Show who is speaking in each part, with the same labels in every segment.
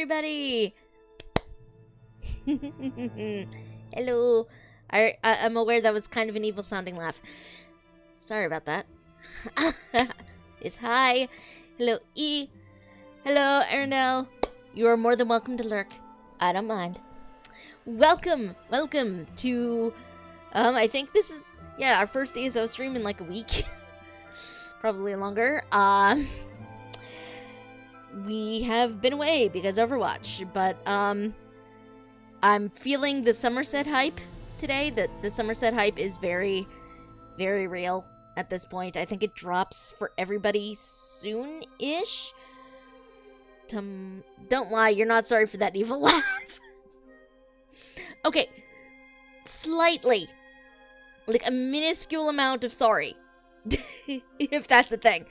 Speaker 1: everybody! Hello. I'm aware that was kind of an evil sounding laugh. Sorry about that. Yes, hi. Hello, E. Hello, Ernell. You are more than welcome to lurk. I don't mind. Welcome to, I think this is, our first ESO stream in like a week. Probably longer. We have been away because Overwatch, but, I'm feeling the Somerset hype today. That the Somerset hype is very, very real at this point. I think it drops for everybody soon-ish. Don't lie, you're not sorry for that evil laugh. Okay, slightly. Like a minuscule amount of sorry. If that's a thing.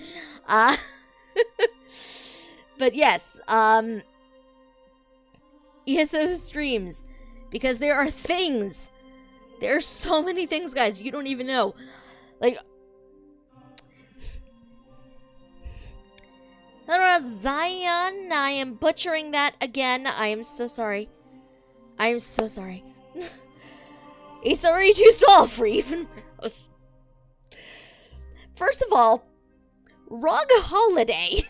Speaker 1: But yes, ESO streams, because there are things. There are so many things, guys, you don't even know. Like, Zion, I am butchering that again. I am so sorry. I am so sorry. It's already too small for even mouse. First of all, wrong holiday.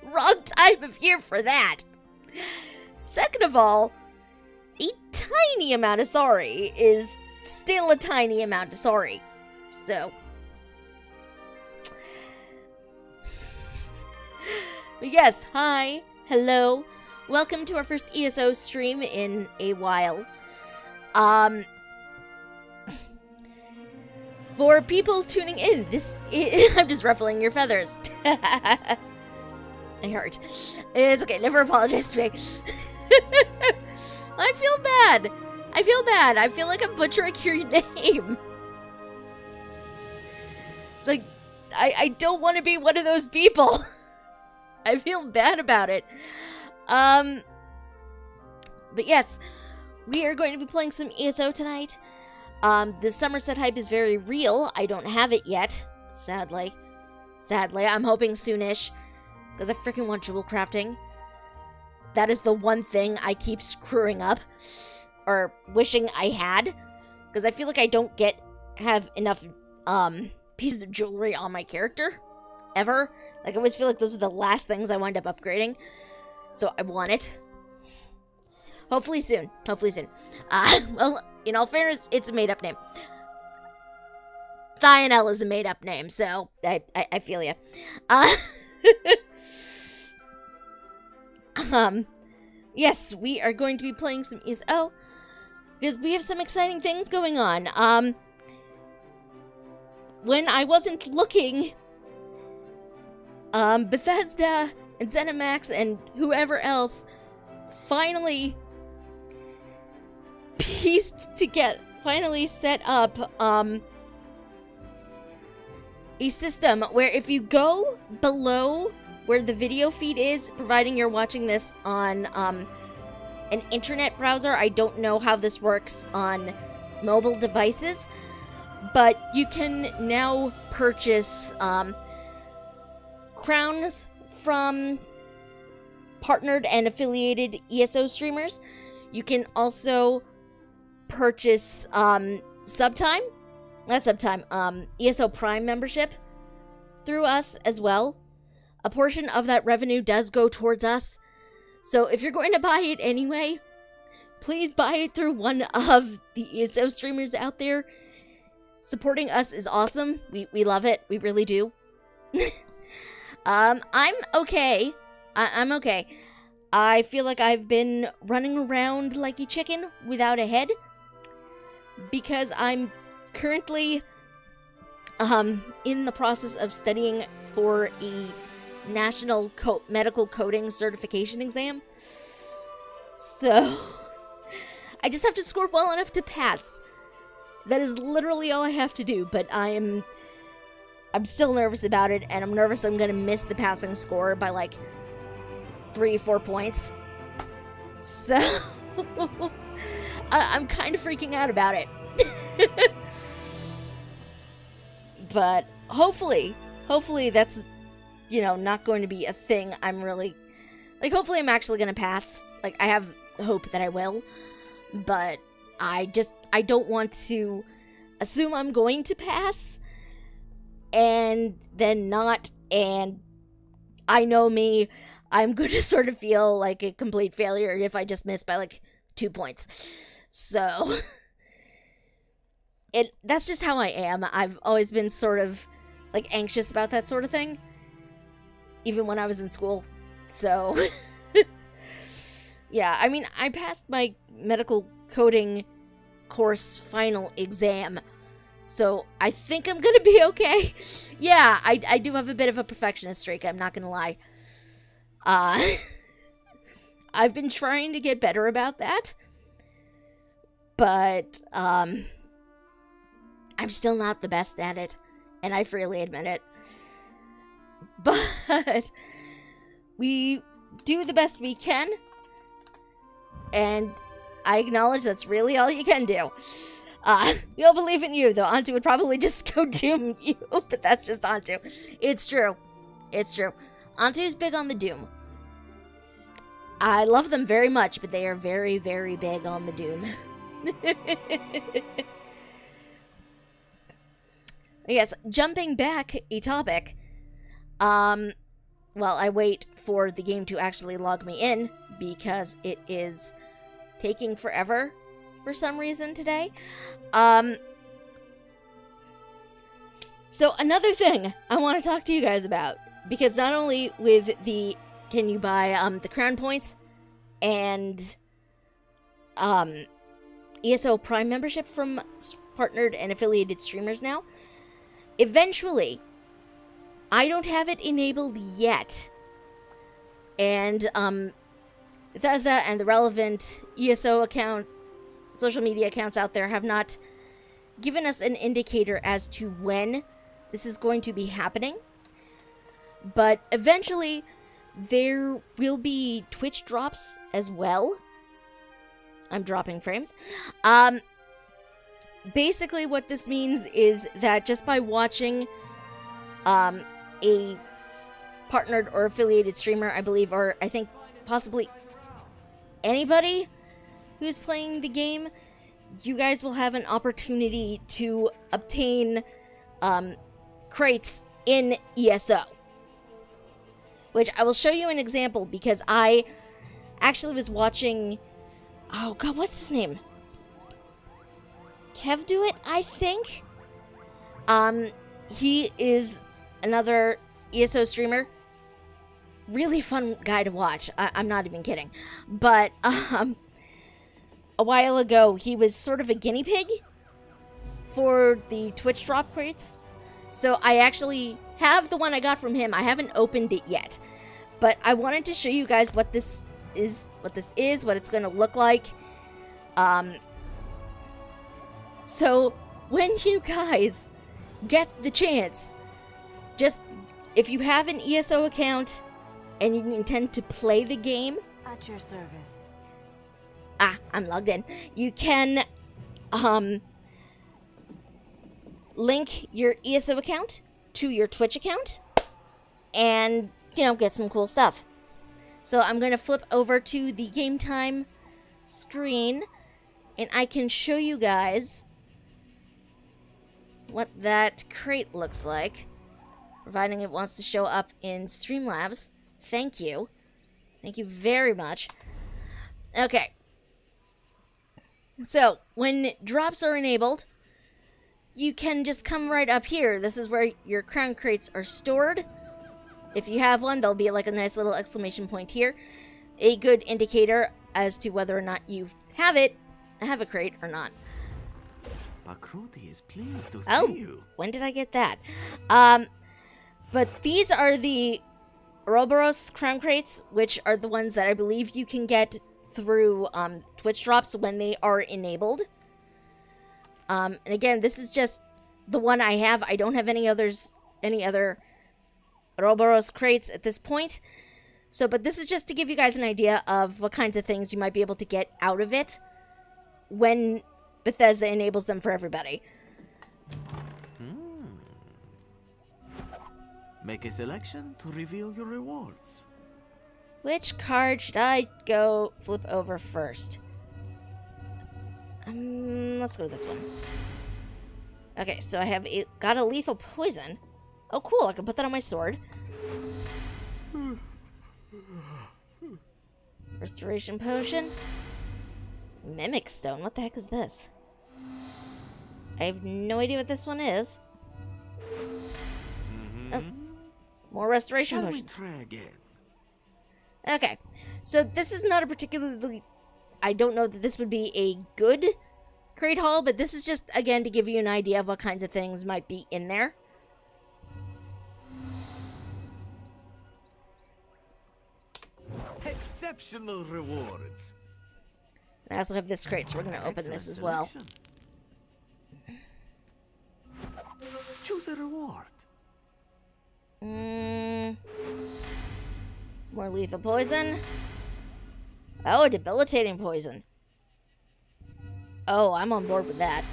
Speaker 1: Wrong time of year for that. Second of all, a tiny amount of sorry is still a tiny amount of sorry. So. But yes, hi, hello, welcome to our first ESO stream in a while. For people tuning in, I'm just ruffling your feathers. I hurt. It's okay, never apologize to me. I feel bad. I feel like I'm butchering your name. Like, I don't want to be one of those people. I feel bad about it. But yes, we are going to be playing some ESO tonight. The Somerset hype is very real. I don't have it yet, sadly. I'm hoping soonish, because I freaking want jewel crafting. That is the one thing I keep screwing up, or wishing I had, because I feel like I don't have enough, pieces of jewelry on my character, ever. Like, I always feel like those are the last things I wind up upgrading, so I want it. Hopefully soon. Well, in all fairness, it's a made-up name. Thionel is a made-up name, so I feel ya. Yes, we are going to be playing some ESO, because we have some exciting things going on. When I wasn't looking, Bethesda and ZeniMax and whoever else finally set up, a system where if you go below where the video feed is, providing you're watching this on, an internet browser. I don't know how this works on mobile devices, but you can now purchase, crowns from partnered and affiliated ESO streamers. You can also purchase, ESO Prime membership through us as well. A portion of that revenue does go towards us. So if you're going to buy it anyway, please buy it through one of the ESO streamers out there. Supporting us is awesome. We love it. We really do. I'm okay. I'm okay. I feel like I've been running around like a chicken without a head, because I'm currently in the process of studying for a national medical coding certification exam. So I just have to score well enough to pass. That is literally all I have to do, but I'm still nervous about it, and I'm nervous I'm gonna miss the passing score by like 3-4 points. So I'm kind of freaking out about it. But hopefully that's, not going to be a thing I'm really Like, hopefully I'm actually gonna pass. Like, I have hope that I will. But I don't want to assume I'm going to pass and then not, and I know me, I'm going to sort of feel like a complete failure if I just miss by like 2 points. So, that's just how I am. I've always been sort of like anxious about that sort of thing, even when I was in school. So, yeah, I mean, I passed my medical coding course final exam, so I think I'm gonna be okay. Yeah, I do have a bit of a perfectionist streak, I'm not gonna lie. I've been trying to get better about that, but I'm still not the best at it, and I freely admit it. But we do the best we can, and I acknowledge that's really all you can do. We all believe in you, though. Antu would probably just go doom you, but that's just Antu. It's true. It's true. Antu's big on the doom. I love them very much, but they are very, very big on the doom. Yes, jumping back a topic. Well, I wait for the game to actually log me in, because it is taking forever for some reason today. So another thing I want to talk to you guys about, because not only with the can you buy the crown points and ESO Prime membership from partnered and affiliated streamers now, eventually, I don't have it enabled yet, and Bethesda and the relevant ESO account, social media accounts out there have not given us an indicator as to when this is going to be happening. But eventually, there will be Twitch drops as well. I'm dropping frames. Basically, what this means is that just by watching a partnered or affiliated streamer, I believe, or I think possibly anybody who's playing the game, you guys will have an opportunity to obtain crates in ESO. Which I will show you an example, because I actually was watching... Oh god, what's his name? Kev do it, I think? He is another ESO streamer. Really fun guy to watch. I'm not even kidding. But, a while ago, he was sort of a guinea pig for the Twitch drop crates. So I actually have the one I got from him. I haven't opened it yet. But I wanted to show you guys what this is, what it's going to look like. So when you guys get the chance, just, if you have an ESO account and you intend to play the game,
Speaker 2: at your service.
Speaker 1: I'm logged in. You can link your ESO account to your Twitch account and, you know, get some cool stuff. So I'm going to flip over to the game time screen, and I can show you guys what that crate looks like, providing it wants to show up in Streamlabs. Thank you. Thank you very much. Okay. So, when drops are enabled, you can just come right up here. This is where your crown crates are stored. If you have one, there'll be like a nice little exclamation point here. A good indicator as to whether or not you have a crate or not.
Speaker 3: Bakruti is pleased to
Speaker 1: Oh,
Speaker 3: see you.
Speaker 1: when did I get that? But these are the Ouroboros crown crates, which are the ones that I believe you can get through Twitch drops when they are enabled. And again, this is just the one I have. I don't have any other Ouroboros crates at this point. So, but this is just to give you guys an idea of what kinds of things you might be able to get out of it when Bethesda enables them for everybody.
Speaker 3: Make a selection to reveal your rewards.
Speaker 1: Which card should I go flip over first? Let's go with this one. Okay, so I have got a lethal poison. Oh, cool. I can put that on my sword. Restoration potion. Mimic stone. What the heck is this? I have no idea what this one is. Oh, more restoration potion.
Speaker 3: Shall we try again?
Speaker 1: Okay, so this is not a particularly... I don't know that this would be a good crate haul, but this is just, again, to give you an idea of what kinds of things might be in there.
Speaker 3: Exceptional rewards.
Speaker 1: And I also have this crate, so we're going to open this as well.
Speaker 3: Choose a reward.
Speaker 1: More lethal poison. Oh, a debilitating poison. Oh, I'm on board with that.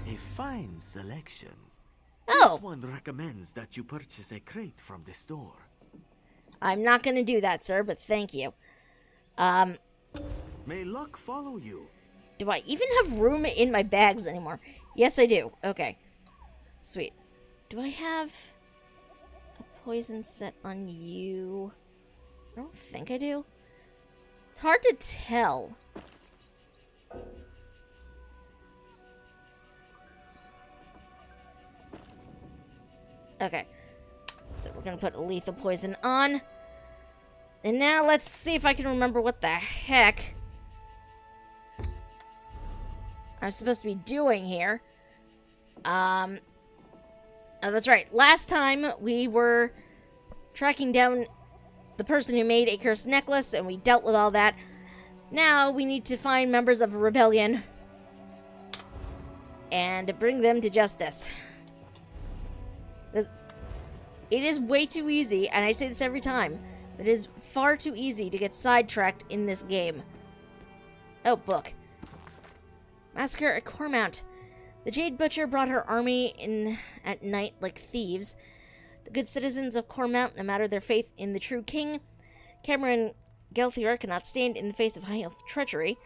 Speaker 3: A fine selection.
Speaker 1: Oh!
Speaker 3: This one recommends that you purchase a crate from the store.
Speaker 1: I'm not going to do that, sir, but thank you.
Speaker 3: May luck follow you.
Speaker 1: Do I even have room in my bags anymore? Yes, I do. Okay. Sweet. Do I have a poison set on you? I don't think I do. It's hard to tell. Okay. So we're going to put a lethal poison on. And now let's see if I can remember what the heck I'm supposed to be doing here. Oh, that's right. Last time we were tracking down the person who made a cursed necklace, and we dealt with all that. Now we need to find members of a rebellion and bring them to justice. It is way too easy, and I say this every time, but it is far too easy to get sidetracked in this game. Oh, book. Massacre at Cormount. The Jade Butcher brought her army in at night like thieves. The good citizens of Cormount, no matter their faith in the true king, Cameron Gelthier, cannot stand in the face of high elf treachery.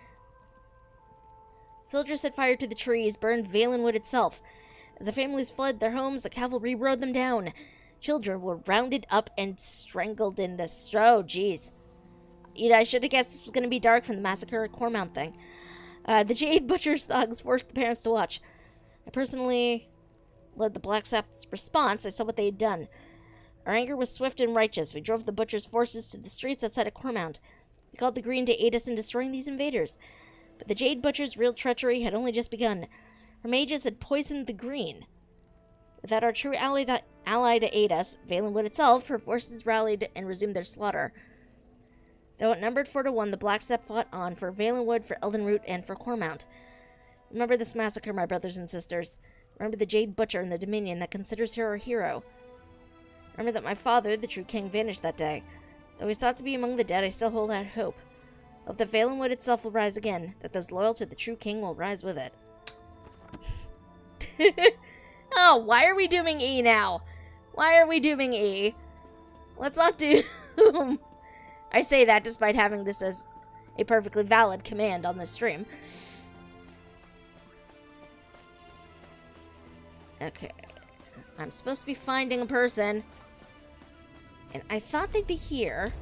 Speaker 1: Soldiers set fire to the trees, burned Valenwood itself. As the families fled their homes, the cavalry rode them down. Children were rounded up and strangled in the snow. Jeez. I should have guessed this was going to be dark from the Massacre at Cormount thing. The Jade Butcher's thugs forced the parents to watch. I personally led the Black Sabbath's response. I saw what they had done. Our anger was swift and righteous. We drove the Butcher's forces to the streets outside of Cormount. We called the Green to aid us in destroying these invaders. But the Jade Butcher's real treachery had only just begun. Her mages had poisoned the Green. Without our true ally to aid us, Valenwood itself, her forces rallied and resumed their slaughter. Though outnumbered 4-1, the Black Sept fought on for Valenwood, for Eldenroot, and for Cormount. Remember this massacre, my brothers and sisters. Remember the Jade Butcher and the Dominion that considers her a hero. Remember that my father, the true king, vanished that day. Though he's thought to be among the dead, I still hold out hope. Hope that Valenwood itself will rise again, that those loyal to the true king will rise with it. Oh, why are we doing E now? Why are we doing E? Let's not do... I say that despite having this as a perfectly valid command on this stream. Okay. I'm supposed to be finding a person. And I thought they'd be here.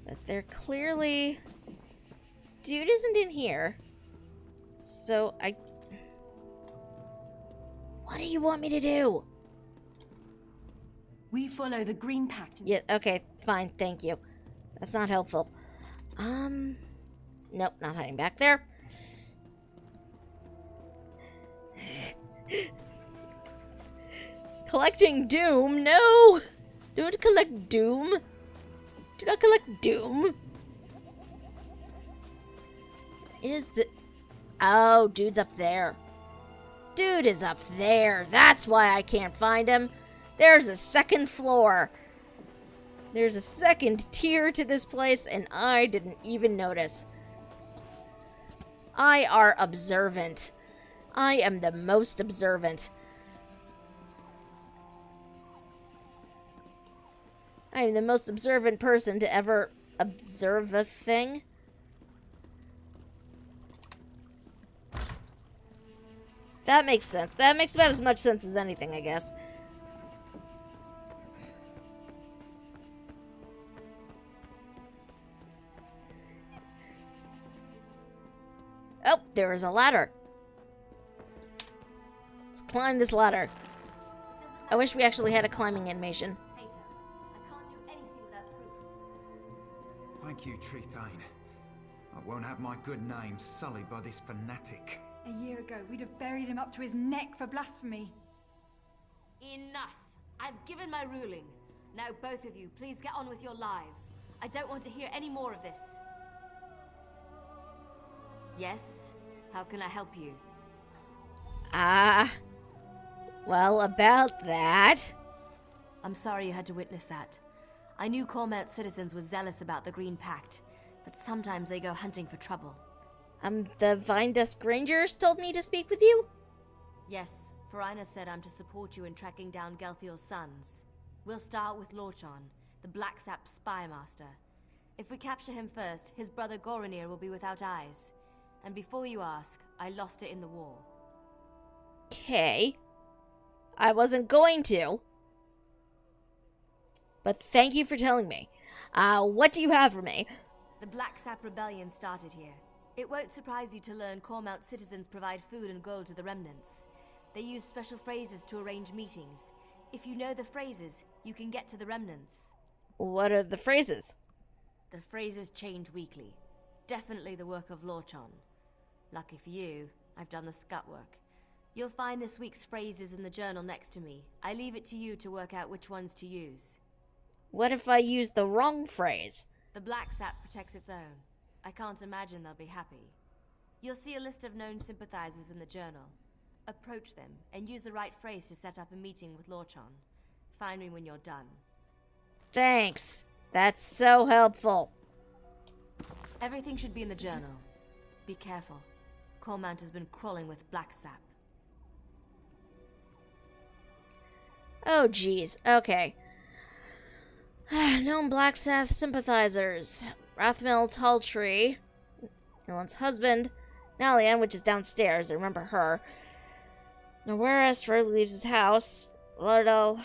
Speaker 1: But they're clearly... Dude isn't in here. So I... What do you want me to do?
Speaker 2: We follow the Green Pact.
Speaker 1: Yeah, okay, fine, thank you. That's not helpful. Nope, not hiding back there. Collecting doom? No! Don't collect doom. Do not collect doom. Is the... Oh, dude's up there. Dude is up there. That's why I can't find him. There's a second floor. There's a second tier to this place, and I didn't even notice. I are observant. I am the most observant. I'm the most observant person to ever observe a thing. That makes sense. That makes about as much sense as anything, I guess. Oh, there is a ladder. Let's climb this ladder. I wish we actually had a climbing animation.
Speaker 2: Thank you, Trethane. I won't have my good name sullied by this fanatic.
Speaker 4: A year ago, we'd have buried him up to his neck for blasphemy.
Speaker 5: Enough! I've given my ruling. Now both of you, please get on with your lives. I don't want to hear any more of this. Yes? How can I help you?
Speaker 1: Well, about that.
Speaker 5: I'm sorry you had to witness that. I knew Cormelt's citizens were zealous about the Green Pact, but sometimes they go hunting for trouble.
Speaker 1: The Vine Dusk Rangers told me to speak with you?
Speaker 5: Yes, Farina said I'm to support you in tracking down Gelthior's sons. We'll start with Lorchon, the Black Sap spy master. If we capture him first, his brother Goronir will be without eyes. And before you ask, I lost it in the war.
Speaker 1: Okay. I wasn't going to. But thank you for telling me. What do you have for me?
Speaker 5: The Black Sap Rebellion started here. It won't surprise you to learn Cormelt's citizens provide food and gold to the remnants. They use special phrases to arrange meetings. If you know the phrases, you can get to the remnants.
Speaker 1: What are the phrases?
Speaker 5: The phrases change weekly. Definitely the work of Lorchon. Lucky for you, I've done the scut work. You'll find this week's phrases in the journal next to me. I leave it to you to work out which ones to use.
Speaker 1: What if I use the wrong phrase?
Speaker 5: The Black Sap protects its own. I can't imagine they'll be happy. You'll see a list of known sympathizers in the journal. Approach them and use the right phrase to set up a meeting with Lorchon. Find me when you're done.
Speaker 1: Thanks. That's so helpful.
Speaker 5: Everything should be in the journal. Be careful. Cormant has been crawling with Black Sap.
Speaker 1: Oh, geez. Okay. Known Black Sap sympathizers. Rathmel Talltree. Ellen's husband. Nalian, which is downstairs. I remember her. Nawaris rarely leaves his house. Lardal.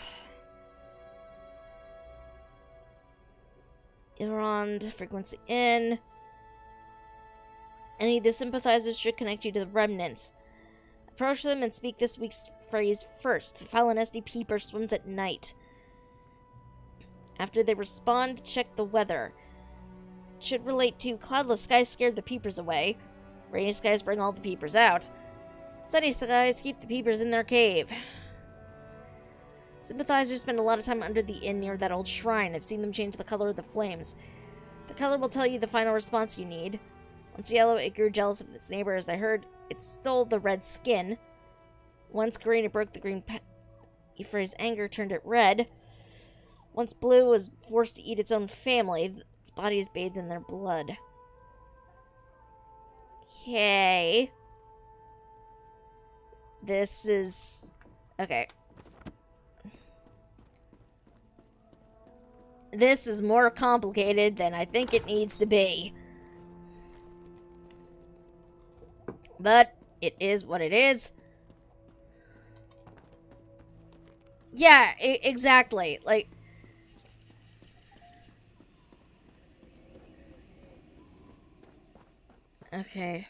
Speaker 1: Irond frequents the inn. Any of the sympathizers should connect you to the remnants. Approach them and speak this week's phrase first. The Falinesti peeper swims at night. After they respond, check the weather. It should relate to cloudless skies scared the peepers away. Rainy skies bring all the peepers out. Sunny skies keep the peepers in their cave. Sympathizers spend a lot of time under the inn near that old shrine. I've seen them change the color of the flames. The color will tell you the final response you need. Once yellow, it grew jealous of its neighbor. As I heard, it stole the red skin. Once green, it broke the green Ephraim's anger turned it red. Once blue, it was forced to eat its own family. Its body is bathed in their blood. Okay. This is... okay. This is more complicated than I think it needs to be. But it is what it is. Yeah, exactly. Like... okay.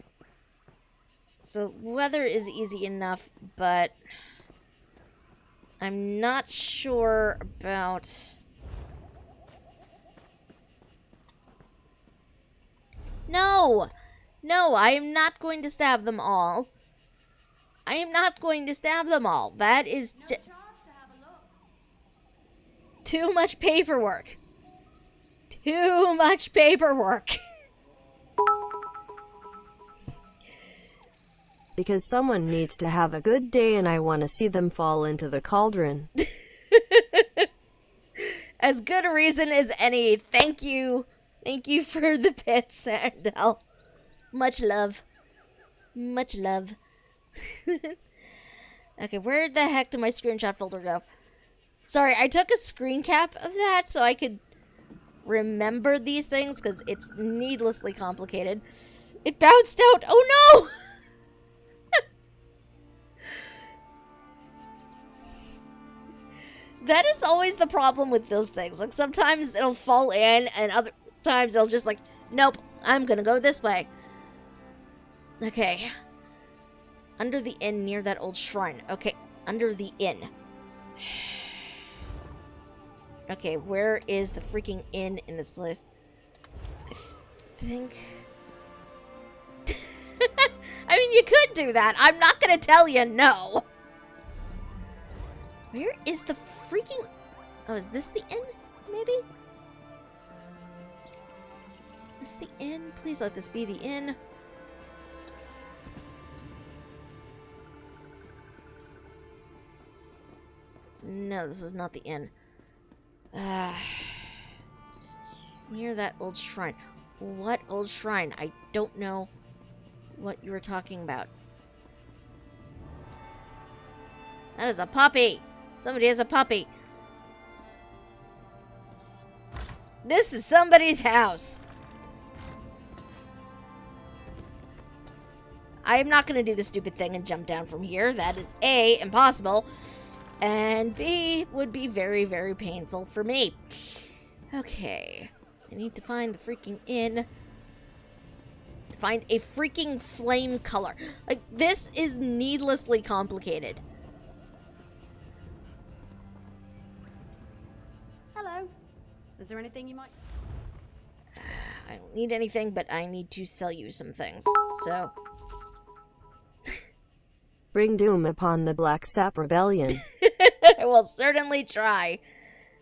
Speaker 1: So, weather is easy enough, but... I'm not sure about... No! No, I am not going to stab them all. I am not going to stab them all. That is too much paperwork. Too much paperwork.
Speaker 6: Because someone needs to have a good day and I want to see them fall into the cauldron.
Speaker 1: As good a reason as any. Thank you. Thank you for the bits, Arendelle. Much love. Much love. Okay, where the heck did my screenshot folder go? Sorry, I took a screen cap of that so I could remember these things because it's needlessly complicated. It bounced out. Oh no! That is always the problem with those things. Like, sometimes it'll fall in, and other times it'll just like, nope, I'm gonna go this way. Okay. Under the inn near that old shrine. Okay, under the inn. Okay, where is the freaking inn in this place? I think... I mean, you could do that. I'm not gonna tell you no. Where is the freaking... Oh, is this the inn? Maybe? Is this the inn? Please let this be the inn. No, this is not the inn. Near that old shrine. What old shrine? I don't know what you were talking about. That is a puppy! Somebody has a puppy. This is somebody's house. I am not going to do the stupid thing and jump down from here. That is A, impossible. And B, would be very, very painful for me. Okay. I need to find the freaking inn. To find a freaking flame color. Like, this is needlessly complicated.
Speaker 7: Hello. Is there anything you might...
Speaker 1: I don't need anything, but I need to sell you some things. So...
Speaker 6: Bring doom upon the Black Sap Rebellion.
Speaker 1: I will certainly try.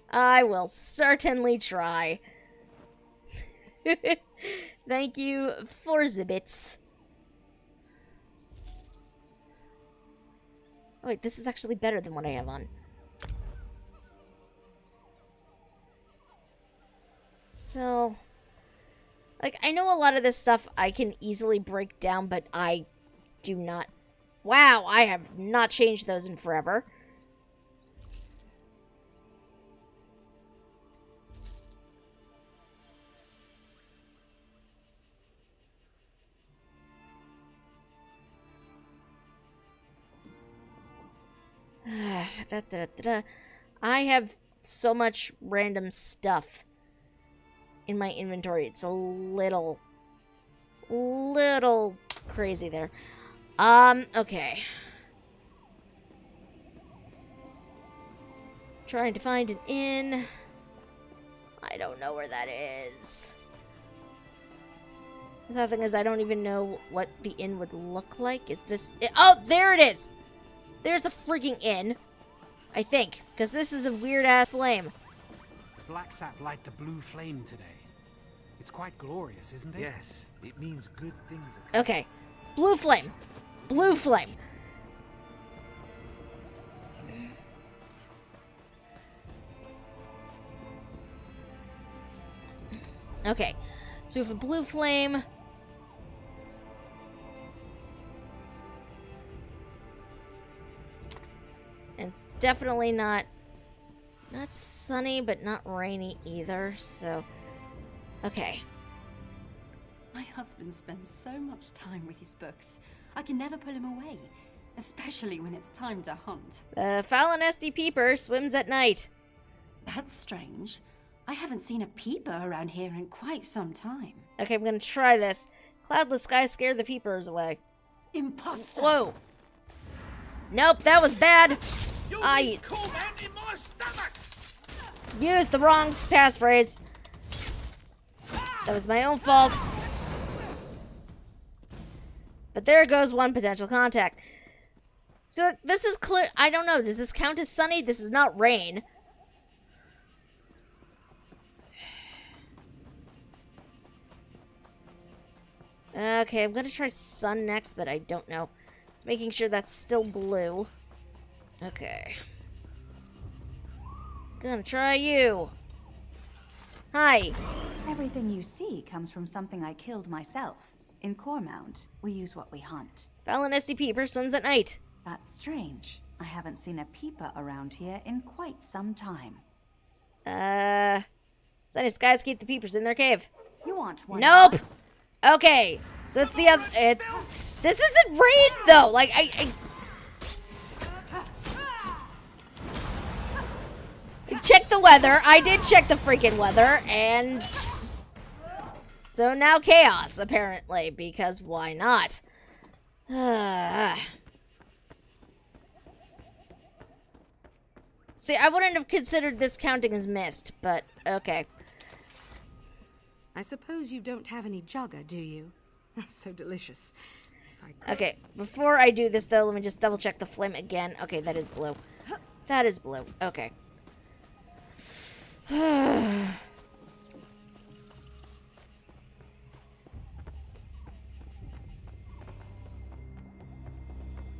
Speaker 1: I will certainly try. Thank you for the bits. Oh wait, this is actually better than what I have on. So, like, I know a lot of this stuff I can easily break down, but I do not. Wow, I have not changed those in forever. I have so much random stuff in my inventory. It's a little crazy there. Okay. Trying to find an inn. I don't know where that is. The other thing is I don't even know what the inn would look like. Is this... Oh, there it is! There's the freaking inn. I think. Because this is a weird-ass flame.
Speaker 8: Black sap light the blue flame today. It's quite glorious, isn't it?
Speaker 3: Yes, it means good things are coming.
Speaker 1: Okay. Blue flame. Blue flame. Okay. So we have a blue flame. And it's definitely not sunny, but not rainy either, so... Okay.
Speaker 7: My husband spends so much time with his books. I can never pull him away, especially when it's time to hunt.
Speaker 1: Falanesty Peeper swims at night.
Speaker 7: That's strange. I haven't seen a peeper around here in quite some time.
Speaker 1: Okay, I'm gonna try this. Cloudless sky scared the peepers away.
Speaker 7: Imposter!
Speaker 1: Whoa. Nope, that was bad. I used the wrong passphrase. That was my own fault. But there goes one potential contact. So this is clear. I don't know. Does this count as sunny? This is not rain. Okay, I'm gonna try sun next, but I don't know. It's making sure that's still blue. Okay. Gonna try you. Hi.
Speaker 9: Everything you see comes from something I killed myself. In Cormount, we use what we hunt.
Speaker 1: Falanesty Peeper swims at night.
Speaker 9: That's strange. I haven't seen a peeper around here in quite some time.
Speaker 1: Sunny skies keep the peepers in their cave.
Speaker 9: You aren't one
Speaker 1: Nope.
Speaker 9: of us.
Speaker 1: Okay, so it's the other. This isn't raid though. Like I check the weather. I did check the freaking weather, and so now chaos apparently because why not? See, I wouldn't have considered this counting as missed, but okay.
Speaker 10: I suppose you don't have any jugger, do you? So delicious. If I could...
Speaker 1: Okay, before I do this though, let me just double check the flame again. Okay, that is blue. That is blue. Okay.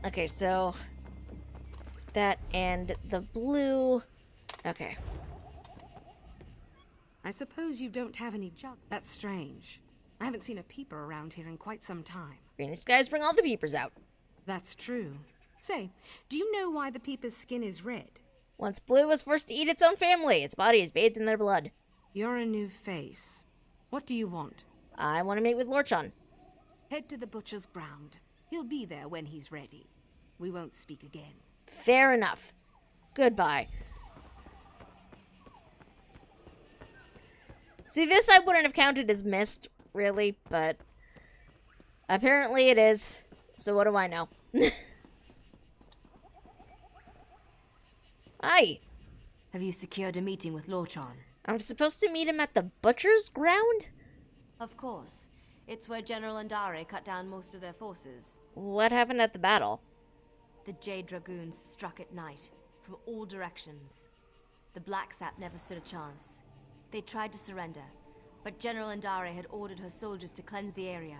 Speaker 1: Okay, so that and the blue. Okay.
Speaker 10: I suppose you don't have any jug. That's strange. I haven't seen a peeper around here in quite some time.
Speaker 1: Rainy skies bring all the peepers out.
Speaker 10: That's true. Say, do you know why the peeper's skin is red?
Speaker 1: Once blue was forced to eat its own family, its body is bathed in their blood.
Speaker 10: You're a new face. What do you want?
Speaker 1: I want to meet with Lorchon.
Speaker 10: Head to the butcher's ground. He'll be there when he's ready. We won't speak again.
Speaker 1: Fair enough. Goodbye. See, this I wouldn't have counted as missed, really, but apparently it is. So what do I know? Hi.
Speaker 5: Have you secured a meeting with Lorchon?
Speaker 1: I'm supposed to meet him at the butcher's ground?
Speaker 5: Of course. It's where General Andare cut down most of their forces.
Speaker 1: What happened at the battle?
Speaker 5: The Jade Dragoons struck at night, from all directions. The Black Sap never stood a chance. They tried to surrender, but General Andare had ordered her soldiers to cleanse the area.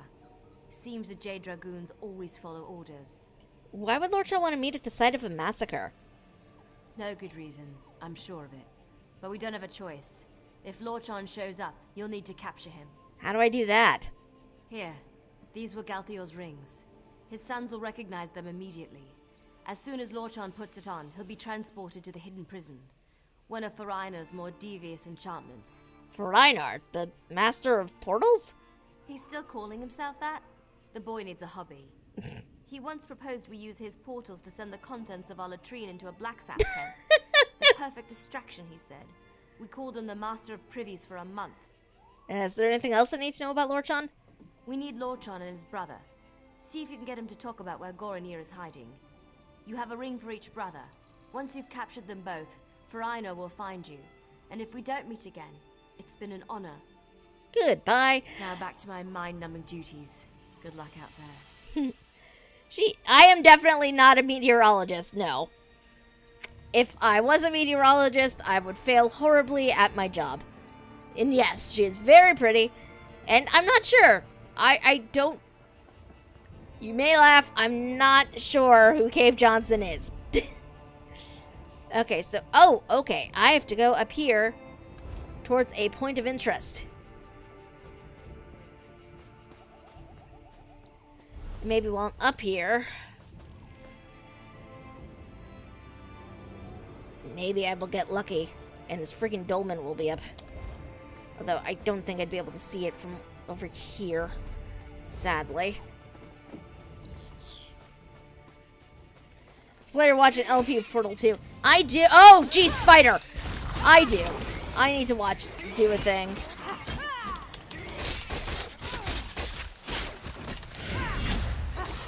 Speaker 5: Seems the Jade Dragoons always follow orders.
Speaker 1: Why would Lorchon want to meet at the site of a massacre?
Speaker 5: No good reason, I'm sure of it. But we don't have a choice. If Lorchon shows up, you'll need to capture him.
Speaker 1: How do I do that?
Speaker 5: Here, these were Galthior's rings. His sons will recognize them immediately. As soon as Lorchon puts it on, he'll be transported to the hidden prison. One of Farina's more devious enchantments.
Speaker 1: Reinhard, the master of portals?
Speaker 5: He's still calling himself that? The boy needs a hobby. He once proposed we use his portals to send the contents of our latrine into a black sap pen. The perfect distraction, he said. We called him the Master of Privies for a month.
Speaker 1: Is there anything else I need to know about Lorchon?
Speaker 5: We need Lorchon and his brother. See if you can get him to talk about where Goronir is hiding. You have a ring for each brother. Once you've captured them both, Farina will find you. And if we don't meet again, it's been an honor.
Speaker 1: Goodbye.
Speaker 5: Now back to my mind-numbing duties. Good luck out there.
Speaker 1: I am definitely not a meteorologist, no. If I was a meteorologist, I would fail horribly at my job. And yes, she is very pretty. And I'm not sure. I don't... You may laugh, I'm not sure who Cave Johnson is. Okay, so... Oh, okay. I have to go up here towards a point of interest. Maybe while I'm up here, maybe I will get lucky and this freaking dolmen will be up. Although I don't think I'd be able to see it from over here, sadly. This player watching LP of Portal 2. I do. Oh, geez, spider. I do. I need to do a thing.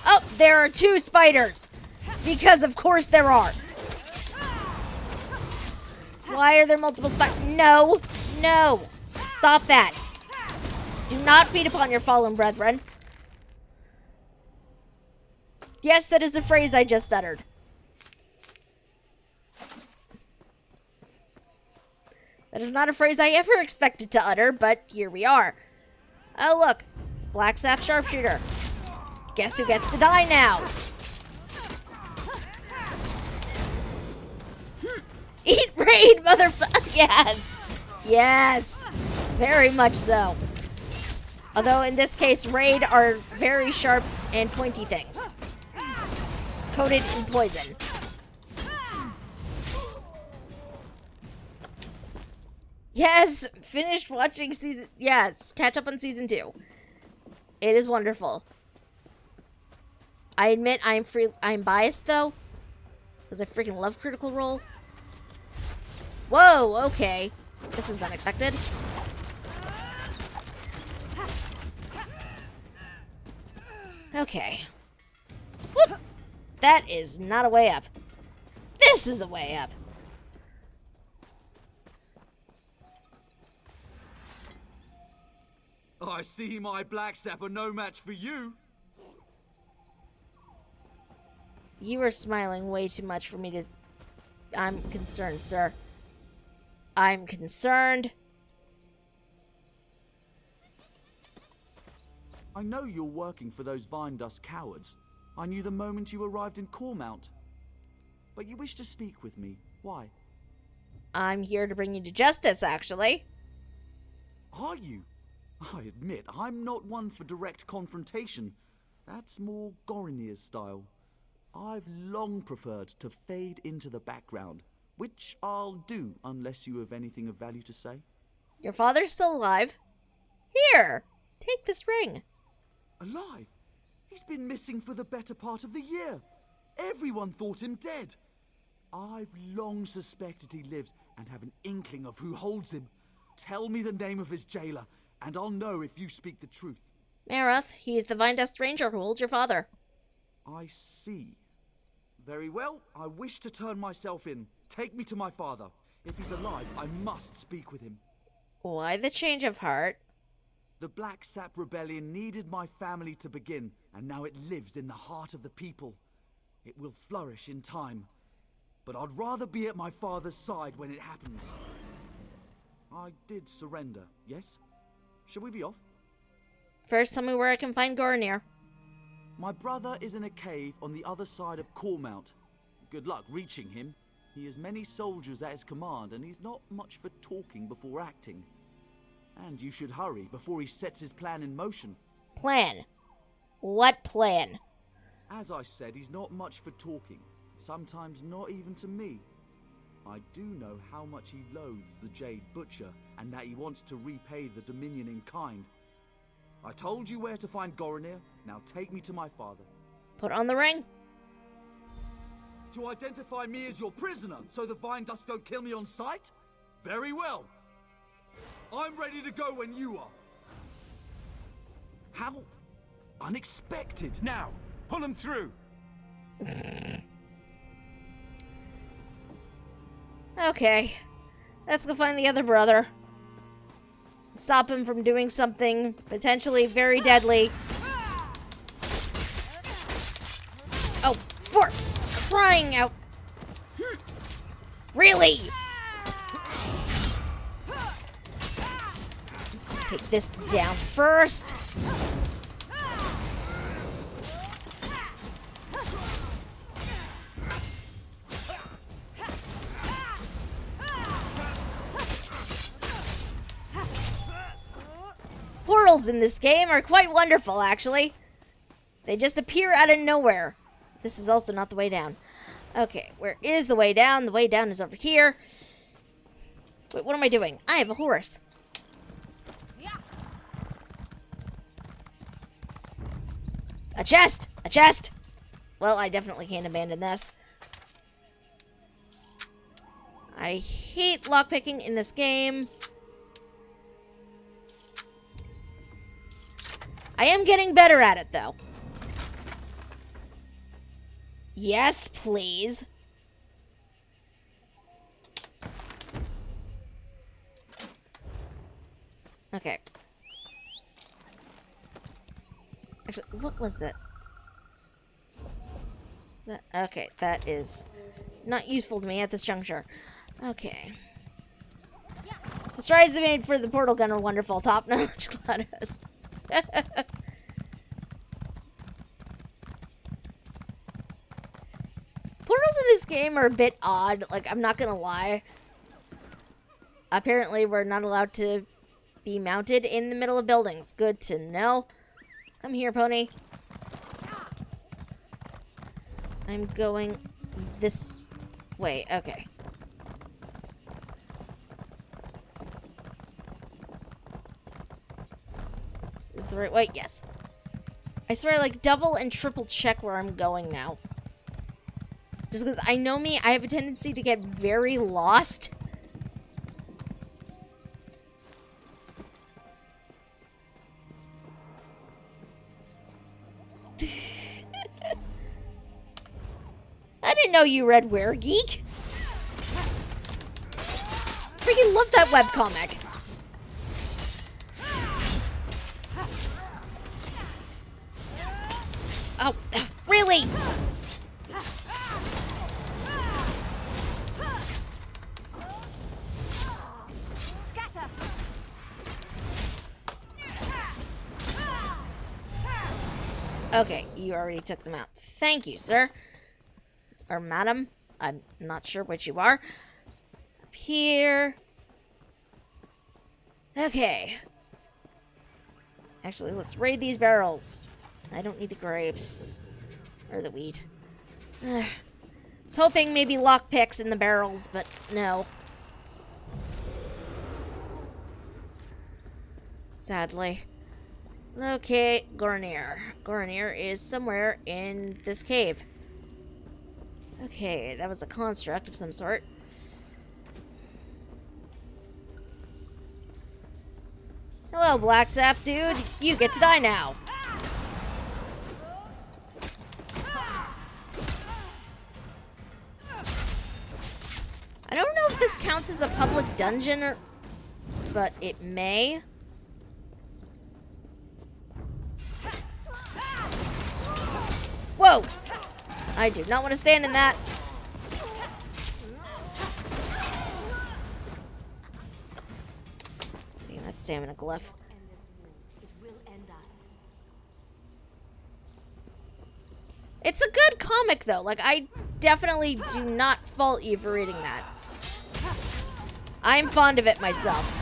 Speaker 1: Oh, there are 2 spiders. Because of course there are. Why are there multiple spiders? No. No. Stop that. Do not feed upon your fallen brethren. Yes, that is a phrase I just uttered. That is not a phrase I ever expected to utter, but here we are. Oh, look. Black Sap Sharpshooter. Guess who gets to die now? Eat raid, motherfucker! Yes! Yes! Very much so. Although in this case, raid are very sharp and pointy things. Coated in poison. Yes, finished watching season... Yes, catch up on season 2. It is wonderful. I admit I'm biased, though. Because I freaking love Critical Role. Whoa, okay. This is unexpected. Okay. Whoop! That is not a way up. This is a way up.
Speaker 3: I see my black sap are no match for you.
Speaker 1: You are smiling way too much for me to... I'm concerned, sir. I'm concerned.
Speaker 3: I know you're working for those Vine Dust cowards. I knew the moment you arrived in Cormount. But you wish to speak with me. Why?
Speaker 1: I'm here to bring you to justice, actually.
Speaker 3: Are you? I admit, I'm not one for direct confrontation. That's more Gorinir's style. I've long preferred to fade into the background, which I'll do unless you have anything of value to say.
Speaker 1: Your father's still alive. Here, take this ring.
Speaker 3: Alive? He's been missing for the better part of the year. Everyone thought him dead. I've long suspected he lives and have an inkling of who holds him. Tell me the name of his jailer, and I'll know if you speak the truth.
Speaker 1: Marath, he is the Vine Dust Ranger who holds your father.
Speaker 3: I see. Very well, I wish to turn myself in. Take me to my father. If he's alive, I must speak with him.
Speaker 1: Why the change of heart?
Speaker 3: The Black Sap Rebellion needed my family to begin, and now it lives in the heart of the people. It will flourish in time. But I'd rather be at my father's side when it happens. I did surrender, yes? Shall we be off?
Speaker 1: First, tell me where I can find Gorinir.
Speaker 3: My brother is in a cave on the other side of Cormount. Good luck reaching him. He has many soldiers at his command, and he's not much for talking before acting. And you should hurry before he sets his plan in motion.
Speaker 1: Plan? What plan?
Speaker 3: As I said, he's not much for talking. Sometimes not even to me. I do know how much he loathes the Jade Butcher, and that he wants to repay the Dominion in kind. I told you where to find Gorinir. Now take me to my father.
Speaker 1: Put on the ring.
Speaker 3: To identify me as your prisoner, so the Vine Dust don't kill me on sight? Very well. I'm ready to go when you are. How unexpected.
Speaker 8: Now, pull him through.
Speaker 1: Okay. Let's go find the other brother. Stop him from doing something potentially very deadly. Oh, for crying out. Really? Take this down first. Portals in this game are quite wonderful, actually. They just appear out of nowhere. This is also not the way down. Okay, where is the way down? The way down is over here. Wait, what am I doing? I have a horse. A chest! A chest! Well, I definitely can't abandon this. I hate lockpicking in this game. I am getting better at it, though. Yes, please. Okay. Actually, what was that? Okay, that is not useful to me at this juncture. Okay. The strides they made for the portal gun are wonderful. Top notch, GLaDOS. Portals in this game are a bit odd, like, I'm not gonna lie. Apparently, we're not allowed to be mounted in the middle of buildings. Good to know. Come here, pony. I'm going this way. Okay. this is the right way. Yes. I swear, like, double and triple check where I'm going now. Just because I know me, I have a tendency to get very lost. I didn't know you read Were Geek. Freaking love that webcomic. Oh, really?
Speaker 5: Scatter!
Speaker 1: Okay, you already took them out. Thank you, sir. Or madam. I'm not sure what you are. Up here. Okay. Actually, let's raid these barrels. I don't need the grapes. Or the wheat. I was hoping maybe lockpicks in the barrels, but no. Sadly. Locate Gornier. Gornier is somewhere in this cave. Okay, that was a construct of some sort. Hello, Black Sap dude. You get to die now. I don't know if this counts as a public dungeon or... but it may. Whoa! I do not want to stand in that. Taking that stamina glyph. It's a good comic, though. Like, I definitely do not fault you for reading that. I'm fond of it myself.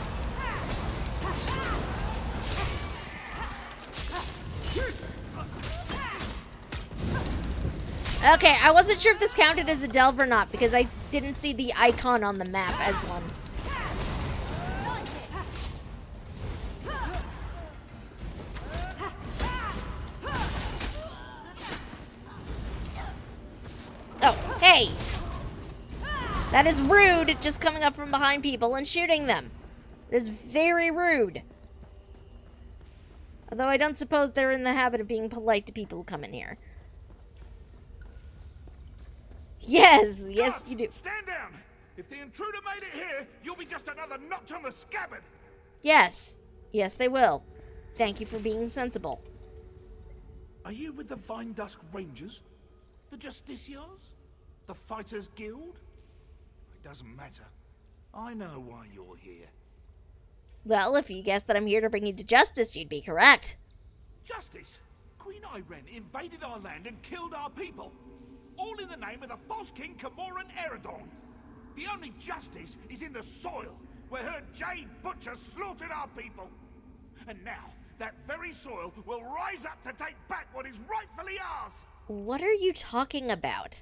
Speaker 1: Okay, I wasn't sure if this counted as a delve or not, because I didn't see the icon on the map as one. Oh, hey! That is rude, just coming up from behind people and shooting them. It is very rude. Although I don't suppose they're in the habit of being polite to people who come in here. Yes, yes you do.
Speaker 11: Stand down! If the intruder made it here, you'll be just another notch on the scabbard!
Speaker 1: Yes. Yes, they will. Thank you for being sensible.
Speaker 11: Are you with the Vine Dusk Rangers? The Justiciars? The Fighters Guild? It doesn't matter. I know why you're here.
Speaker 1: Well, if you guessed that I'm here to bring you to justice, you'd be correct.
Speaker 11: Justice? Queen Iren invaded our land and killed our people. All in the name of the false king Camoran Eredon. The only justice is in the soil, where her Jade Butcher slaughtered our people. And now, that very soil will rise up to take back what is rightfully ours.
Speaker 1: What are you talking about?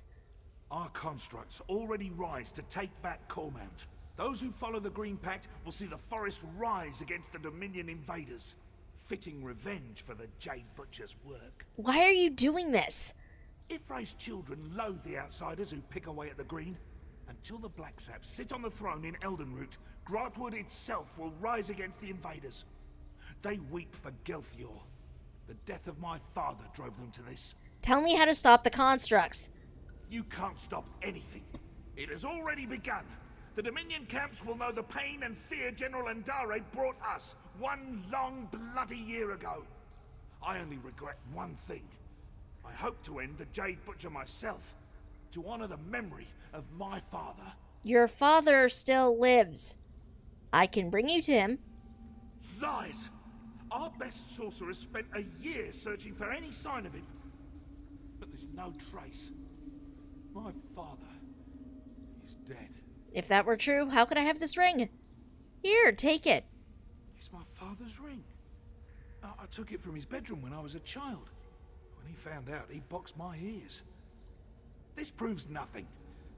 Speaker 11: Our constructs already rise to take back Cormount. Those who follow the Green Pact will see the forest rise against the Dominion invaders. Fitting revenge for the Jade Butcher's work.
Speaker 1: Why are you doing this?
Speaker 11: Ifray's children loathe the outsiders who pick away at the Green. Until the Black Saps sit on the throne in Eldenroot, Grahtwood itself will rise against the invaders. They weep for Gelthior. The death of my father drove them to this.
Speaker 1: Tell me how to stop the constructs.
Speaker 11: You can't stop anything. It has already begun. The Dominion camps will know the pain and fear General Andare brought us one long bloody year ago. I only regret one thing. I hope to end the Jade Butcher myself, to honor the memory of my father.
Speaker 1: Your father still lives. I can bring you to him.
Speaker 11: Lies! Our best sorcerers spent a year searching for any sign of him. But there's no trace. My father is dead.
Speaker 1: If that were true, how could I have this ring? Here, take it.
Speaker 11: It's my father's ring. I took it from his bedroom when I was a child. When he found out, he boxed my ears. This proves nothing.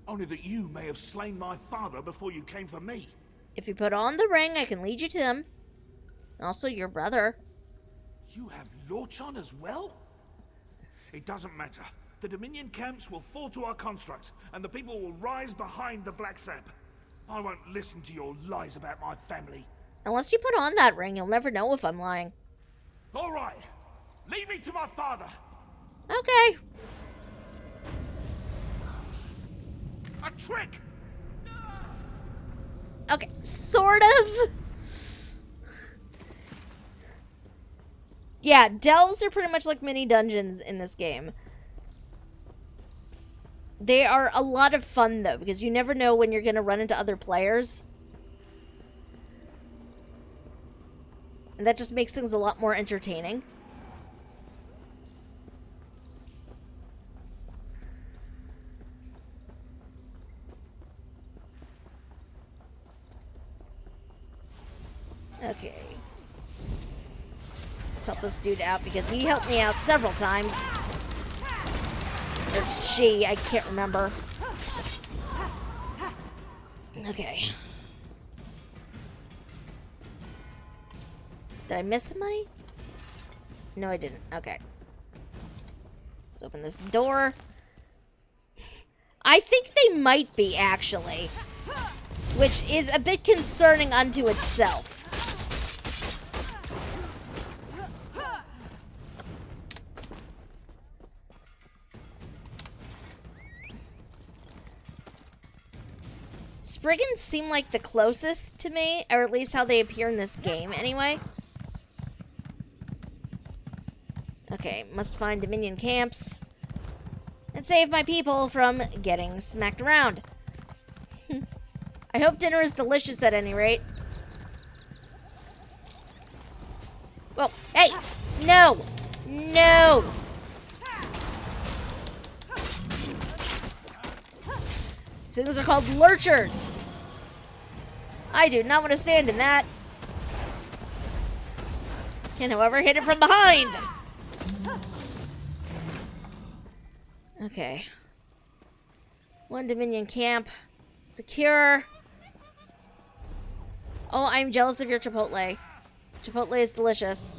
Speaker 11: Only that you may have slain my father before you came for me.
Speaker 1: If you put on the ring, I can lead you to him. Also, your brother.
Speaker 11: You have Lorchan as well? It doesn't matter. The Dominion camps will fall to our construct, and the people will rise behind the Black Sap. I won't listen to your lies about my family.
Speaker 1: Unless you put on that ring, you'll never know if I'm lying.
Speaker 11: All right. Lead me to my father.
Speaker 1: Okay.
Speaker 11: A trick!
Speaker 1: Okay, sort of. Yeah, delves are pretty much like mini dungeons in this game. They are a lot of fun, though, because you never know when you're going to run into other players. And that just makes things a lot more entertaining. Okay. Let's help this dude out because he helped me out several times. Or she, I can't remember. Okay. Did I miss somebody? No, I didn't. Okay. Let's open this door. I think they might be, actually. Which is a bit concerning unto itself. Spriggans seem like the closest to me, or at least how they appear in this game, anyway. Okay, must find Dominion camps and save my people from getting smacked around. I hope dinner is delicious at any rate. Whoa, hey! No! No! These things are called lurchers. I do not want to stand in that. Can, however, hit it from behind. Okay. One Dominion camp. Secure. Oh, I'm jealous of your Chipotle. Chipotle is delicious.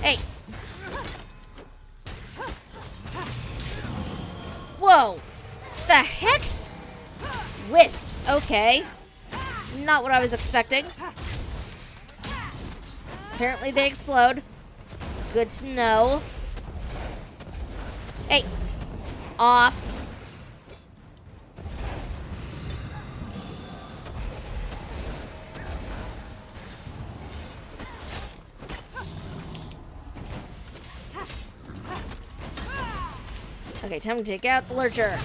Speaker 1: Hey. Whoa. The heck? Wisps. Okay. Not what I was expecting. Apparently they explode. Good to know. Hey. Off. Okay, time to take out the lurcher.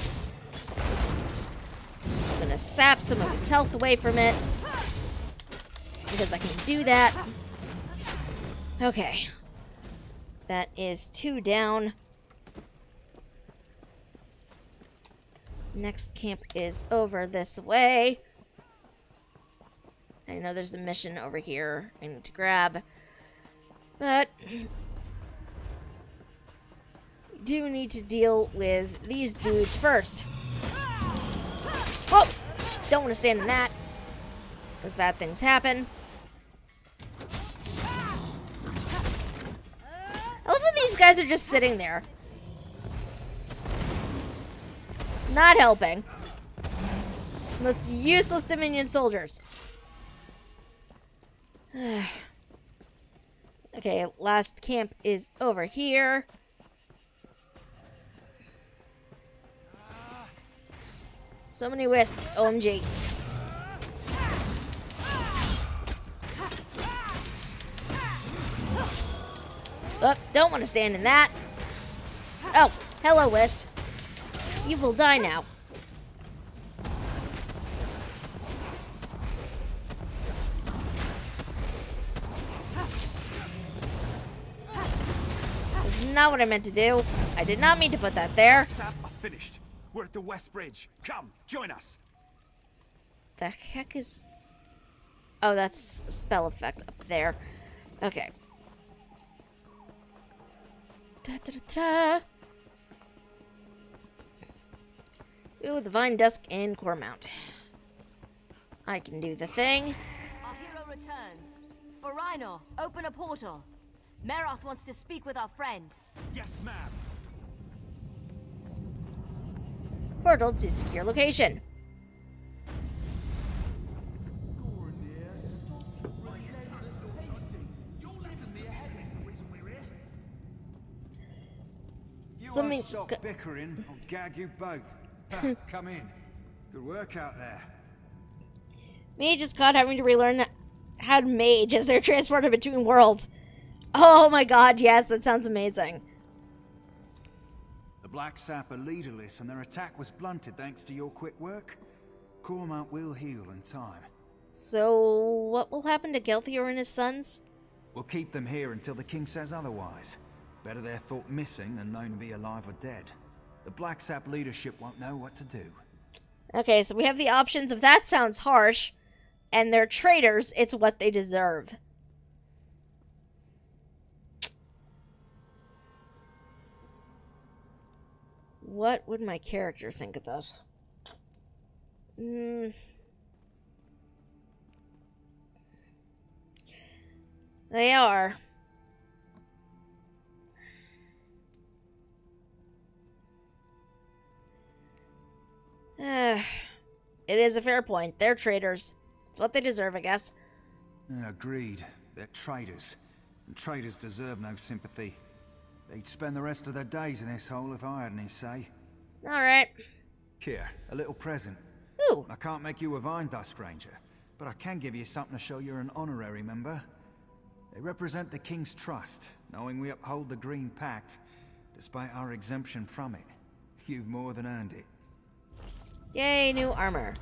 Speaker 1: I'm gonna sap some of its health away from it. Because I can do that. Okay. That is 2 down. Next camp is over this way. I know there's a mission over here I need to grab. But do need to deal with these dudes first. Whoa! Don't want to stand in that. Because bad things happen. I love how these guys are just sitting there. Not helping. Most useless Dominion soldiers. Okay, last camp is over here. So many wisps, OMG. Oh, don't want to stand in that. Oh, hello, wisp. You will die now. This is not what I meant to do. I did not mean to put that there.
Speaker 3: Finished. We're at the West Bridge. Come, join us.
Speaker 1: The heck is... Oh, that's a spell effect up there. Okay. Da-da-da-da. Ooh, the Vine Dusk and Core Mount. I can do the thing.
Speaker 5: Our hero returns. For Rhino, open a portal. Meroth wants to speak with our friend.
Speaker 11: Yes, ma'am.
Speaker 1: Portal to secure location.
Speaker 2: You
Speaker 1: Something
Speaker 2: won't stop
Speaker 1: just
Speaker 2: bickering, I'll gag you both. Come in. Good work out there.
Speaker 1: Mage is caught having to relearn how to mage as they're transported between worlds. Oh my god, yes, that sounds amazing.
Speaker 2: The Black Sap are leaderless and their attack was blunted thanks to your quick work. Cormount will heal in time.
Speaker 1: So, what will happen to Gelthior and his sons?
Speaker 2: We'll keep them here until the king says otherwise. Better they're thought missing than known to be alive or dead. The Black Sap leadership won't know what to do.
Speaker 1: Okay, so we have the options of that sounds harsh, and they're traitors, it's what they deserve. What would my character think of that? They are. It is a fair point. They're traitors. It's what they deserve, I guess.
Speaker 2: Agreed. They're traitors. And traitors deserve no sympathy. They'd spend the rest of their days in this hole if I had any say.
Speaker 1: Alright.
Speaker 2: Here, a little present.
Speaker 1: Ooh.
Speaker 2: I can't make you a Vine Dust Ranger, but I can give you something to show you're an honorary member. They represent the King's trust, knowing we uphold the Green Pact, despite our exemption from it. You've more than earned it.
Speaker 1: Yay, new armor.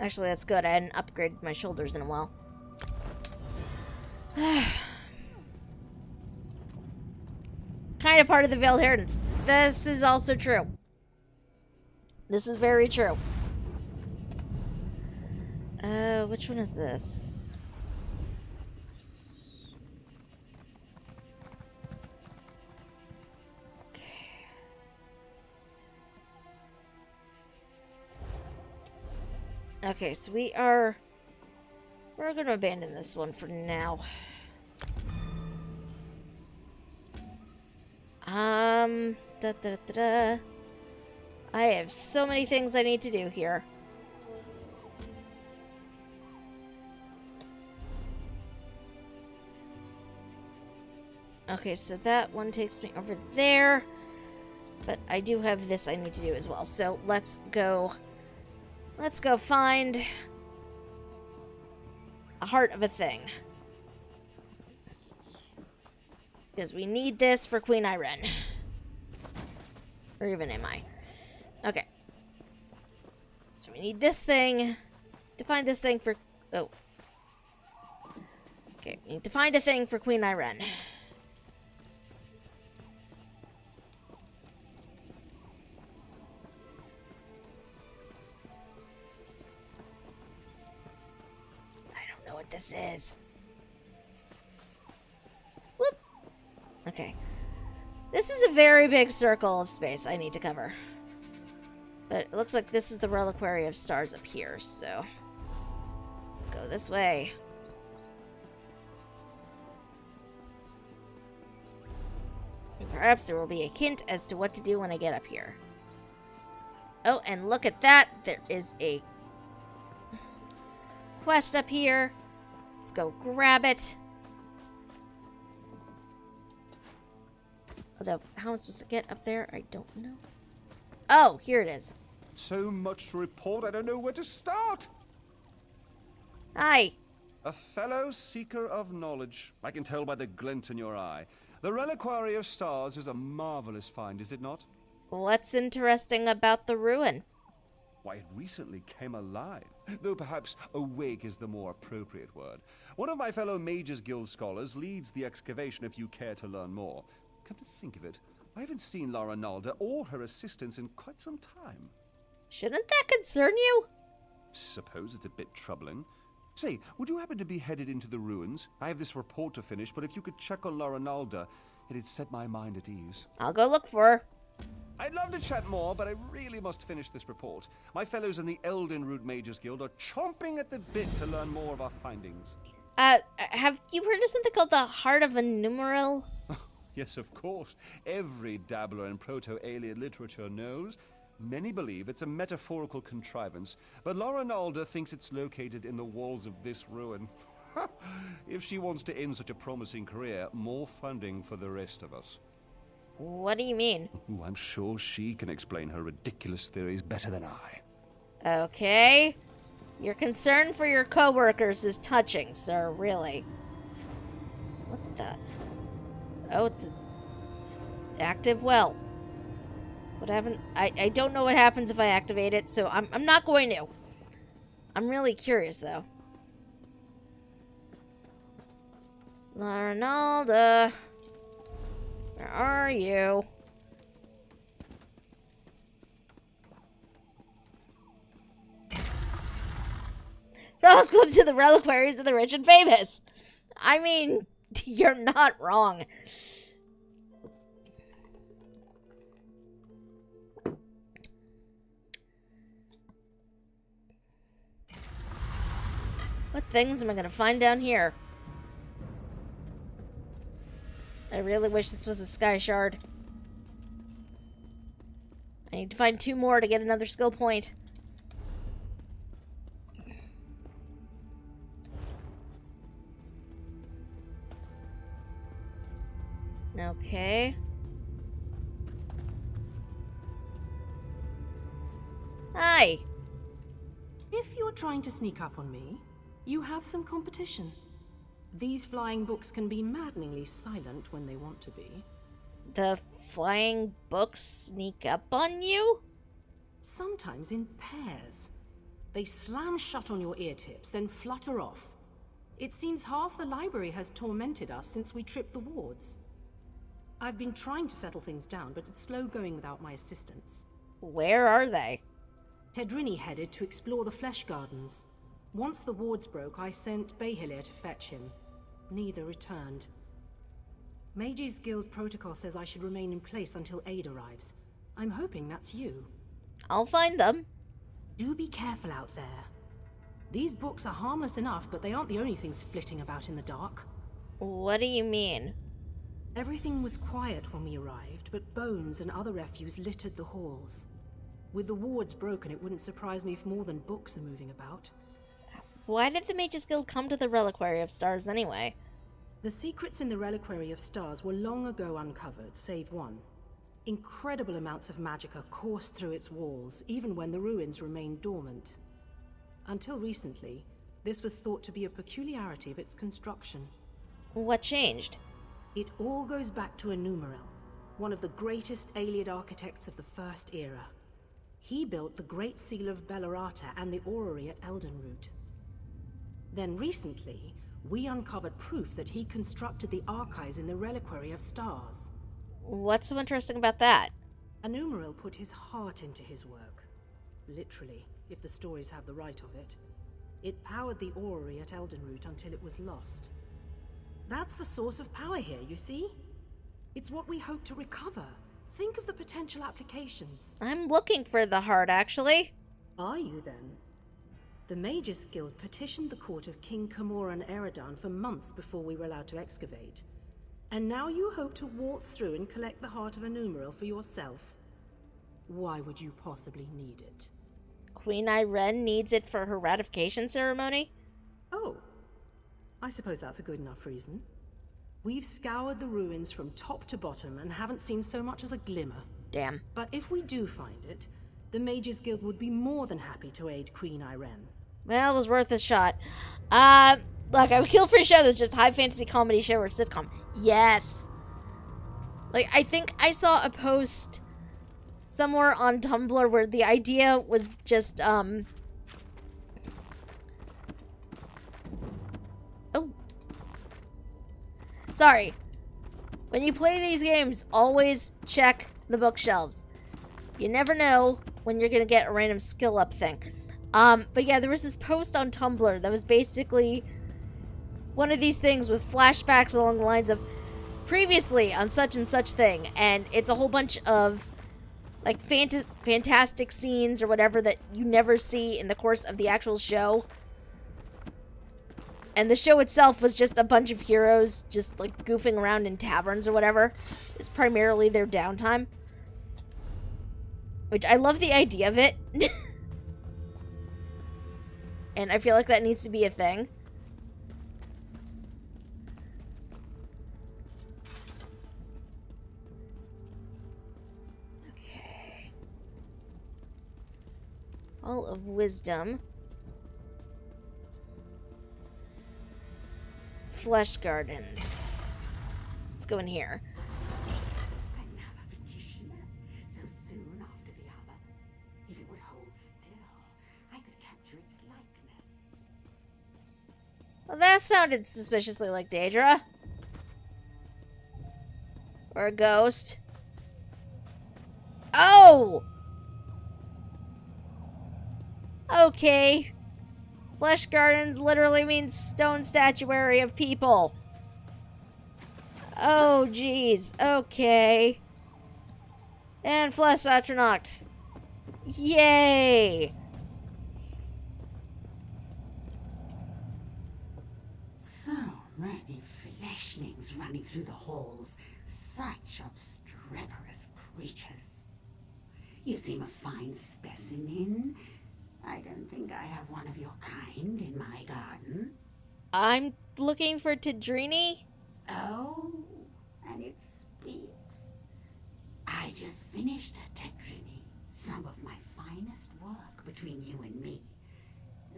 Speaker 1: Actually, that's good. I hadn't upgraded my shoulders in a while. Kind of part of the Veiled Inheritance. This is also true. This is very true. Which one is this? Okay, so we're gonna abandon this one for now. I have so many things I need to do here. Okay, so that one takes me over there. But I do have this I need to do as well. So let's go find a heart of a thing. Because we need this for Queen Irene. Or even am I? Okay. So we need this thing to find this thing for... Oh. Okay, we need to find a thing for Queen Irene. What this is. Whoop. Okay. This is a very big circle of space I need to cover. But it looks like this is the Reliquary of Stars up here, so let's go this way. Perhaps there will be a hint as to what to do when I get up here. Oh, and look at that. There is a quest up here. Let's go grab it. Although, how am I supposed to get up there? I don't know. Oh, here it is.
Speaker 12: So much to report, I don't know where to start.
Speaker 1: Hi.
Speaker 12: A fellow seeker of knowledge. I can tell by the glint in your eye. The Reliquary of Stars is a marvelous find, is it not?
Speaker 1: What's interesting about the ruin?
Speaker 12: Why, it recently came alive, though perhaps awake is the more appropriate word. One of my fellow Mages Guild scholars leads the excavation if you care to learn more. Come to think of it, I haven't seen Lara Nalda or her assistants in quite some time.
Speaker 1: Shouldn't that concern you?
Speaker 12: Suppose it's a bit troubling. Say, would you happen to be headed into the ruins? I have this report to finish, but if you could check on Lara Nalda, it'd set my mind at ease.
Speaker 1: I'll go look for her.
Speaker 12: I'd love to chat more, but I really must finish this report. My fellows in the Elden Root Mages Guild are chomping at the bit to learn more of our findings.
Speaker 1: Have you heard of something called the Heart of a Numeral?
Speaker 12: Yes, of course. Every dabbler in proto-alien literature knows. Many believe it's a metaphorical contrivance, but Laura Nalda thinks it's located in the walls of this ruin. If she wants to end such a promising career, more funding for the rest of us.
Speaker 1: What do you mean?
Speaker 12: Ooh, I'm sure she can explain her ridiculous theories better than I.
Speaker 1: Okay. Your concern for your coworkers is touching, sir, really. What the? Oh, it's active well. What happened? I don't know what happens if I activate it, so I'm not going to. I'm really curious, though. Larnalda, where are you? Welcome to the reliquaries of the rich and famous. I mean, you're not wrong. What things am I gonna find down here? I really wish this was a sky shard. I need to find 2 more to get another skill point. Okay. Hi.
Speaker 10: If you're trying to sneak up on me, you have some competition. These flying books can be maddeningly silent when they want to be.
Speaker 1: The flying books sneak up on you?
Speaker 10: Sometimes in pairs. They slam shut on your ear tips, then flutter off. It seems half the library has tormented us since we tripped the wards. I've been trying to settle things down, but it's slow going without my assistance.
Speaker 1: Where are they?
Speaker 10: Tedrini headed to explore the Flesh Gardens. Once the wards broke, I sent Behilir to fetch him. Neither returned. Mages Guild protocol says I should remain in place until aid arrives. I'm hoping that's you.
Speaker 1: I'll find them.
Speaker 10: Do be careful out there. These books are harmless enough, but they aren't the only things flitting about in the dark.
Speaker 1: What do you mean?
Speaker 10: Everything was quiet when we arrived, but bones and other refuse littered the halls. With the wards broken, it wouldn't surprise me if more than books are moving about.
Speaker 1: Why did the Mages Guild come to the Reliquary of Stars anyway?
Speaker 10: The secrets in the Reliquary of Stars were long ago uncovered, save one. Incredible amounts of magicka coursed through its walls, even when the ruins remained dormant. Until recently, this was thought to be a peculiarity of its construction.
Speaker 1: What changed?
Speaker 10: It all goes back to Enumeril, one of the greatest Ayleid architects of the First Era. He built the Great Seal of Bellerata and the Orrery at Eldenroot. Then recently, we uncovered proof that he constructed the archives in the Reliquary of Stars.
Speaker 1: What's so interesting about that?
Speaker 10: Enumeril put his heart into his work. Literally, if the stories have the right of it. It powered the Orrery at Eldenroot until it was lost. That's the source of power here, you see? It's what we hope to recover. Think of the potential applications.
Speaker 1: I'm looking for the heart, actually.
Speaker 10: Are you, then? The Mages Guild petitioned the court of King Camoran Eridan for months before we were allowed to excavate. And now you hope to waltz through and collect the heart of Enumeril for yourself. Why would you possibly need it?
Speaker 1: Queen Irene needs it for her ratification ceremony?
Speaker 10: Oh, I suppose that's a good enough reason. We've scoured the ruins from top to bottom and haven't seen so much as a glimmer.
Speaker 1: Damn.
Speaker 10: But if we do find it, the Mages Guild would be more than happy to aid Queen Irene.
Speaker 1: Well, it was worth a shot. Look, I would kill for a show that was just high fantasy comedy show or sitcom. Yes. Like, I think I saw a post somewhere on Tumblr where the idea was just, Oh. Sorry. When you play these games, always check the bookshelves. You never know when you're gonna get a random skill up thing. But yeah, there was this post on Tumblr that was basically one of these things with flashbacks along the lines of previously on such and such thing, and it's a whole bunch of like fantastic scenes or whatever that you never see in the course of the actual show. And the show itself was just a bunch of heroes just, like, goofing around in taverns or whatever. It's primarily their downtime. Which, I love the idea of it. And I feel like that needs to be a thing. Okay. Hall of Wisdom. Flesh Gardens. Let's go in here.
Speaker 13: Another petitioner, so soon after the other. If it would hold still, I could capture its likeness.
Speaker 1: Well, that sounded suspiciously like Daedra. Or a ghost. Oh! Okay. Flesh Gardens literally means stone statuary of people. Oh, jeez. Okay. And Flesh Astronaut. Yay!
Speaker 13: So many fleshlings running through the halls. Such obstreperous creatures. You seem a fine specimen. I don't think I have one of your kind in my garden.
Speaker 1: I'm looking for Tidrini.
Speaker 13: Oh, and it speaks. I just finished a Tidrini. Some of my finest work between you and me.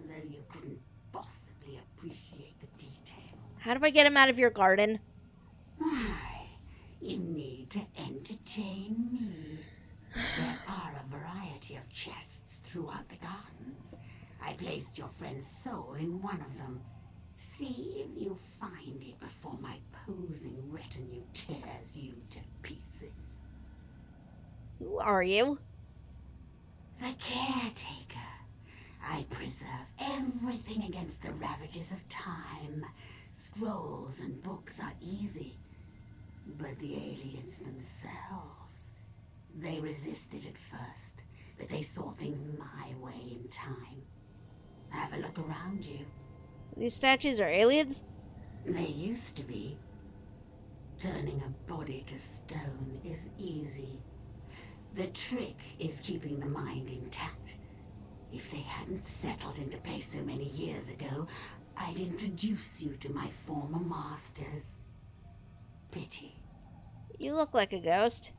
Speaker 13: Though you couldn't possibly appreciate the detail.
Speaker 1: How do I get him out of your garden?
Speaker 13: Why, you need to entertain me. There are a variety of chests throughout the gardens. I placed your friend's soul in one of them. See if you find it before my posing retinue tears you to pieces.
Speaker 1: Who are you?
Speaker 13: The caretaker. I preserve everything against the ravages of time. Scrolls and books are easy. But the aliens themselves, they resisted at first, but they saw things my way in time. Have a look around you.
Speaker 1: These statues are aliens?
Speaker 13: They used to be. Turning a body to stone is easy. The trick is keeping the mind intact. If they hadn't settled into place so many years ago, I'd introduce you to my former masters. Pity.
Speaker 1: You look like a ghost.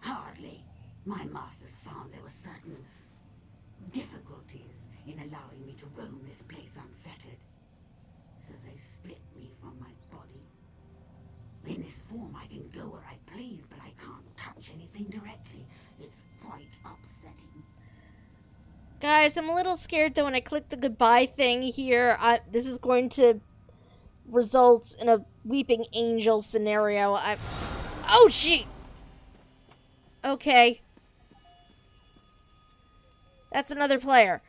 Speaker 13: Hardly. My masters found there were certain difficulties in allowing me to roam this place unfettered. So they split me from my body. In this form I can go where I please, but I can't touch anything directly. It's quite upsetting.
Speaker 1: Guys, I'm a little scared that when I click the goodbye thing here, this is going to result in a weeping angel scenario. Oh, shit! Okay. That's another player.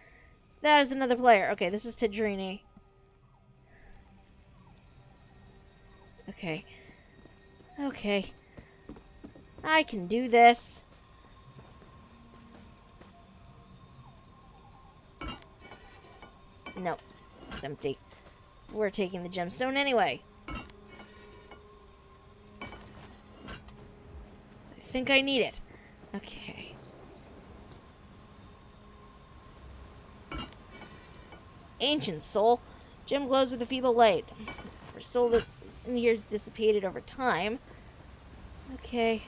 Speaker 1: That is another player. Okay, this is Tidrini. Okay. Okay. I can do this. No, it's empty. We're taking the gemstone anyway. I think I need it. Okay. Ancient soul. Gem glows with a feeble light. For soul that is in here is dissipated over time. Okay.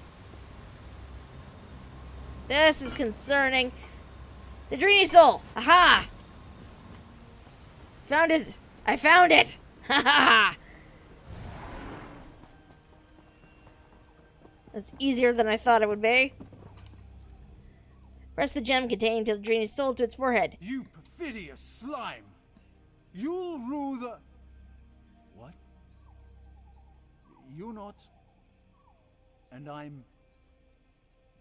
Speaker 1: This is concerning. The Dreamy Soul! Aha! Found it! I found it! Ha ha ha! That's easier than I thought it would be. Press the gem containing the Dreamy Soul to its forehead.
Speaker 3: You perfidious slime! You'll rule the... What? You're not... And I'm...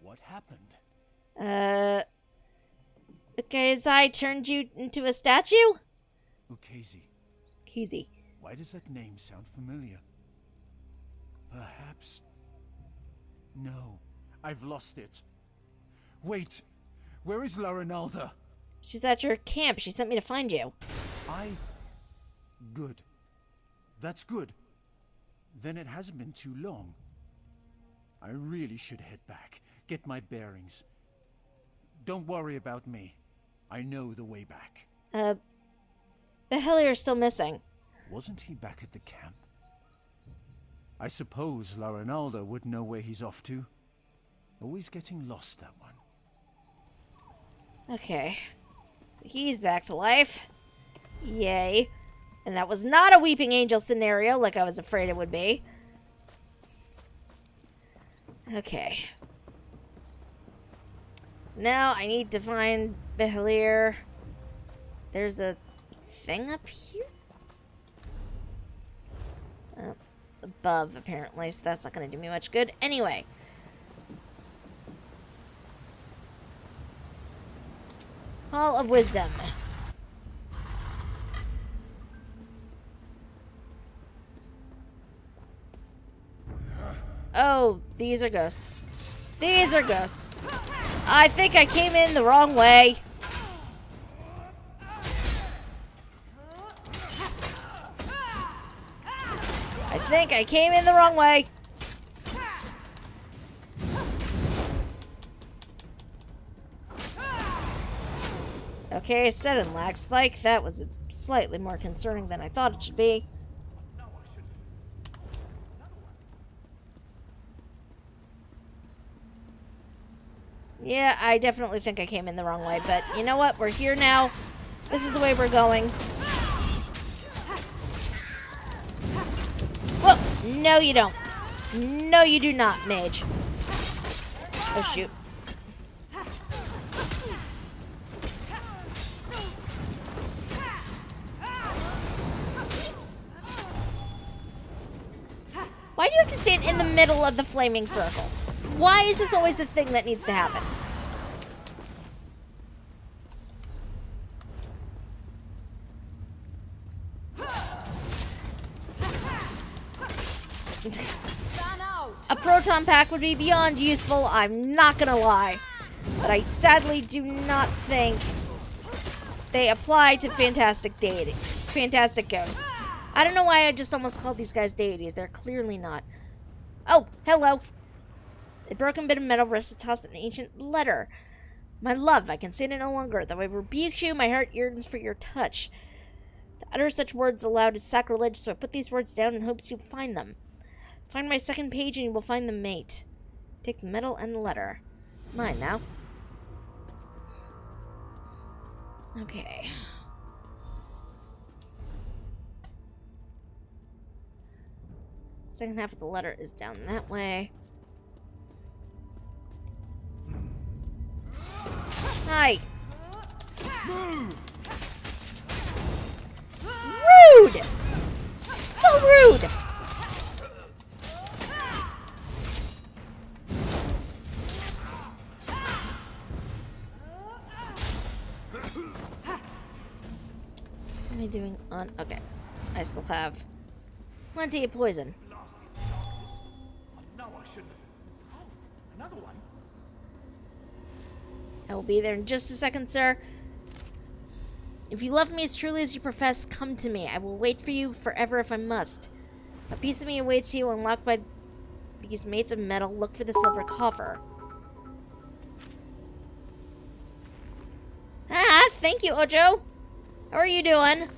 Speaker 3: What happened?
Speaker 1: Okay, as I turned you into a statue?
Speaker 3: Ukezi.
Speaker 1: Keezy.
Speaker 3: Why does that name sound familiar? Perhaps... No, I've lost it. Wait, where is La Ronalda?
Speaker 1: She's at your camp. She sent me to find you.
Speaker 3: Good.
Speaker 14: That's good. Then it hasn't been too long. I really should head back, get my bearings. Don't worry about me. I know the way back.
Speaker 1: Beheliar's still missing.
Speaker 14: Wasn't he back at the camp? I suppose La Ronalda would know where he's off to. Always getting lost, that one.
Speaker 1: Okay. So he's back to life. Yay. And that was not a Weeping Angel scenario like I was afraid it would be. Okay. Now I need to find Beheliar. There's a thing up here? Oh, it's above, apparently, so that's not going to do me much good. Anyway. Hall of Wisdom. Oh, these are ghosts. These are ghosts. I think I came in the wrong way. I think I came in the wrong way. Okay, set in lag spike. That was slightly more concerning than I thought it should be. Yeah, I definitely think I came in the wrong way, but you know what? We're here now. This is the way we're going. Whoa! No, you don't. No, you do not, mage. Oh, shoot. Why do you have to stand in the middle of the flaming circle? Why is this always the thing that needs to happen? A proton pack would be beyond useful, I'm not gonna lie. But I sadly do not think they apply to fantastic ghosts. I don't know why I just almost called these guys deities. They're clearly not. Oh, hello. A broken bit of metal rests atop an ancient letter. My love, I can stand it no longer. Though I rebuke you, my heart yearns for your touch. To utter such words aloud is sacrilege, so I put these words down in hopes you'll find them. Find my second page and you will find the mate. Take the metal and the letter. Mine now. Okay. Second half of the letter is down that way. Hi. Rude! So rude! What am I doing on? Okay. I still have plenty of poison.
Speaker 11: No, I shouldn't have. Oh, another one?
Speaker 1: I will be there in just a second, sir. If you love me as truly as you profess, come to me. I will wait for you forever if I must. A piece of me awaits you, unlocked by these mates of metal. Look for the silver coffer. Ah, thank you, Ojo. How are you doing?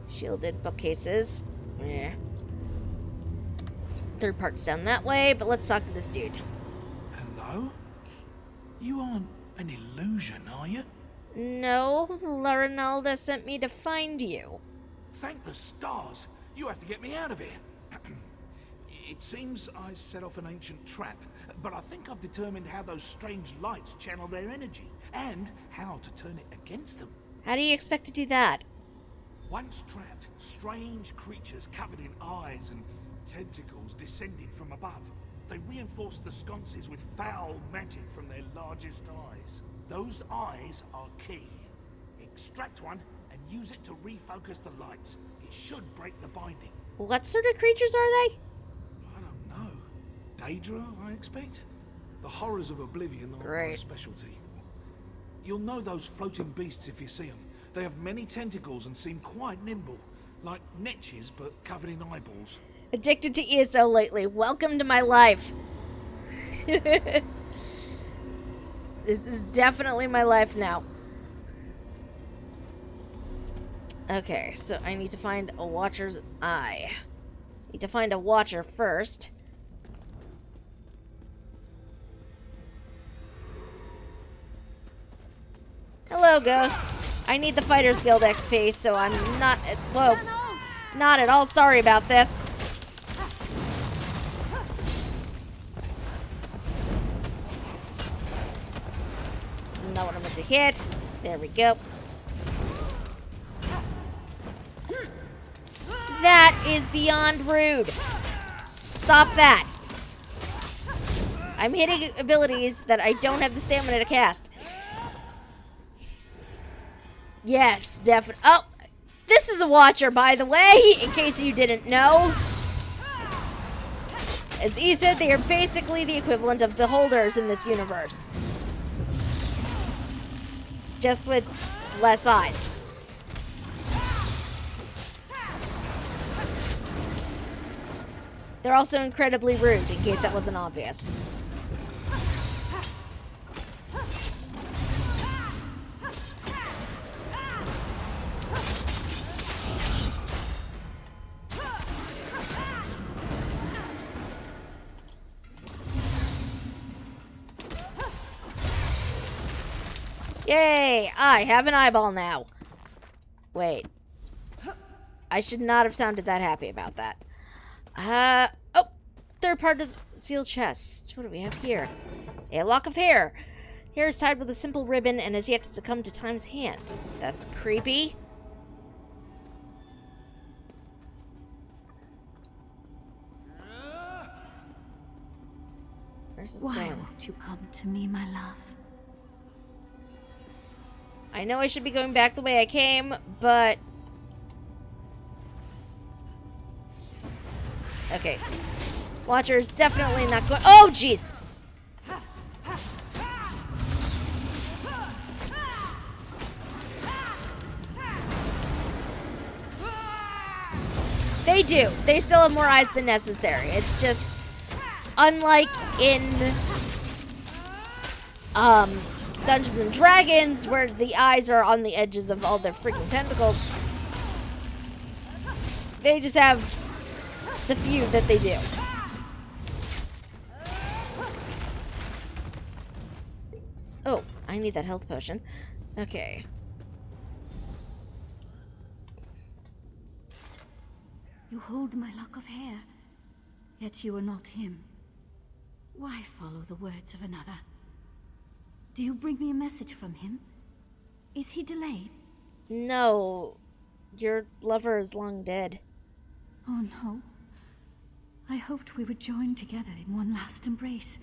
Speaker 1: Shielded bookcases. Yeah. Third part's down that way, but let's talk to this dude.
Speaker 11: Hello? You aren't an illusion, are you?
Speaker 1: No, La Ronalda sent me to find you.
Speaker 11: Thank the stars. You have to get me out of here. It seems I set off an ancient trap, but I think I've determined how those strange lights channel their energy, and how to turn it against them.
Speaker 1: How do you expect to do that?
Speaker 11: Once trapped, strange creatures covered in eyes and tentacles descended from above. They reinforced the sconces with foul magic from their largest eyes. Those eyes are key. Extract one and use it to refocus the lights. It should break the binding.
Speaker 1: What sort of creatures are they?
Speaker 11: I don't know. Daedra, I expect? The horrors of Oblivion are my specialty. You'll know those floating beasts if you see them. They have many tentacles and seem quite nimble, like netches but covered in eyeballs.
Speaker 1: Addicted to ESO lately. Welcome to my life. This is definitely my life now. Okay, so I need to find a Watcher's eye. Need to find a Watcher first. Hello, ghosts. I need the Fighters Guild XP, so I'm not... Whoa. Not at all sorry about this. That's not what I'm meant to hit. There we go. That is beyond rude. Stop that. I'm hitting abilities that I don't have the stamina to cast. Yes, definitely. Oh, this is a Watcher, by the way, in case you didn't know. As E said, they are basically the equivalent of Beholders in this universe. Just with less eyes. They're also incredibly rude, in case that wasn't obvious. Yay! I have an eyeball now. Wait. I should not have sounded that happy about that. Oh! Third part of the sealed chest. What do we have here? A lock of hair. Hair is tied with a simple ribbon and has yet to succumb to time's hand. That's creepy. Where's this
Speaker 13: Why
Speaker 1: going?
Speaker 13: won't you come to me, my love?
Speaker 1: I know I should be going back the way I came, but... Okay. Watcher is definitely not going... Oh, jeez! They do. They still have more eyes than necessary. It's just... Unlike in... Dungeons and Dragons, where the eyes are on the edges of all their freaking tentacles. They just have the few that they do. Oh, I need that health potion. Okay.
Speaker 13: You hold my lock of hair, yet you are not him. Why follow the words of another? Do you bring me a message from him? Is he delayed?
Speaker 1: No. Your lover is long dead.
Speaker 13: Oh no. I hoped we would join together in one last embrace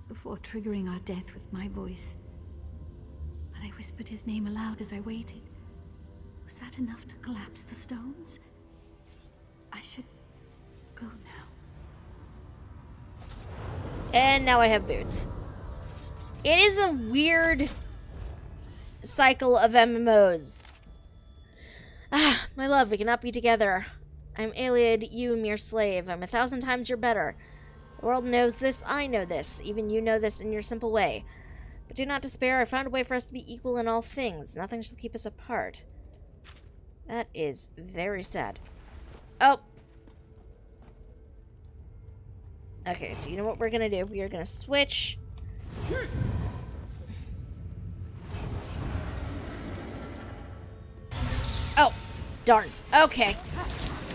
Speaker 13: before triggering our death with my voice. But I whispered his name aloud as I waited. Was that enough to collapse the stones? I should go now.
Speaker 1: And now I have boots. It is a weird cycle of MMOs. Ah, my love, we cannot be together. I'm Iliad, you a mere slave. I'm 1,000 times your better. The world knows this, I know this. Even you know this in your simple way. But do not despair, I found a way for us to be equal in all things. Nothing shall keep us apart. That is very sad. Oh. Okay, so you know what we're gonna do? We are gonna switch. Oh, darn. Okay.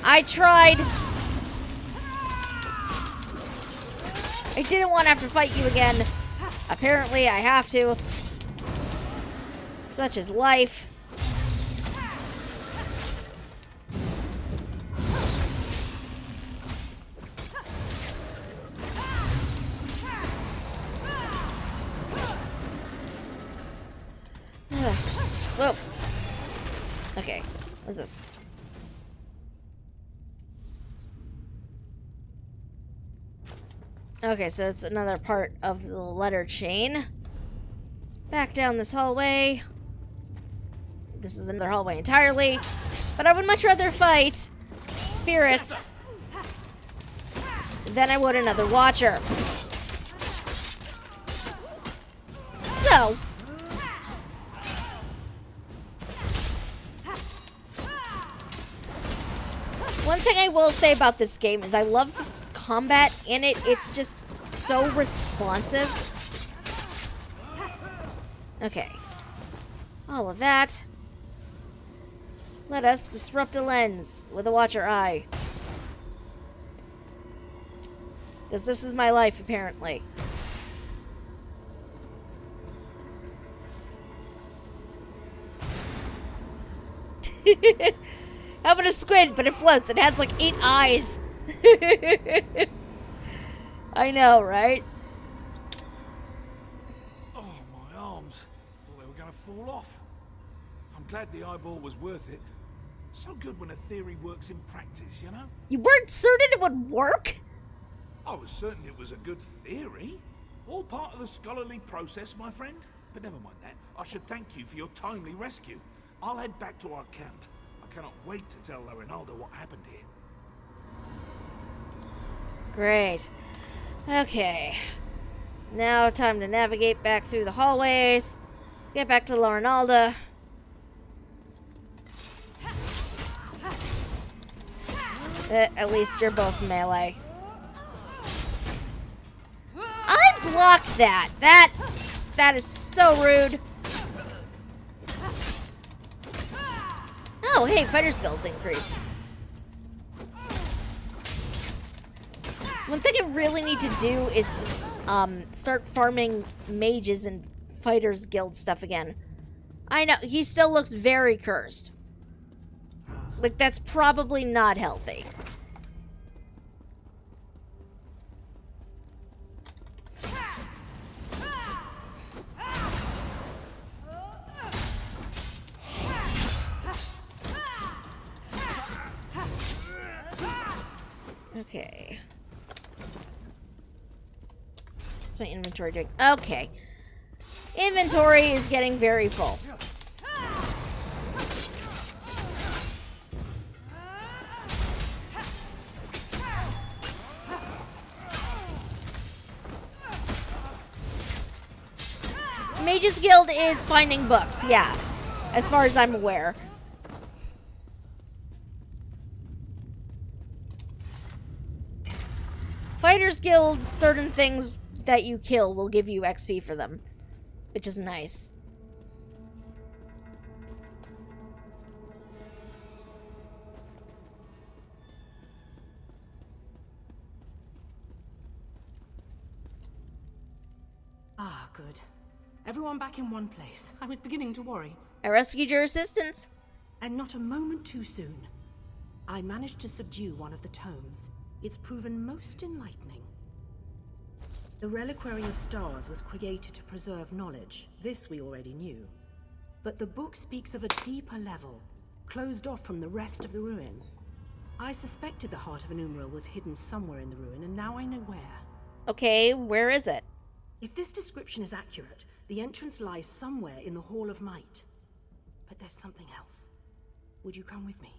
Speaker 1: I tried. I didn't want to have to fight you again. Apparently, I have to. Such is life. Whoa. Okay. What's this? Okay, so that's another part of the letter chain. Back down this hallway. this is another hallway entirely. But I would much rather fight spirits than I would another Watcher. So, one thing I will say about this game is I love the combat in it. It's just so responsive. Okay. All of that. Let us disrupt a lens with a Watcher eye. Because this is my life, apparently. How about a squid, but it floats? It has like 8 eyes. I know, right?
Speaker 11: Oh, my arms. Thought they were going to fall off. I'm glad the eyeball was worth it. So good when a theory works in practice, you know?
Speaker 1: You weren't certain it would work?
Speaker 11: I was certain it was a good theory. All part of the scholarly process, my friend. But never mind that. I should thank you for your timely rescue. I'll head back to our camp. I cannot wait to tell Rinaldo what happened here.
Speaker 1: Great. Okay. Now time to navigate back through the hallways. Get back to Rinaldo. At least you're both melee. I blocked that. That is so rude. Oh, hey, Fighter's Guild increase. One thing I really need to do is start farming mages and Fighter's Guild stuff again. I know, he still looks very cursed. Like, that's probably not healthy. Okay. What's my inventory doing? Okay. Inventory is getting very full. Mage's Guild is finding books, yeah. As far as I'm aware. Fighter's Guild, certain things that you kill will give you XP for them, which is nice.
Speaker 10: Ah, good. Everyone back in one place. I was beginning to worry.
Speaker 1: I rescued your assistants.
Speaker 10: And not a moment too soon. I managed to subdue one of the tomes. It's proven most enlightening. The Reliquary of Stars was created to preserve knowledge. This we already knew. But the book speaks of a deeper level, closed off from the rest of the ruin. I suspected the Heart of an Umbral was hidden somewhere in the ruin, and now I know where.
Speaker 1: Okay, where is it?
Speaker 10: If this description is accurate, the entrance lies somewhere in the Hall of Might. But there's something else. Would you come with me?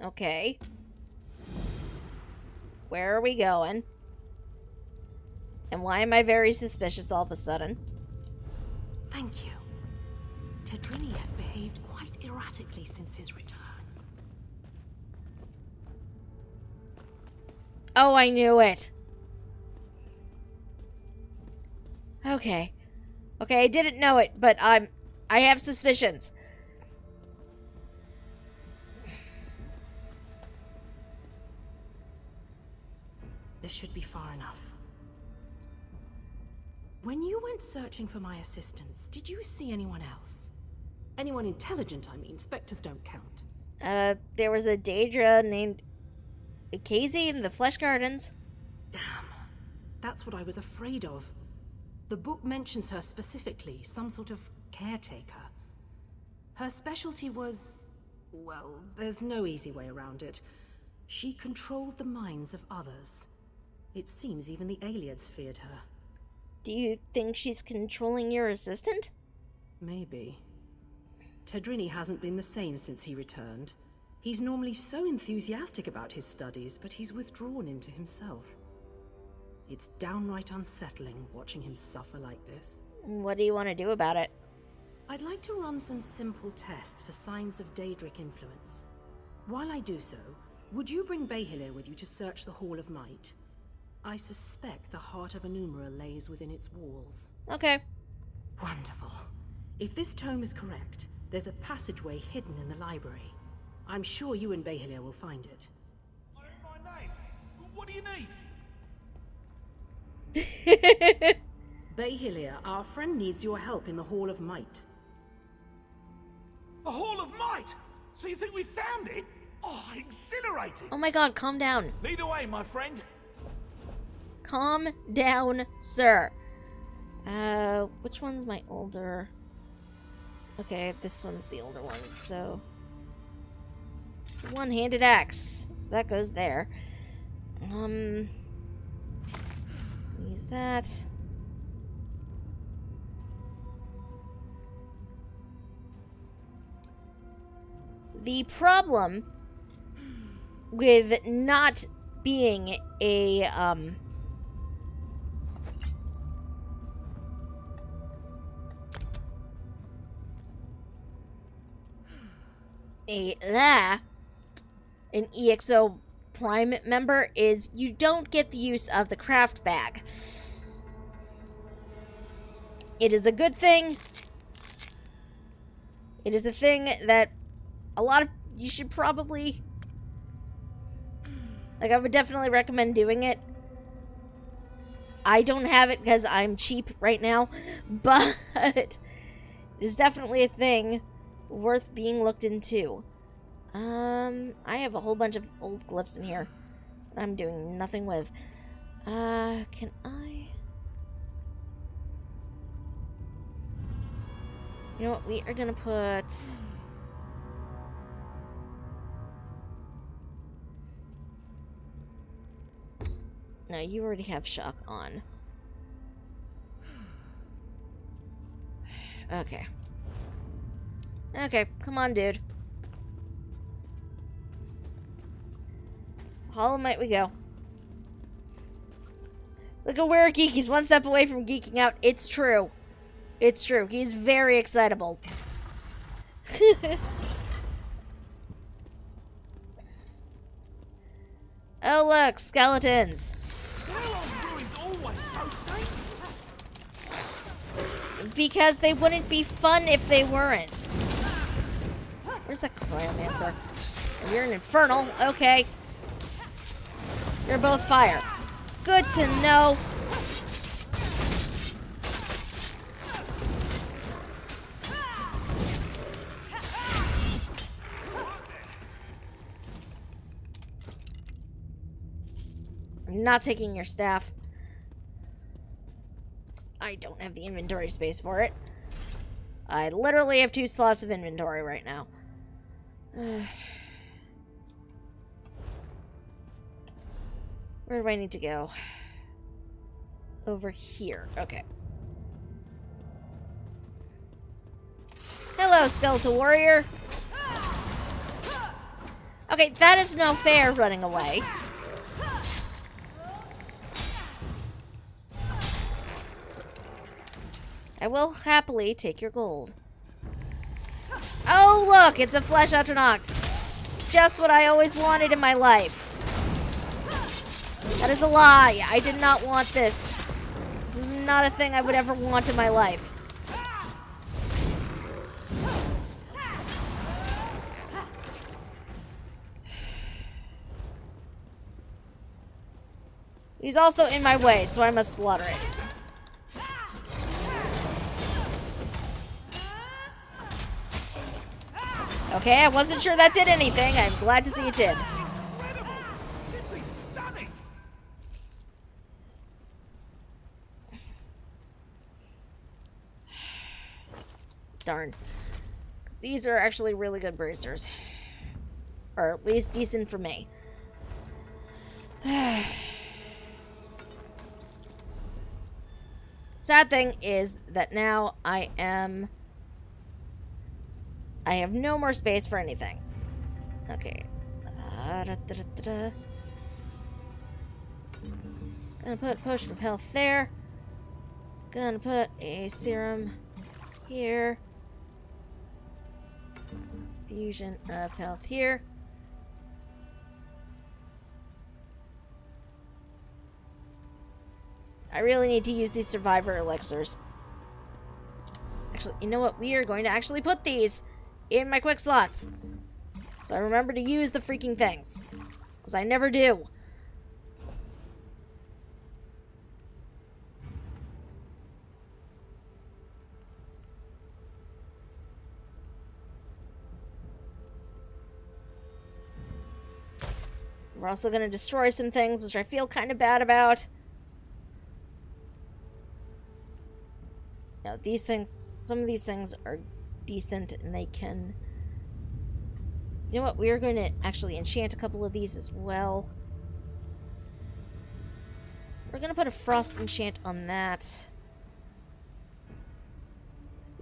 Speaker 1: Okay. Where are we going? And why am I very suspicious all of a sudden?
Speaker 10: Thank you. Tedrini has behaved quite erratically since his return.
Speaker 1: Oh, I knew it. Okay. Okay, I didn't know it, but I have suspicions.
Speaker 10: This should be far enough. When you went searching for my assistants, did you see anyone else? Anyone intelligent, I mean. Spectres don't count.
Speaker 1: There was a Daedra named Casey in the Flesh Gardens.
Speaker 10: Damn. That's what I was afraid of. The book mentions her specifically, some sort of caretaker. Her specialty was... well, there's no easy way around it. She controlled the minds of others. It seems even the Aeliads feared her.
Speaker 1: Do you think she's controlling your assistant?
Speaker 10: Maybe. Tedrini hasn't been the same since he returned. He's normally so enthusiastic about his studies, but he's withdrawn into himself. It's downright unsettling watching him suffer like this.
Speaker 1: What do you want to do about it?
Speaker 10: I'd like to run some simple tests for signs of Daedric influence. While I do so, would you bring Behillir with you to search the Hall of Might? I suspect the heart of Enumera lays within its walls.
Speaker 1: Okay.
Speaker 10: Wonderful. If this tome is correct, there's a passageway hidden in the library. I'm sure you and Behillir will find it.
Speaker 11: I heard my name. What do you need?
Speaker 10: Behillir, our friend needs your help in the Hall of Might.
Speaker 11: The Hall of Might? So you think we found it? Oh, exhilarating!
Speaker 1: Oh my god, calm down.
Speaker 11: Lead away, my friend.
Speaker 1: Calm down, sir. Which one's my older? Okay, this one's the older one, so... It's a one-handed axe, so that goes there. Use that. The problem with not being a, an EXO Prime member is you don't get the use of the craft bag. It is a good thing. It is a thing that you should probably, like, I would definitely recommend doing it. I don't have it because I'm cheap right now, but it is definitely a thing worth being looked into. I have a whole bunch of old glyphs in here that I'm doing nothing with. Can I? You know what? We are gonna put... No, you already have shock on. Okay. Okay, come on, dude. Hollow Might we go. Look at where Geek. He's one step away from geeking out. It's true. It's true. He's very excitable. Oh, look. Skeletons. Because they wouldn't be fun if they weren't. Where's that cryomancer? You're an infernal. Okay. You're both fire. Good to know. I'm not taking your staff. I don't have the inventory space for it. I literally have 2 slots of inventory right now. Where do I need to go? Over here. Okay. Hello, skeletal warrior. Okay, that is no fair, running away. I will happily take your gold. Oh, look! It's a Flesh Atronach. Just what I always wanted in my life. That is a lie. I did not want this. This is not a thing I would ever want in my life. He's also in my way, so I must slaughter it. Okay, I wasn't sure that did anything. I'm glad to see it did. Darn. 'Cause these are actually really good bracers. Or at least decent for me. Sad thing is that now I am I have no more space for anything. Okay. Gonna put potion of health there. Gonna put a serum here. Fusion of health here. I really need to use these survivor elixirs. Actually, you know what? We are going to actually put these in my quick slots. So I remember to use the freaking things. Because I never do. We're also going to destroy some things, which I feel kind of bad about. Now, these things, some of these things are decent, and they can... You know what? We are going to actually enchant a couple of these as well. We're going to put a frost enchant on that.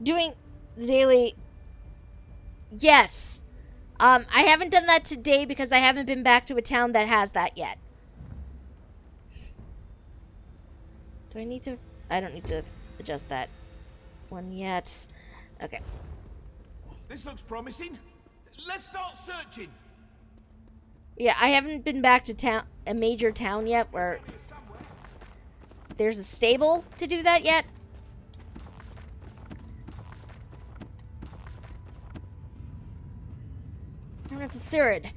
Speaker 1: Doing the daily... Yes! I haven't done that today because I haven't been back to a town that has that yet. Do I need to... I don't need to adjust that one yet. Okay.
Speaker 11: This looks promising. Let's start searching.
Speaker 1: Yeah, I haven't been back to a major town yet where there's a stable to do that yet. And it's a Cirid.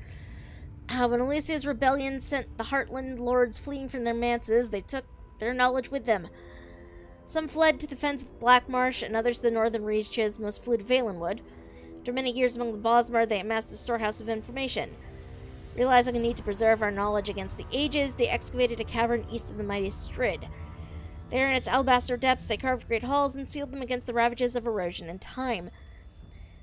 Speaker 1: When Alicia's rebellion sent the Heartland lords fleeing from their manses, they took their knowledge with them. Some fled to the fens of the Black Marsh, and others to the northern reaches. Most flew to Valenwood. After many years among the Bosmer, they amassed a storehouse of information. Realizing a need to preserve our knowledge against the ages, they excavated a cavern east of the mighty Strid. There, in its alabaster depths, they carved great halls and sealed them against the ravages of erosion and time.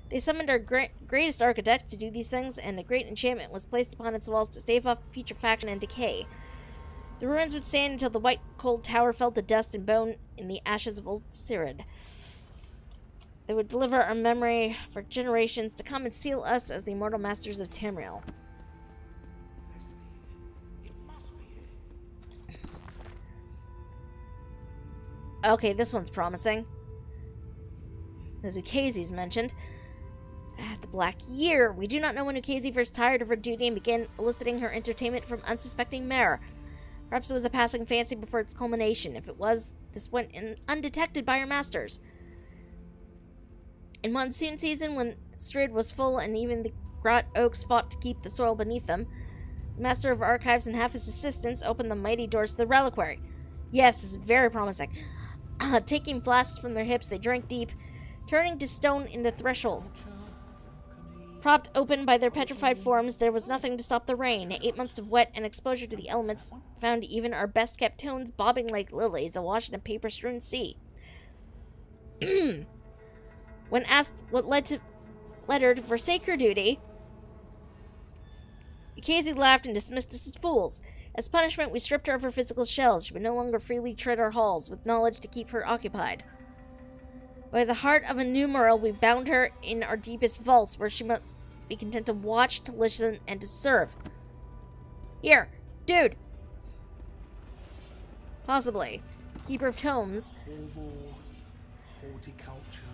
Speaker 1: They summoned our greatest architect to do these things, and a great enchantment was placed upon its walls to stave off putrefaction and decay. The ruins would stand until the white, cold tower fell to dust and bone in the ashes of old Cirid. They would deliver our memory for generations to come and seal us as the immortal masters of Tamriel. Okay, this one's promising. As Ukasi's mentioned. The Black Year. We do not know when Ukasi first tired of her duty and began eliciting her entertainment from unsuspecting Mare. Perhaps it was a passing fancy before its culmination. If it was, this went in undetected by her masters. In monsoon season, when Strid was full and even the Graht oaks fought to keep the soil beneath them, the Master of Archives and half his assistants opened the mighty doors to the reliquary. Yes, this is very promising. Taking flasks from their hips, they drank deep, turning to stone in the threshold. Propped open by their petrified forms, there was nothing to stop the rain. 8 months of wet and exposure to the elements found even our best-kept tones bobbing like lilies awash in a paper-strewn sea. When asked what led her to forsake her duty, Ukasi laughed and dismissed us as fools. As punishment, we stripped her of her physical shells. She would no longer freely tread our halls, with knowledge to keep her occupied. By the heart of a numeral, we bound her in our deepest vaults, where she must be content to watch, to listen, and to serve. Here, dude! Possibly. Keeper of Tomes.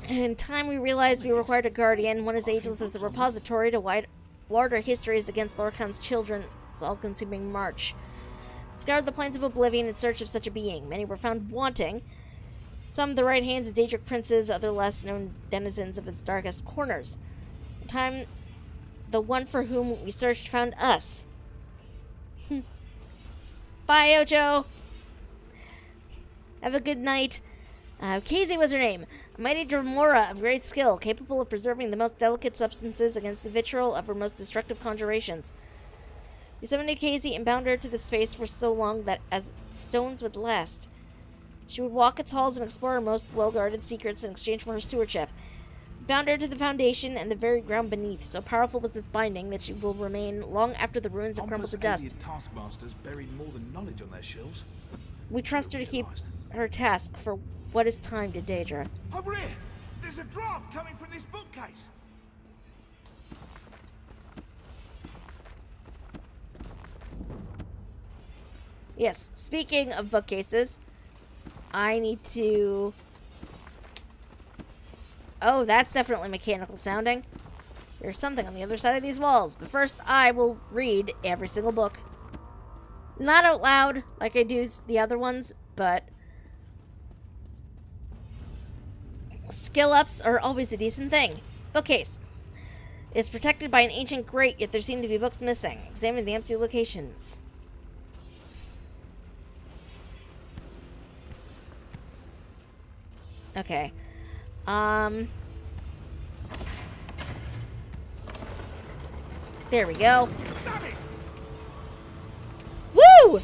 Speaker 1: In time, we realized we required a guardian, one as ageless as a repository, to ward our histories against Lorkhan's children's all-consuming march. Scoured the plains of oblivion in search of such a being. Many were found wanting. Some the right hands of Daedric princes, other less known denizens of its darkest corners. In time, the one for whom we searched found us. Bye, Ojo! Have a good night. Ukasi was her name. A mighty Dremora of great skill, capable of preserving the most delicate substances against the vitriol of her most destructive conjurations. We summoned Ukasi and bound her to the space for so long that as stones would last. She would walk its halls and explore her most well-guarded secrets in exchange for her stewardship. We bound her to the foundation and the very ground beneath. So powerful was this binding that she will remain long after the ruins have crumbled to dust.
Speaker 11: Taskmasters buried more than knowledge on their shelves.
Speaker 1: We trust her to keep her task for what is time to Daedra.
Speaker 11: Over here! There's a draft coming from this bookcase!
Speaker 1: Yes, speaking of bookcases, I need to... Oh, that's definitely mechanical sounding. There's something on the other side of these walls. But first, I will read every single book. Not out loud, like I do the other ones, but... skill ups are always a decent thing. Bookcase. It's protected by an ancient grate, yet there seem to be books missing. Examine the empty locations. Okay. There we go. Woo!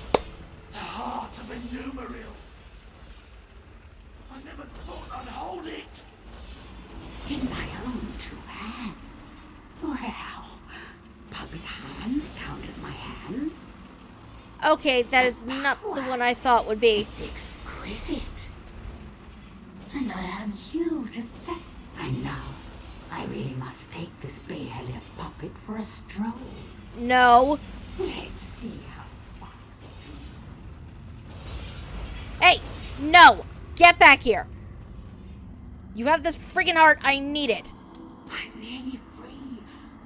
Speaker 11: The heart of Innumeril. I never thought I'd hold it.
Speaker 13: In my own 2 hands. Well, puppet hands count as my hands.
Speaker 1: Okay, that is not the one I thought would be.
Speaker 13: It's exquisite. And I have you to thank. And now, I really must take this Bayhelia puppet for a stroll.
Speaker 1: No.
Speaker 13: Let's see how fast.
Speaker 1: Hey, no! Get back here! You have this freaking art, I need it.
Speaker 13: I'm nearly free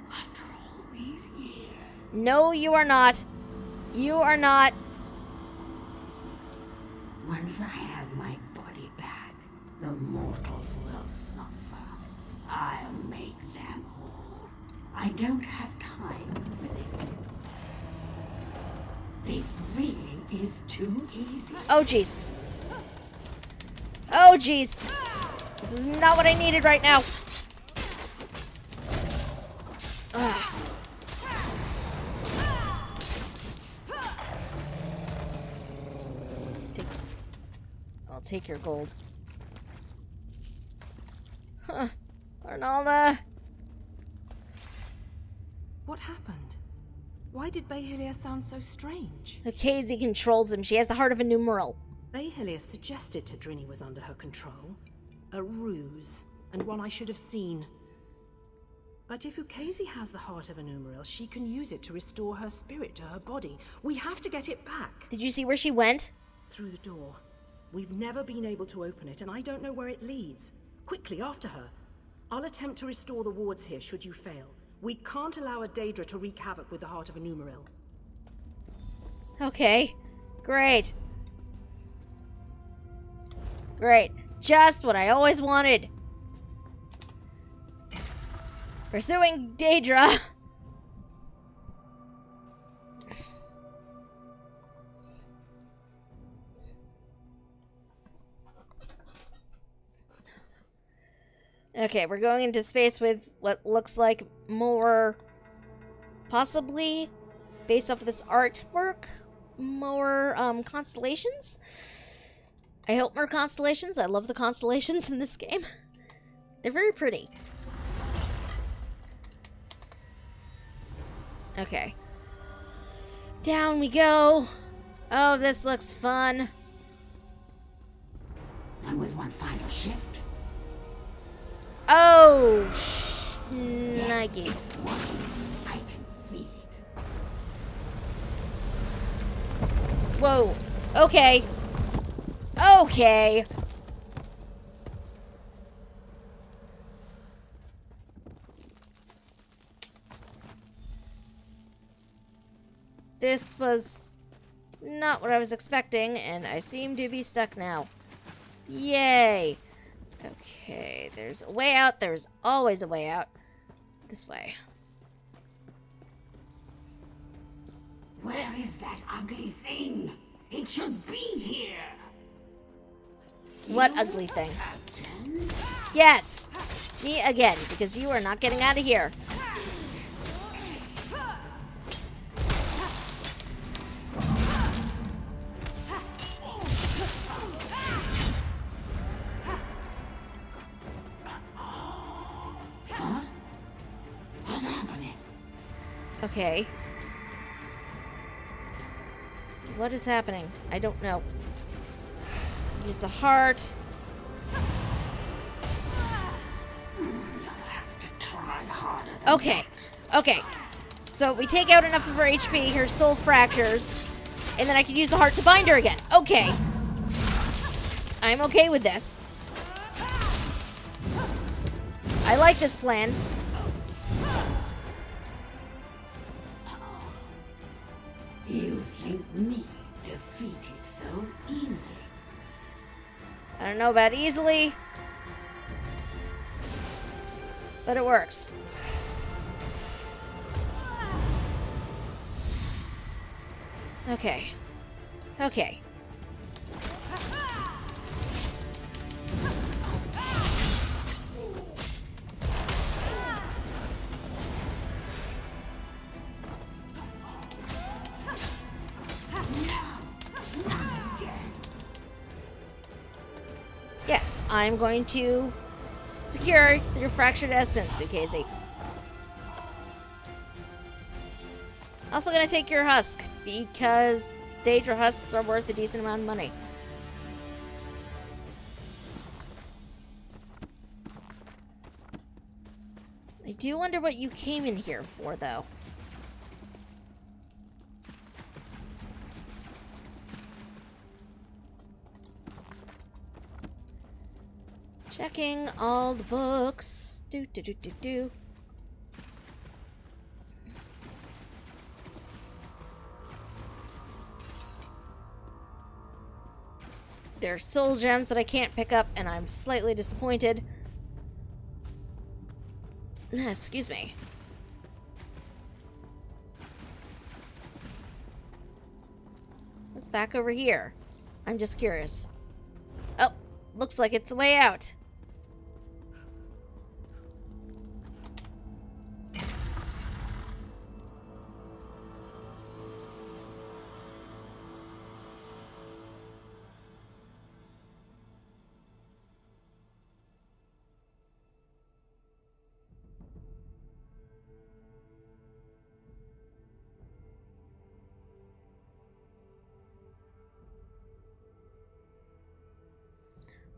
Speaker 13: after all these years.
Speaker 1: No, you are not. You are not.
Speaker 13: Once I have my body back, the mortals will suffer. I'll make them whole. I don't have time for this. This really is too easy.
Speaker 1: Oh, jeez. Oh, jeez. This is not what I needed right now. Ugh. I'll take your gold. Huh. Arnalda.
Speaker 10: What happened? Why did Bayhelia sound so strange?
Speaker 1: Casey controls him. She has the heart of a numeral.
Speaker 10: Bayhelia suggested Tadrini was under her control. A ruse, and one I should have seen. But if Ukezi has the heart of a numeral, she can use it to restore her spirit to her body. We have to get it back.
Speaker 1: Did you see where she went?
Speaker 10: Through the door. We've never been able to open it, and I don't know where it leads. Quickly, after her. I'll attempt to restore the wards here, should you fail. We can't allow a Daedra to wreak havoc with the heart of a numeral.
Speaker 1: Okay. Great. Great. Just what I always wanted. Pursuing Daedra. Okay, we're going into space with what looks like more, possibly, based off of this artwork, more constellations. I hope more constellations. I love the constellations in this game. They're very pretty. Okay. Down we go. Oh, this looks fun.
Speaker 13: And with one final shift.
Speaker 1: Oh, Nike.
Speaker 13: I can feel it.
Speaker 1: Whoa. Okay. Okay. This was not what I was expecting, and I seem to be stuck now. Yay. Okay, there's a way out. There's always a way out. This way.
Speaker 13: Where is that ugly thing? It should be here.
Speaker 1: What ugly thing? Yes! Me again, because you are not getting out of here. Okay. What is happening? I don't know. Use the heart. Okay. Okay. So we take out enough of her HP, her soul fractures, And then I can use the heart to bind her again. Okay. I'm okay with this. I like this plan.
Speaker 13: You think me defeated so easy?
Speaker 1: I don't know about easily, but it works. Okay. Okay. Yes, I'm going to secure your fractured essence, Ukezi. Also gonna take your husk, because Daedra husks are worth a decent amount of money. I do wonder what you came in here for, though. Checking all the books. Do. There are soul gems that I can't pick up, and I'm slightly disappointed. Excuse me. What's back over here? I'm just curious. Oh, looks like it's the way out.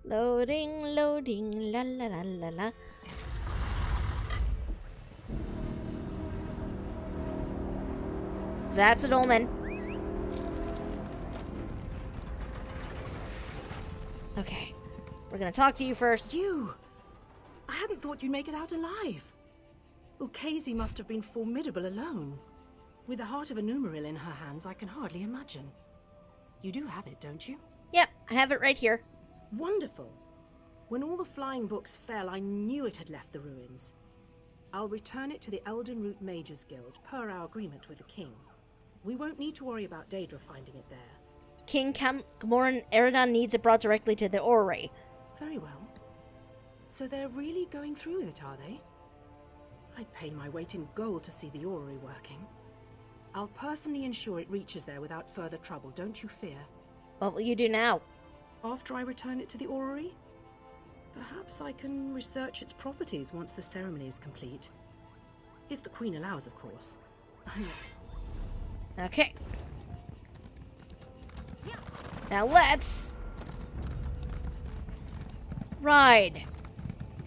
Speaker 1: Loading, loading, la la la la la. That's a dolmen. Okay, we're gonna talk to you first.
Speaker 10: You! I hadn't thought you'd make it out alive. Ukezi must have been formidable alone. With the heart of a Numeril in her hands, I can hardly imagine. You do have it, don't you?
Speaker 1: Yep, I have it right here.
Speaker 10: Wonderful. When all the flying books fell, I knew it had left the ruins. I'll return it to the Elden Root Mages Guild, per our agreement with the king. We won't need to worry about Daedra finding it there.
Speaker 1: King Camoran Eredon needs it brought directly to the orrery.
Speaker 10: Very well. So they're really going through with it, are they? I'd pay my weight in gold to see the orrery working. I'll personally ensure it reaches there without further trouble, don't you fear.
Speaker 1: What will you do now?
Speaker 10: After I return it to the orrery, perhaps I can research its properties once the ceremony is complete. If the Queen allows, of course.
Speaker 1: Okay. Now let's ride.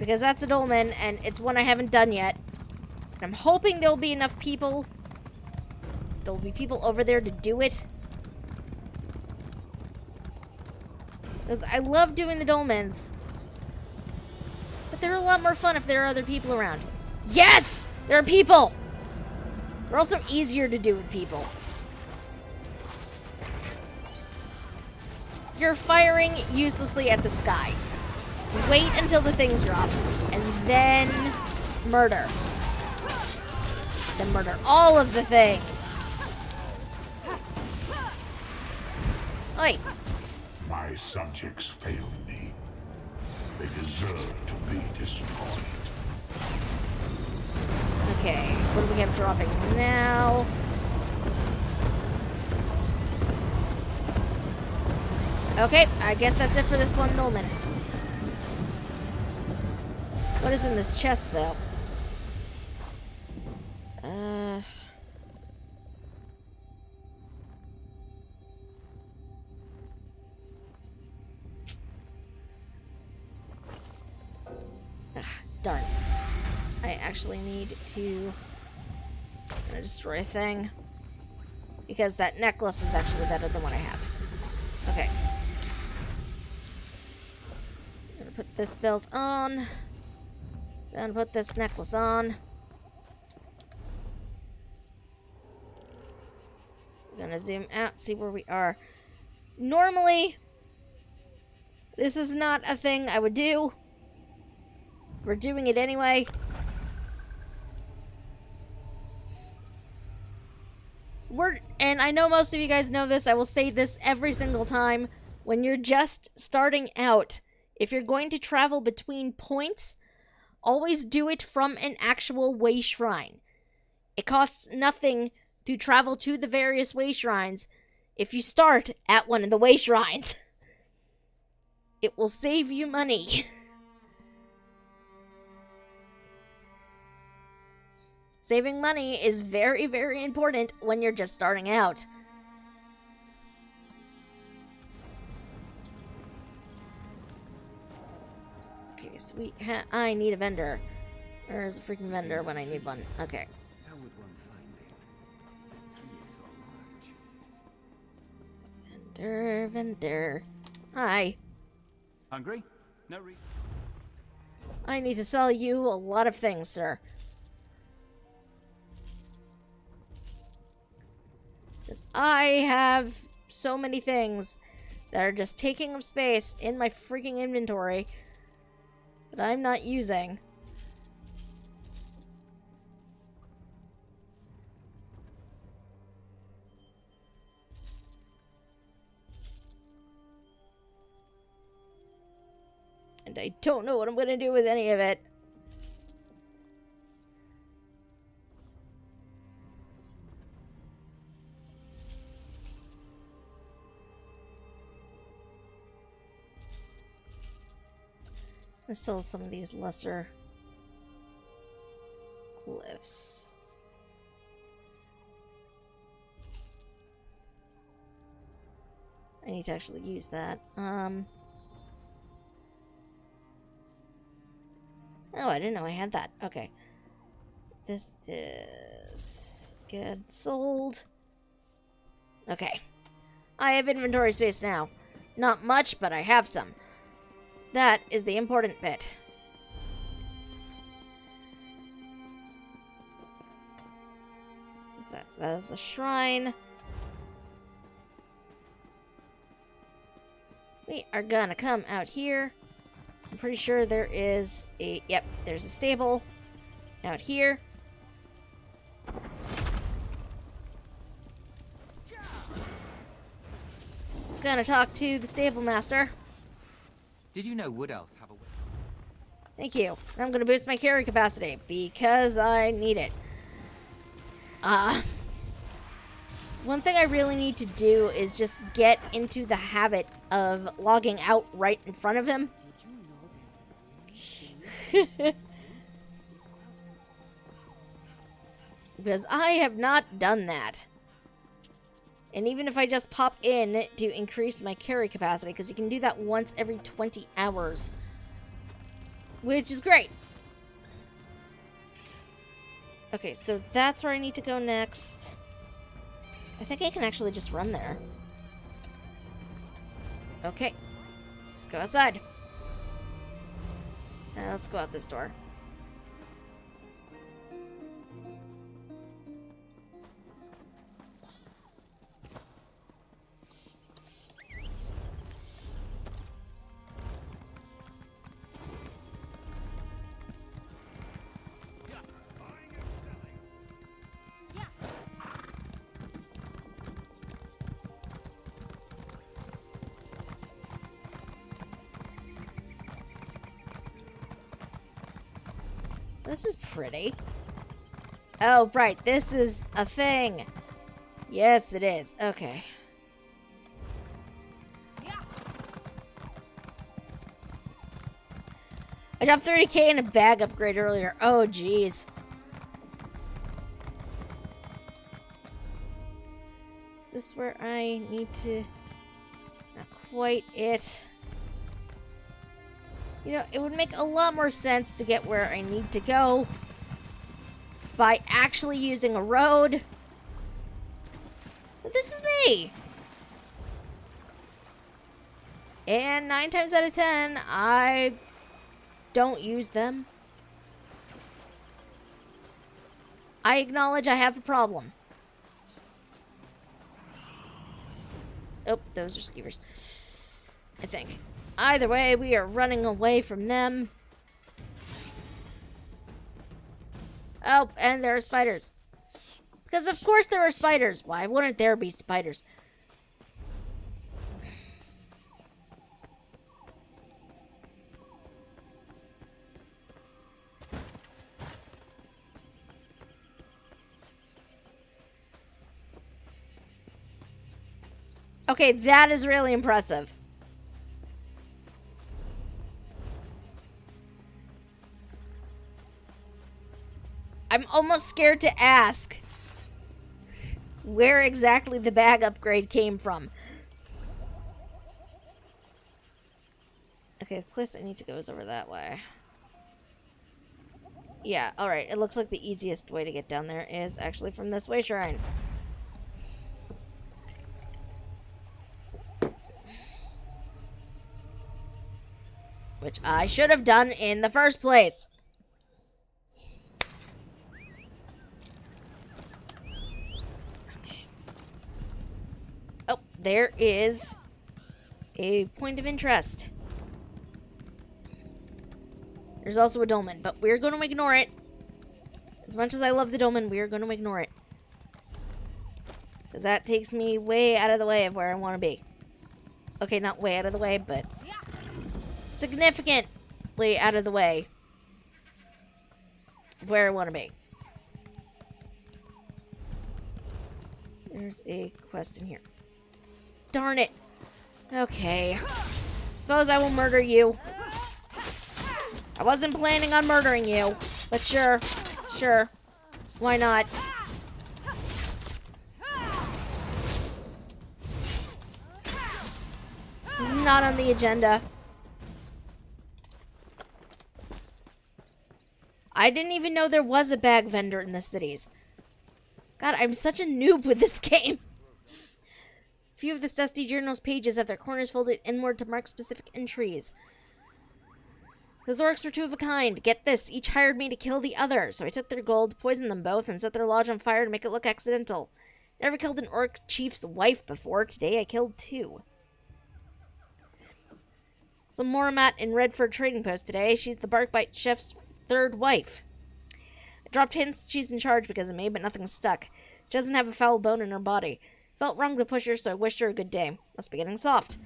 Speaker 1: Because that's a dolmen, and it's one I haven't done yet. And I'm hoping there'll be enough people. There'll be people over there to do it. Because I love doing the dolmens. But they're a lot more fun if there are other people around. Yes! There are people! They're also easier to do with people. You're firing uselessly at the sky. Wait until the things drop. And then murder. Then murder all of the things. Oi.
Speaker 15: My subjects failed me. They deserve to be destroyed.
Speaker 1: Okay, what do we have dropping now? Okay, I guess that's it for this one dolmen. What is in this chest, though? Darn. I actually need to destroy a thing. Because that necklace is actually better than what I have. Okay. I'm gonna put this belt on. Then put this necklace on. We're gonna zoom out, see where we are. Normally, this is not a thing I would do. We're doing it anyway. And I know most of you guys know this, I will say this every single time. When you're just starting out, if you're going to travel between points, always do it from an actual way shrine. It costs nothing to travel to the various way shrines if you start at one of the way shrines. It will save you money. Saving money is very, very important when you're just starting out. Okay, so I need a vendor. Where's a freaking vendor when I need one? Okay. Vendor. Hi.
Speaker 3: Hungry? No reason.
Speaker 1: I need to sell you a lot of things, sir. Because I have so many things that are just taking up space in my freaking inventory that I'm not using. And I don't know what I'm going to do with any of it. I'm gonna sell some of these lesser glyphs. I need to actually use that. Oh, I didn't know I had that. Okay. This is good. Sold. Okay. I have inventory space now. Not much, but I have some. That is the important bit. What's that? That is a shrine. We are gonna come out here. I'm pretty sure there is a... Yep, there's a stable out here. Gonna talk to the stable master.
Speaker 16: Did you know wood elves have a...
Speaker 1: Thank you. I'm gonna boost my carry capacity because I need it. One thing I really need to do is just get into the habit of logging out right in front of him. Because I have not done that. And even if I just pop in to increase my carry capacity, because you can do that once every 20 hours. Which is great. Okay, so that's where I need to go next. I think I can actually just run there. Okay. Let's go outside. Let's go out this door. This is pretty. Oh, right. This is a thing. Yes, it is. Okay. I dropped 30k in a bag upgrade earlier. Oh, jeez. Is this where I need to... Not quite it. You know, it would make a lot more sense to get where I need to go by actually using a road. But this is me. And 9 times out of 10, I don't use them. I acknowledge I have a problem. Oh, those are skeevers. I think. Either way, we are running away from them. Oh, and there are spiders. Because of course there are spiders. Why wouldn't there be spiders? Okay, that is really impressive. I'm almost scared to ask where exactly the bag upgrade came from. Okay, the place I need to go is over that way. Yeah, alright. It looks like the easiest way to get down there is actually from this way shrine. Which I should have done in the first place. Okay. Oh, there is a point of interest. There's also a dolmen, but we're going to ignore it. As much as I love the dolmen, we're going to ignore it. Because that takes me way out of the way of where I want to be. Okay, not way out of the way, but significantly out of the way of where I want to be. There's a quest in here. Darn it. Okay. Suppose I will murder you. I wasn't planning on murdering you, but sure. Sure. Why not? This is not on the agenda. I didn't even know there was a bag vendor in the cities. God, I'm such a noob with this game. Few of this dusty journal's pages have their corners folded inward to mark specific entries. Those orcs were two of a kind. Get this, each hired me to kill the other. So I took their gold, poisoned them both, and set their lodge on fire to make it look accidental. Never killed an orc chief's wife before. Today I killed 2. Some Moramat in Redford trading post today. She's the Barkbite chef's 3rd wife. I dropped hints she's in charge because of me, but nothing stuck. She doesn't have a foul bone in her body. Felt wrong to push her, so I wished her a good day. Must be getting soft.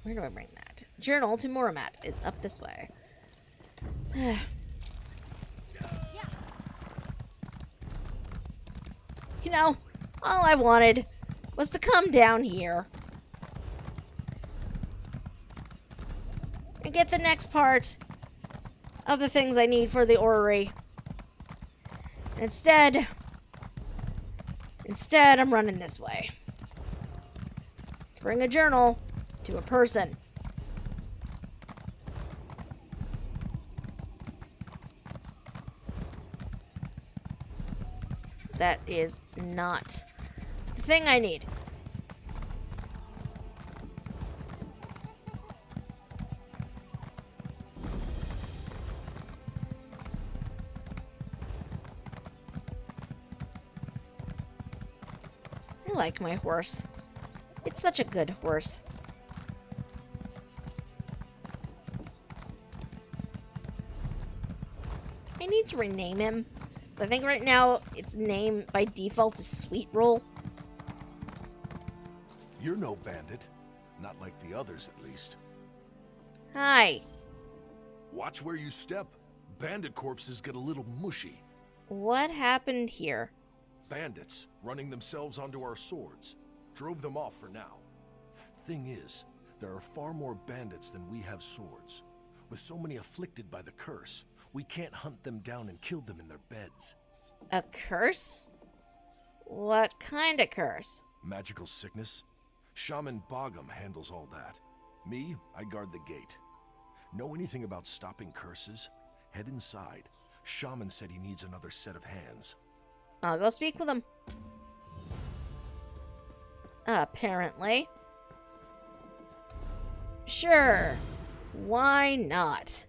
Speaker 1: Where do I bring that? Journal to Moramat is up this way. You know, all I wanted was to come down here and get the next part of the things I need for the orrery. Instead, I'm running this way. To bring a journal to a person. That is not the thing I need. I like my horse. It's such a good horse. I need to rename him. I think right now its name by default is Sweet Roll.
Speaker 17: You're no bandit. Not like the others, at least.
Speaker 1: Hi.
Speaker 17: Watch where you step. Bandit corpses get a little mushy.
Speaker 1: What happened here?
Speaker 17: Bandits, running themselves onto our swords. Drove them off for now. Thing is, there are far more bandits than we have swords. With so many afflicted by the curse, we can't hunt them down and kill them in their beds.
Speaker 1: A curse? What kind of curse?
Speaker 17: Magical sickness? Shaman Bogum handles all that. Me, I guard the gate. Know anything about stopping curses? Head inside. Shaman said he needs another set of hands.
Speaker 1: I'll go speak with him. Apparently. Sure. Why not?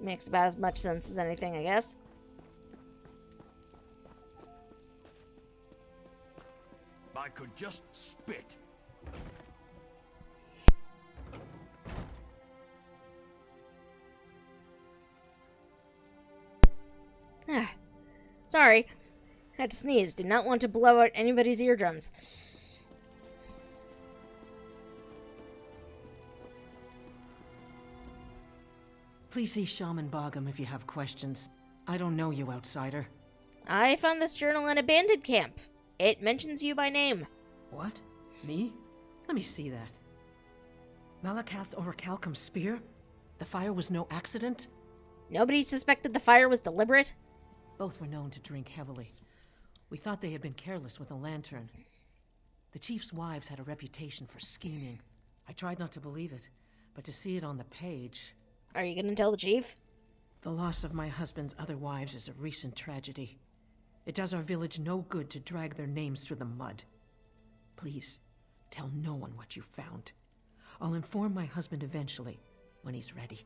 Speaker 1: Makes about as much sense as anything, I guess.
Speaker 18: I could just spit.
Speaker 1: Sorry. Had to sneeze. Did not want to blow out anybody's eardrums.
Speaker 19: Please see Shaman Bogum if you have questions. I don't know you, outsider.
Speaker 1: I found this journal in a bandit camp. It mentions you by name.
Speaker 19: What? Me? Let me see that. Malakath's orichalcum spear? The fire was no accident?
Speaker 1: Nobody suspected the fire was deliberate?
Speaker 19: Both were known to drink heavily. We thought they had been careless with a lantern. The chief's wives had a reputation for scheming. I tried not to believe it, but to see it on the page...
Speaker 1: Are you gonna tell the chief?
Speaker 19: The loss of my husband's other wives is a recent tragedy. It does our village no good to drag their names through the mud. Please, tell no one what you found. I'll inform my husband eventually, when he's ready.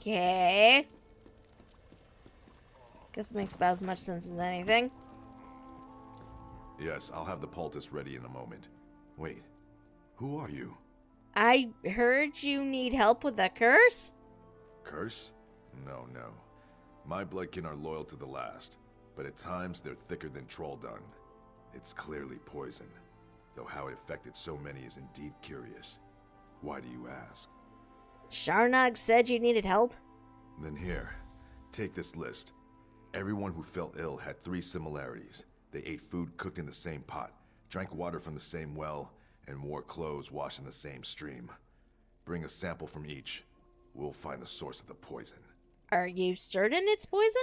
Speaker 1: Okay. Guess it makes about as much sense as anything.
Speaker 20: Yes, I'll have the poultice ready in a moment. Wait, who are you?
Speaker 1: I heard you need help with a curse?
Speaker 20: Curse? No. My bloodkin are loyal to the last, but at times they're thicker than troll dung. It's clearly poison, though how it affected so many is indeed curious. Why do you ask?
Speaker 1: Sharnog said you needed help?
Speaker 20: Then here, take this list. Everyone who fell ill had 3 similarities. They ate food cooked in the same pot, drank water from the same well, and wore clothes washed in the same stream. Bring a sample from each. We'll find the source of the poison.
Speaker 1: Are you certain it's poison?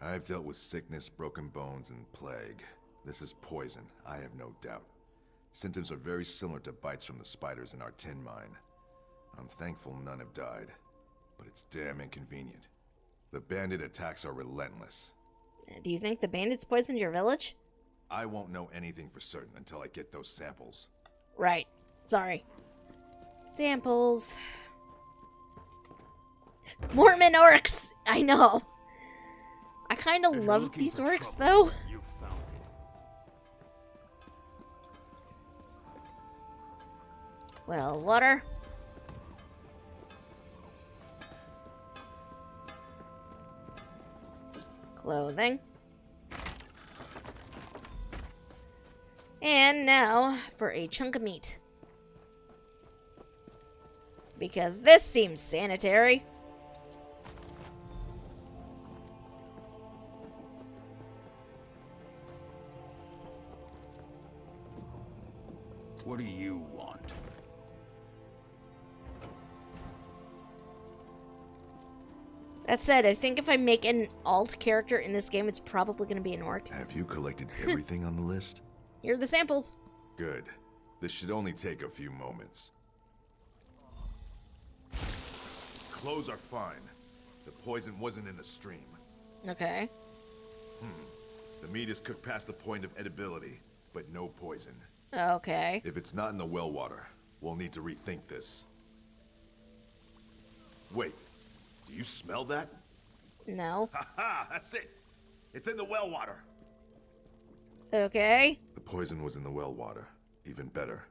Speaker 20: I've dealt with sickness, broken bones, and plague. This is poison, I have no doubt. Symptoms are very similar to bites from the spiders in our tin mine. I'm thankful none have died, but it's damn inconvenient. The bandit attacks are relentless.
Speaker 1: Do you think the bandits poisoned your village?
Speaker 20: I won't know anything for certain until I get those samples.
Speaker 1: Right. Sorry. Samples. Mormon orcs! I know. I kind of love these orcs, though.
Speaker 18: You found it.
Speaker 1: Well, water. Clothing. And now for a chunk of meat. Because this seems sanitary.
Speaker 18: What do you want?
Speaker 1: That said, I think if I make an alt character in this game, it's probably going to be an orc.
Speaker 20: Have you collected everything on the list?
Speaker 1: Here are the samples.
Speaker 20: Good. This should only take a few moments. Clothes are fine. The poison wasn't in the stream.
Speaker 1: Okay.
Speaker 20: The meat is cooked past the point of edibility, but no poison.
Speaker 1: Okay.
Speaker 20: If it's not in the well water, we'll need to rethink this. Wait, do you smell that?
Speaker 1: No.
Speaker 20: Ha! That's it! It's in the well water!
Speaker 1: Okay.
Speaker 20: The poison was in the well water. Even better,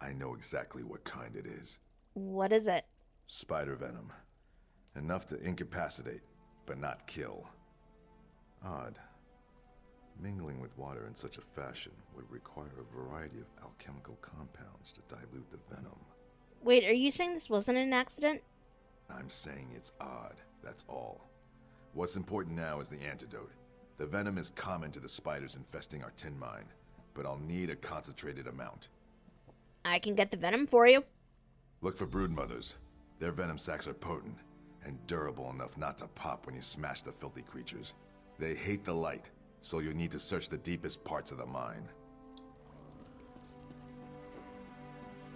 Speaker 20: I know exactly what kind it is.
Speaker 1: What is it?
Speaker 20: Spider venom. Enough to incapacitate, but not kill. Odd. Mingling with water in such a fashion would require a variety of alchemical compounds to dilute the venom.
Speaker 1: Wait, are you saying this wasn't an accident?
Speaker 20: I'm saying it's odd, that's all. What's important now is the antidote. The venom is common to the spiders infesting our tin mine, but I'll need a concentrated amount.
Speaker 1: I can get the venom for you.
Speaker 20: Look for broodmothers. Their venom sacs are potent and durable enough not to pop when you smash the filthy creatures. They hate the light, so you'll need to search the deepest parts of the mine.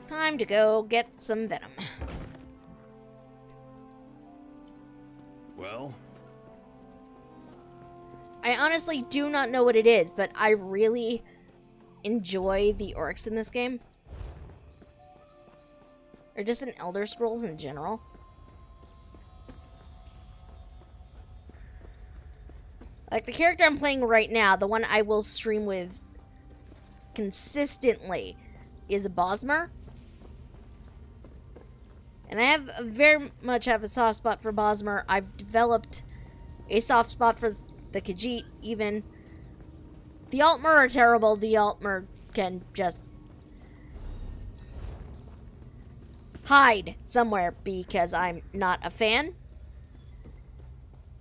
Speaker 1: Time to go get some venom.
Speaker 18: Well?
Speaker 1: I honestly do not know what it is, but I really enjoy the orcs in this game. Or just in Elder Scrolls in general. Like, the character I'm playing right now, the one I will stream with consistently, is a Bosmer. And I very much have a soft spot for Bosmer. I've developed a soft spot for the Khajiit, even. The Altmer are terrible. The Altmer can just hide somewhere because I'm not a fan.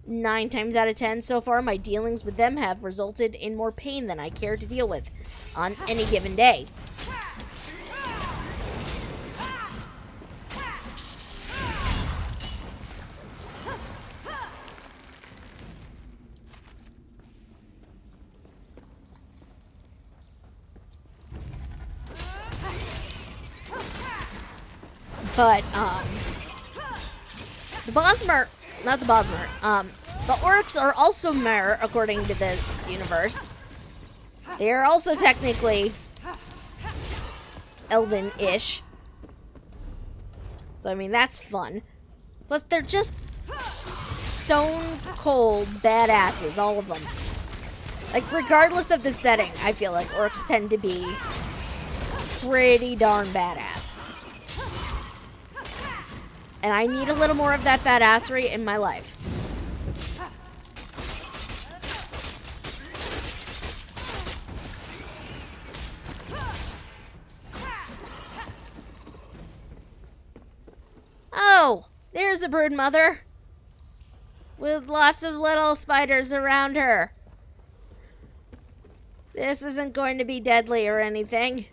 Speaker 1: 9 times out of 10 so far, my dealings with them have resulted in more pain than I care to deal with on any given day. But, the Bosmer, not the Bosmer, the orcs are also Mer, according to this universe. They are also technically elven-ish. So, I mean, that's fun. Plus, they're just stone-cold badasses, all of them. Like, regardless of the setting, I feel like orcs tend to be pretty darn badass. And I need a little more of that badassery in my life. Oh, there's a brood mother with lots of little spiders around her. This isn't going to be deadly or anything.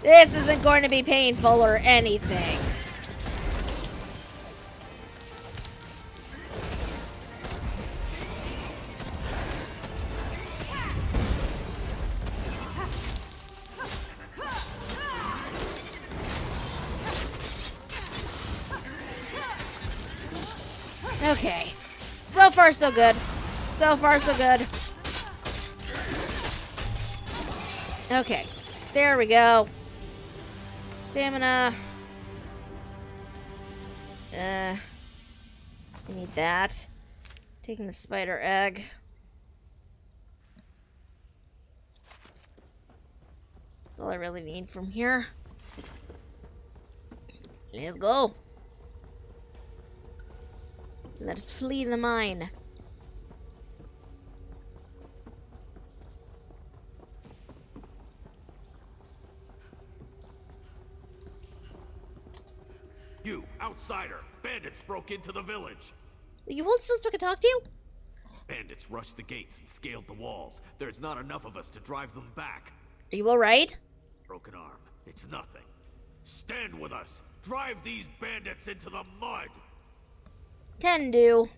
Speaker 1: This isn't going to be painful or anything. Okay. So far, so good. So far, so good. Okay. There we go. Stamina. I need that. Taking the spider egg. That's all I really need from here. Let's go. Let us flee the mine.
Speaker 11: You, outsider! Bandits broke into the village!
Speaker 1: You hold still so I can talk to you?
Speaker 11: Bandits rushed the gates and scaled the walls. There's not enough of us to drive them back.
Speaker 1: Are you alright?
Speaker 11: Broken arm. It's nothing. Stand with us! Drive these bandits into the mud!
Speaker 1: Can do.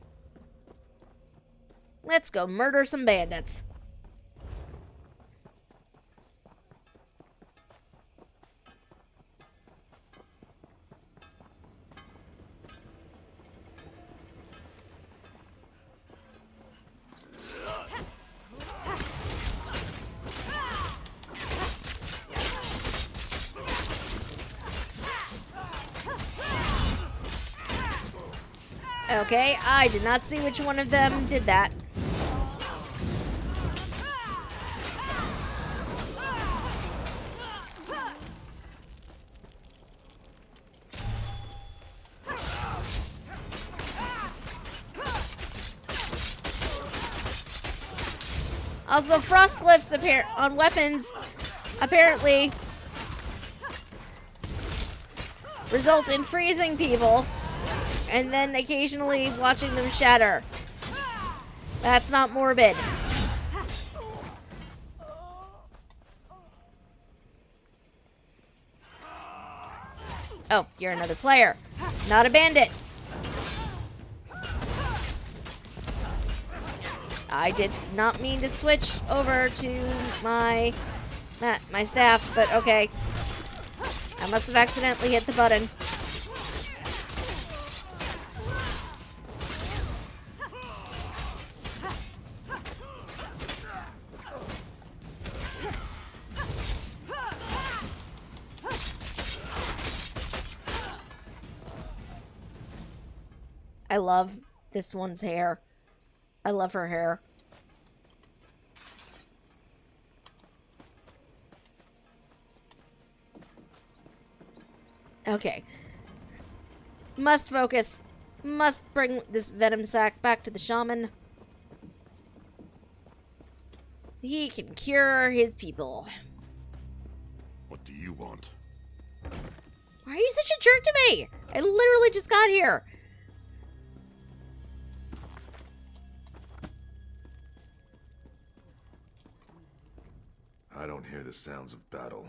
Speaker 1: Let's go murder some bandits. Okay, I did not see which one of them did that. Also, frost glyphs on weapons apparently result in freezing people and then occasionally watching them shatter. That's not morbid. Oh, you're another player, not a bandit. I did not mean to switch over to my My staff, but okay. I must have accidentally hit the button. I love this one's hair. I love her hair. Okay. Must focus. Must bring this venom sac back to the shaman. He can cure his people.
Speaker 17: What do you want?
Speaker 1: Why are you such a jerk to me? I literally just got here.
Speaker 20: I don't hear the sounds of battle.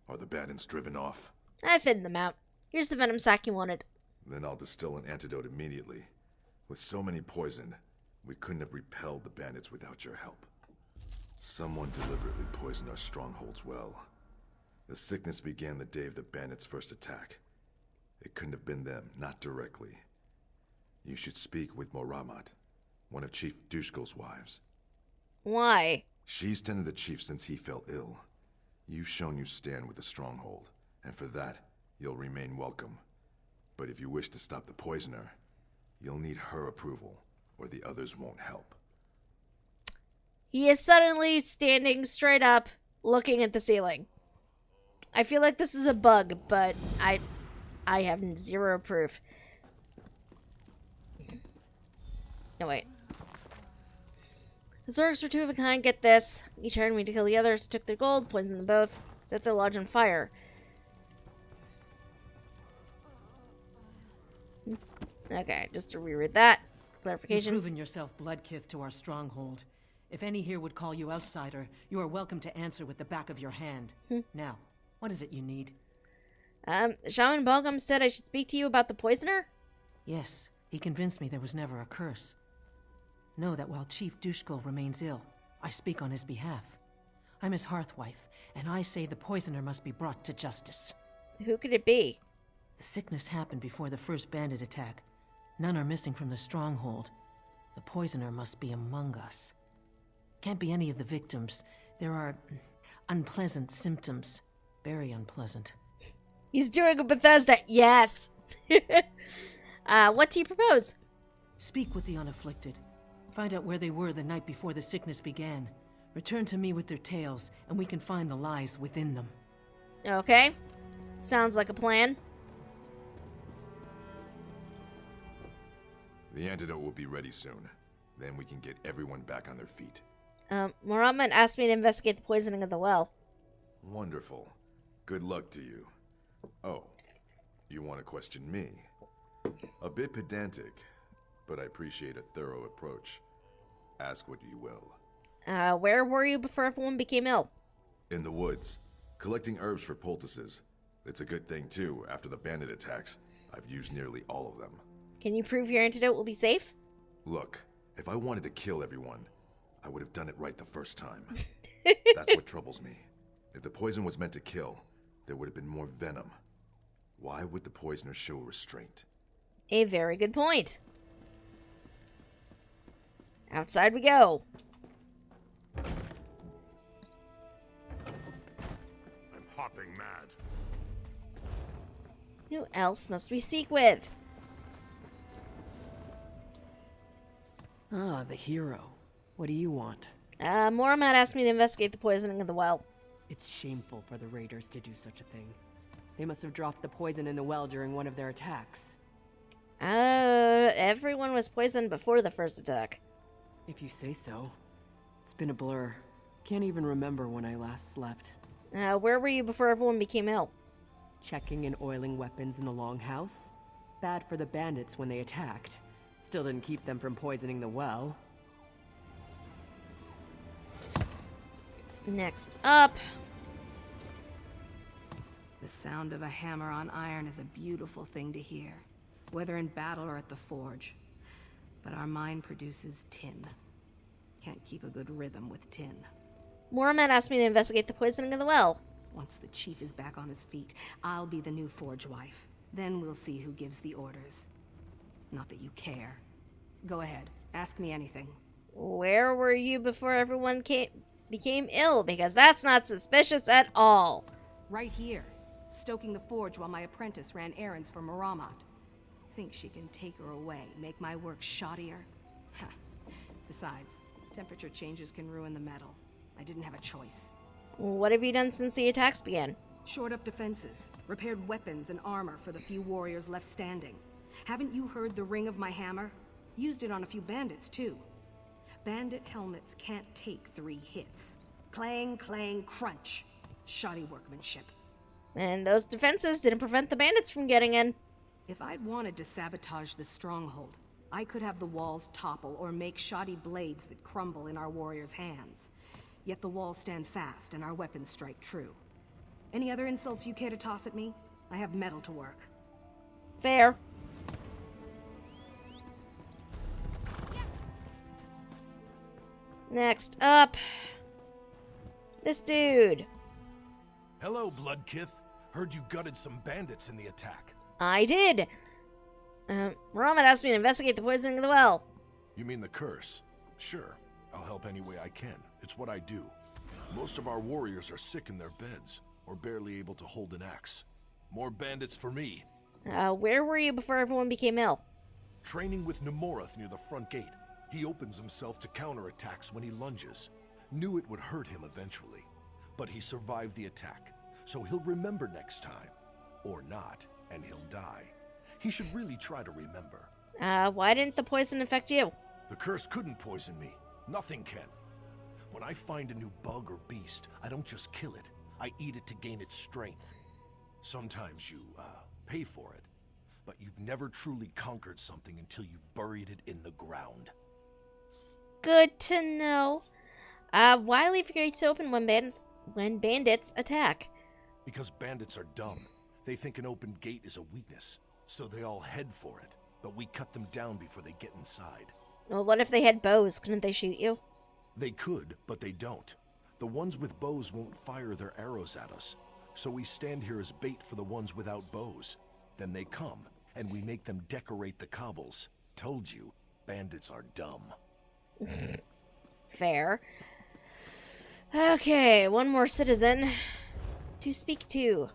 Speaker 20: Are the bandits driven off?
Speaker 1: I thinned them out. Here's the venom sac you wanted.
Speaker 20: Then I'll distill an antidote immediately. With so many poisoned, we couldn't have repelled the bandits without your help. Someone deliberately poisoned our strongholds well. The sickness began the day of the bandits' first attack. It couldn't have been them, not directly. You should speak with Moramat, one of Chief Dushkul's wives.
Speaker 1: Why?
Speaker 20: She's tended the chief since he fell ill. You've shown you stand with the stronghold, and for that, you'll remain welcome. But if you wish to stop the poisoner, you'll need her approval, or the others won't help.
Speaker 1: He is suddenly standing straight up, looking at the ceiling. I feel like this is a bug, but I have zero proof. No, wait. The Zorgs were two of a kind, get this. Each hired me to kill the others, took their gold, poisoned them both, set their lodge on fire. Okay, just to reread that. Clarification.
Speaker 19: You've proven yourself bloodkith to our stronghold. If any here would call you outsider, you are welcome to answer with the back of your hand. Now, what is it you need?
Speaker 1: Shaman Balgam said I should speak to you about the poisoner?
Speaker 19: Yes, he convinced me there was never a curse. Know that while Chief Dushkul remains ill, I speak on his behalf. I'm his hearthwife, and I say the poisoner must be brought to justice.
Speaker 1: Who could it be?
Speaker 19: The sickness happened before the first bandit attack. None are missing from the stronghold. The poisoner must be among us. Can't be any of the victims. There are unpleasant symptoms. Very unpleasant.
Speaker 1: He's doing a Bethesda. Yes. What do you propose?
Speaker 19: Speak with the unafflicted. Find out where they were the night before the sickness began. Return to me with their tales, and we can find the lies within them.
Speaker 1: Okay. Sounds like a plan.
Speaker 20: The antidote will be ready soon. Then we can get everyone back on their feet.
Speaker 1: Moramat asked me to investigate the poisoning of the well.
Speaker 20: Wonderful. Good luck to you. Oh, you want to question me? A bit pedantic, but I appreciate a thorough approach. Ask what you will.
Speaker 1: Where were you before everyone became ill?
Speaker 20: In the woods, collecting herbs for poultices. It's a good thing, too, after the bandit attacks. I've used nearly all of them.
Speaker 1: Can you prove your antidote will be safe?
Speaker 20: Look, if I wanted to kill everyone, I would have done it right the first time. That's what troubles me. If the poison was meant to kill, there would have been more venom. Why would the poisoner show restraint?
Speaker 1: A very good point. Outside we go.
Speaker 17: I'm hopping mad.
Speaker 1: Who else must we speak with?
Speaker 21: Ah, the hero. What do you want?
Speaker 1: Moramat asked me to investigate the poisoning of the well.
Speaker 21: It's shameful for the raiders to do such a thing. They must have dropped the poison in the well during one of their attacks.
Speaker 1: Everyone was poisoned before the first attack.
Speaker 21: If you say so. It's been a blur. Can't even remember when I last slept.
Speaker 1: Where were you before everyone became ill?
Speaker 21: Checking and oiling weapons in the Longhouse. Bad for the bandits when they attacked. Still didn't keep them from poisoning the well.
Speaker 1: Next up.
Speaker 10: The sound of a hammer on iron is a beautiful thing to hear, whether in battle or at the forge. But our mine produces tin. Can't keep a good rhythm with tin.
Speaker 1: Moramat asked me to investigate the poisoning of the well.
Speaker 10: Once the chief is back on his feet, I'll be the new forge wife. Then we'll see who gives the orders. Not that you care. Go ahead, ask me anything.
Speaker 1: Where were you before everyone became ill? Because that's not suspicious at all.
Speaker 10: Right here, stoking the forge while my apprentice ran errands for Maramat. Think she can take her away, make my work shoddier? Ha. Besides, temperature changes can ruin the metal. I didn't have a choice.
Speaker 1: What have you done since the attacks began?
Speaker 10: Shored up defenses, repaired weapons and armor for the few warriors left standing. Haven't you heard the ring of my hammer? Used it on a few bandits, too. Bandit helmets can't take 3 hits. Clang, clang, crunch. Shoddy workmanship.
Speaker 1: And those defenses didn't prevent the bandits from getting in.
Speaker 10: If I'd wanted to sabotage the stronghold, I could have the walls topple or make shoddy blades that crumble in our warriors' hands. Yet the walls stand fast and our weapons strike true. Any other insults you care to toss at me? I have metal to work.
Speaker 1: Fair. Next up, this dude.
Speaker 17: Hello, Bloodkith. Heard you gutted some bandits in the attack.
Speaker 1: I did. Maramat asked me to investigate the poisoning of the well.
Speaker 17: You mean the curse? Sure. I'll help any way I can. It's what I do. Most of our warriors are sick in their beds, or barely able to hold an axe. More bandits for me.
Speaker 1: Where were you before everyone became ill?
Speaker 17: Training with Nemorath near the front gate. He opens himself to counterattacks when he lunges. Knew it would hurt him eventually. But he survived the attack, so he'll remember next time. Or not, and he'll die. He should really try to remember.
Speaker 1: Why didn't the poison affect you?
Speaker 17: The curse couldn't poison me. Nothing can. When I find a new bug or beast, I don't just kill it. I eat it to gain its strength. Sometimes you, pay for it. But you've never truly conquered something until you've buried it in the ground.
Speaker 1: Good to know. Why leave your gates open when bandits attack?
Speaker 17: Because bandits are dumb. They think an open gate is a weakness, so they all head for it. But we cut them down before they get inside.
Speaker 1: Well, what if they had bows? Couldn't they shoot you?
Speaker 17: They could, but they don't. The ones with bows won't fire their arrows at us. So we stand here as bait for the ones without bows. Then they come, and we make them decorate the cobbles. Told you, bandits are dumb.
Speaker 1: Fair. Okay, one more citizen to speak to.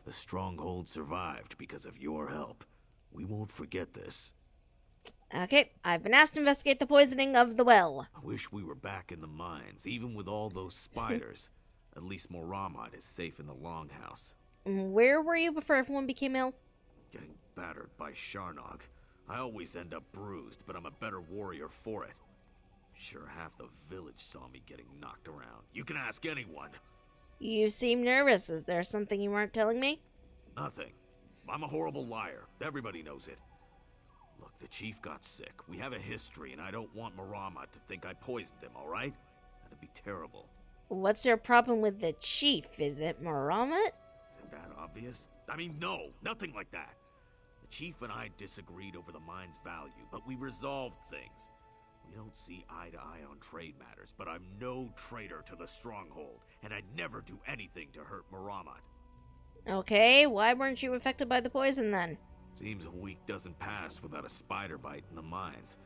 Speaker 4: The stronghold survived because of your help. We won't forget this.
Speaker 1: Okay, I've been asked to investigate the poisoning of the well.
Speaker 4: I wish we were back in the mines, even with all those spiders. At least Moramat is safe in the longhouse.
Speaker 1: Where were you before everyone became ill?
Speaker 4: Getting battered by Sharnog. I always end up bruised, but I'm a better warrior for it. Sure, half the village saw me getting knocked around. You can ask anyone.
Speaker 1: You seem nervous. Is there something you weren't telling me?
Speaker 4: Nothing. I'm a horrible liar. Everybody knows it. Look, the chief got sick. We have a history, and I don't want Moramat to think I poisoned him, all right? That'd be terrible.
Speaker 1: What's your problem with the chief? Is it Maramat?
Speaker 4: Is it that obvious? I mean, no, nothing like that. The chief and I disagreed over the mine's value, but we resolved things. We don't see eye to eye on trade matters, but I'm no traitor to the stronghold, and I'd never do anything to hurt Maramat.
Speaker 1: Okay, why weren't you affected by the poison then?
Speaker 4: Seems a week doesn't pass without a spider bite in the mines.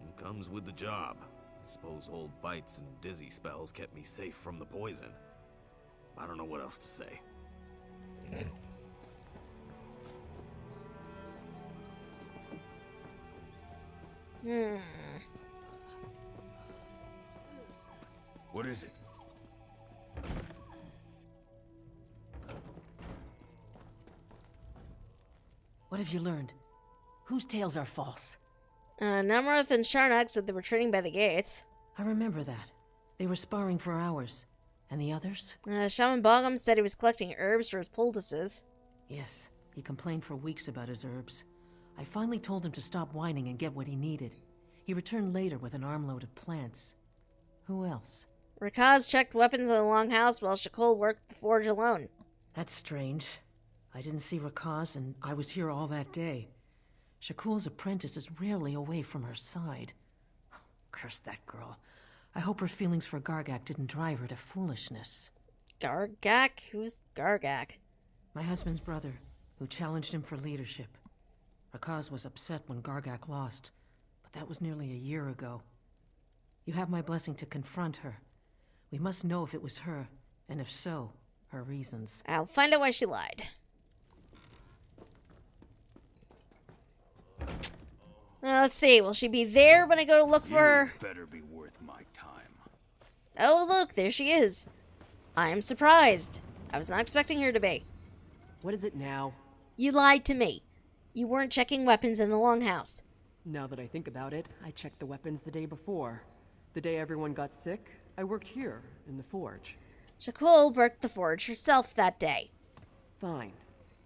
Speaker 4: It comes with the job. Suppose old bites and dizzy spells kept me safe from the poison. I don't know what else to say.
Speaker 18: What is it?
Speaker 19: What have you learned? Whose tales are false?
Speaker 1: Namroth and Sharnak said they were training by the gates.
Speaker 19: I remember that. They were sparring for hours. And the others?
Speaker 1: Shaman Bogum said he was collecting herbs for his poultices.
Speaker 19: Yes, he complained for weeks about his herbs. I finally told him to stop whining and get what he needed. He returned later with an armload of plants. Who else?
Speaker 1: Rakaz checked weapons in the longhouse while Shakol worked the forge alone.
Speaker 19: That's strange. I didn't see Rakaz, and I was here all that day. Shakul's apprentice is rarely away from her side. Curse that girl. I hope her feelings for Gargak didn't drive her to foolishness.
Speaker 1: Gargak? Who's Gargak?
Speaker 19: My husband's brother, who challenged him for leadership. Rakaz was upset when Gargak lost, but that was nearly a year ago. You have my blessing to confront her. We must know if it was her, and if so, her reasons.
Speaker 1: I'll find out why she lied. Let's see, will she be there when I go to look for her?
Speaker 18: Better be worth my time.
Speaker 1: Oh, look, there she is. I am surprised. I was not expecting her to be.
Speaker 21: What is it now?
Speaker 1: You lied to me. You weren't checking weapons in the Longhouse.
Speaker 21: Now that I think about it, I checked the weapons the day before. The day everyone got sick, I worked here, in the forge.
Speaker 1: Shakul worked the forge herself that day.
Speaker 21: Fine.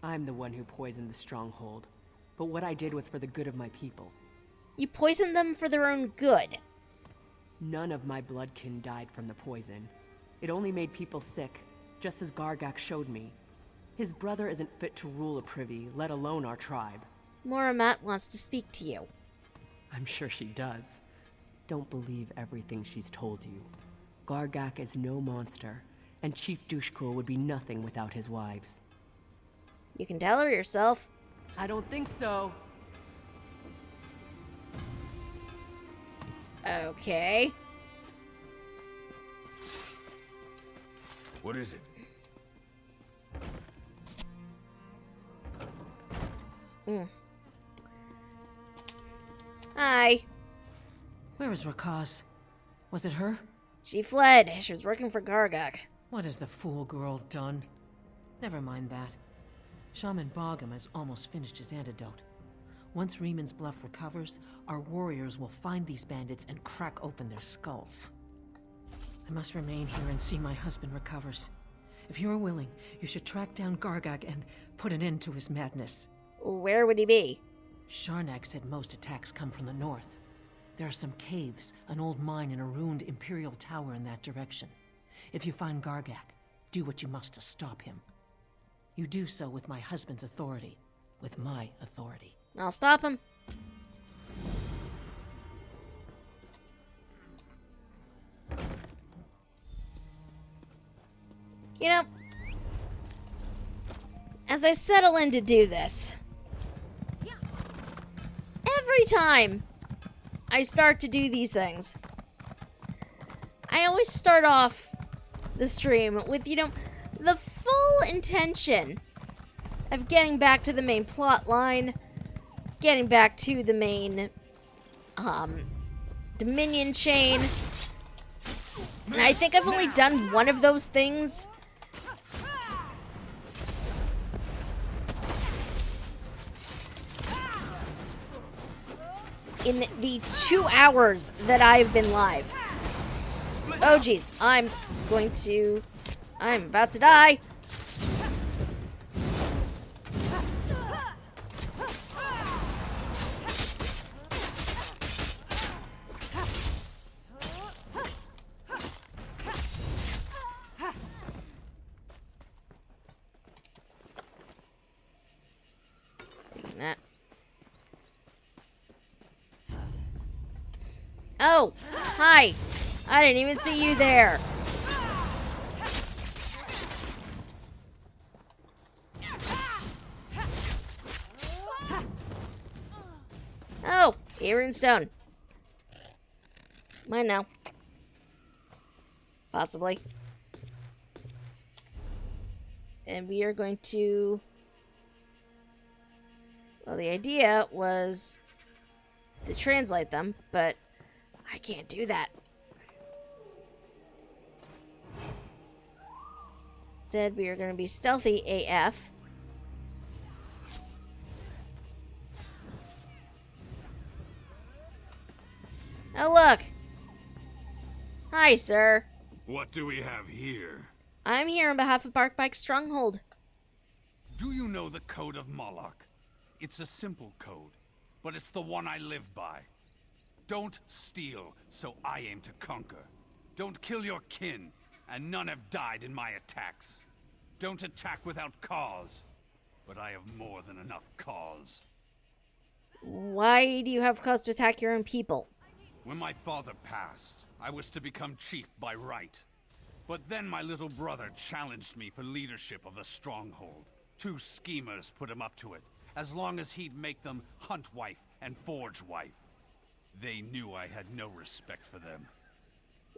Speaker 21: I'm the one who poisoned the stronghold. But what I did was for the good of my people.
Speaker 1: You poisoned them for their own good.
Speaker 21: None of my bloodkin died from the poison. It only made people sick, just as Gargak showed me. His brother isn't fit to rule a privy, let alone our tribe.
Speaker 1: Moramat wants to speak to you.
Speaker 21: I'm sure she does. Don't believe everything she's told you. Gargak is no monster, and Chief Dushkul would be nothing without his wives.
Speaker 1: You can tell her yourself.
Speaker 21: I don't think so.
Speaker 1: Okay.
Speaker 18: What is it?
Speaker 1: Hi.
Speaker 19: Where is Rakaz? Was it her?
Speaker 1: She fled. She was working for Gargak.
Speaker 19: What has the fool girl done? Never mind that. Shaman Bogum has almost finished his antidote. Once Reeman's Bluff recovers, our warriors will find these bandits and crack open their skulls. I must remain here and see my husband recovers. If you are willing, you should track down Gargak and put an end to his madness.
Speaker 1: Where would he be?
Speaker 19: Sharnak said most attacks come from the north. There are some caves, an old mine, and a ruined Imperial tower in that direction. If you find Gargak, do what you must to stop him. You do so with my husband's authority, with my authority.
Speaker 1: I'll stop him. You know, as I settle in to do this, every time I start to do these things, I always start off the stream with, you know, the full intention of getting back to the main plot line, getting back to the main Dominion chain. And I think I've only done one of those things. In the 2 hours that I've been live. Oh geez, I'm about to die. Taking that. Oh, hi. I didn't even see you there. Oh, Aaron Stone. Mine now. Possibly. And we are going to... Well, the idea was to translate them, but I can't do that. Said we are going to be stealthy AF. Oh, look. Hi, sir.
Speaker 18: What do we have here?
Speaker 1: I'm here on behalf of Barkbike's Stronghold.
Speaker 11: Do you know the Code of Moloch? It's a simple code, but it's the one I live by. Don't steal, so I aim to conquer. Don't kill your kin, and none have died in my attacks. Don't attack without cause, but I have more than enough cause.
Speaker 1: Why do you have cause to attack your own people?
Speaker 18: When my father passed, I was to become chief by right. But then my little brother challenged me for leadership of the stronghold. 2 schemers put him up to it, as long as he'd make them Hunt Wife and Forge Wife. They knew I had no respect for them.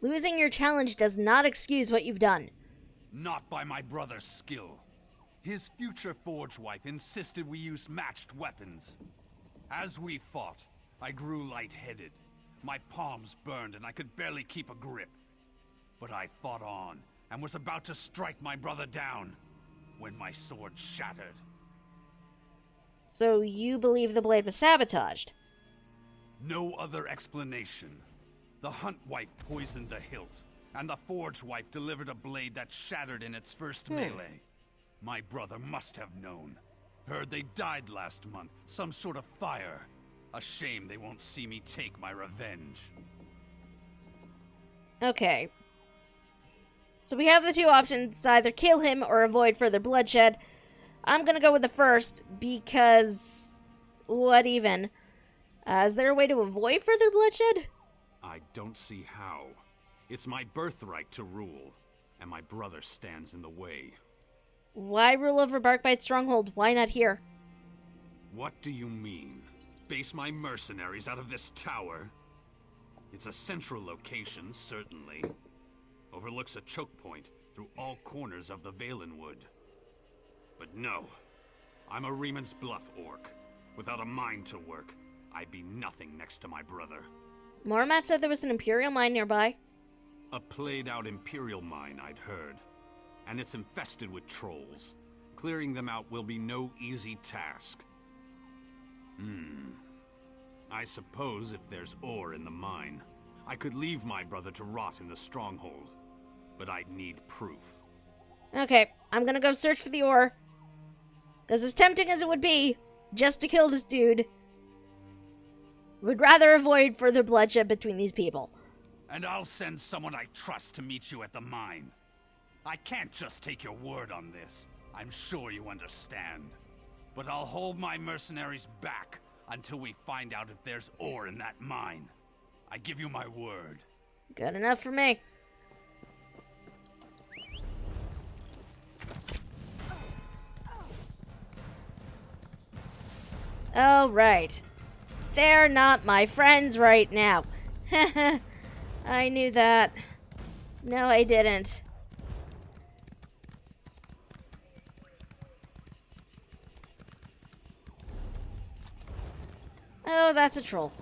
Speaker 1: Losing your challenge does not excuse what you've done.
Speaker 18: Not by my brother's skill. His future Forge Wife insisted we use matched weapons. As we fought, I grew lightheaded. My palms burned and I could barely keep a grip. But I fought on, and was about to strike my brother down, when my sword shattered.
Speaker 1: So you believe the blade was sabotaged?
Speaker 18: No other explanation. The Hunt Wife poisoned the hilt, and the Forge Wife delivered a blade that shattered in its first melee. My brother must have known. Heard they died last month, some sort of fire. A shame they won't see me take my revenge.
Speaker 1: Okay. So we have the 2 options, to either kill him or avoid further bloodshed. I'm gonna go with the first, because... what even? Is there a way to avoid further bloodshed?
Speaker 18: I don't see how. It's my birthright to rule, and my brother stands in the way.
Speaker 1: Why rule over Barkbite Stronghold? Why not here?
Speaker 18: What do you mean? Base my mercenaries out of this tower? It's a central location, certainly. Overlooks a choke point through all corners of the Valenwood. But no, I'm a Reman's Bluff orc. Without a mind to work, I'd be nothing next to my brother.
Speaker 1: Mormat said there was an Imperial mine nearby.
Speaker 18: A played-out Imperial mine, I'd heard. And it's infested with trolls. Clearing them out will be no easy task. I suppose if there's ore in the mine, I could leave my brother to rot in the stronghold. But I'd need proof.
Speaker 1: Okay, I'm gonna go search for the ore. Because as tempting as it would be, just to kill this dude, would rather avoid further bloodshed between these people.
Speaker 18: And I'll send someone I trust to meet you at the mine. I can't just take your word on this. I'm sure you understand. But I'll hold my mercenaries back until we find out if there's ore in that mine. I give you my word.
Speaker 1: Good enough for me. Oh, right. They're not my friends right now. I knew that. No, I didn't. Oh, that's a troll.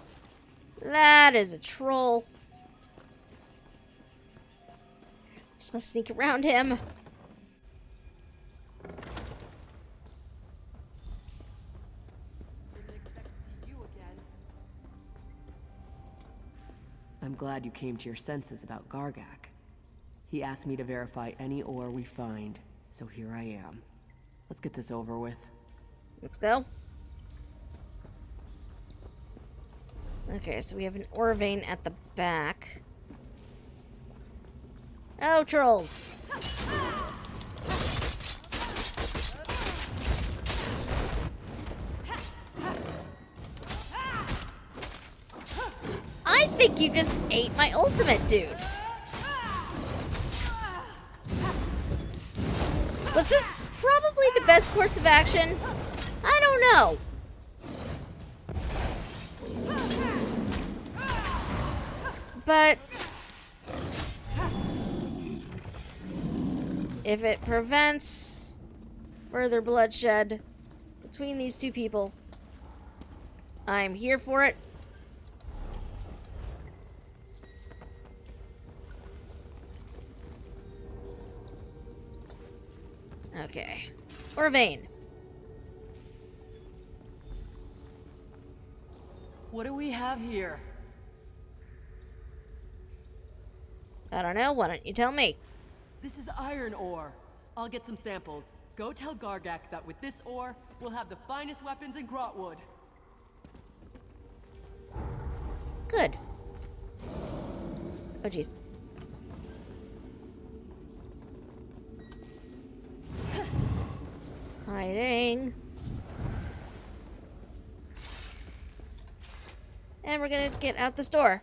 Speaker 1: That is a troll. Just gonna sneak around him.
Speaker 21: I'm glad you came to your senses about Gargak. He asked me to verify any ore we find, so here I am. Let's get this over with.
Speaker 1: Let's go. Okay, so we have an ore vein at the back. Oh, trolls! I think you just ate my ultimate, dude. Was this probably the best course of action? I don't know. But if it prevents further bloodshed between these 2 people, I'm here for it. Okay. Or vein.
Speaker 21: What do we have here?
Speaker 1: I don't know. Why don't you tell me?
Speaker 21: This is iron ore. I'll get some samples. Go tell Gargak that with this ore, we'll have the finest weapons in Grahtwood.
Speaker 1: Good. Oh, jeez. Hiding. And we're gonna get out this door.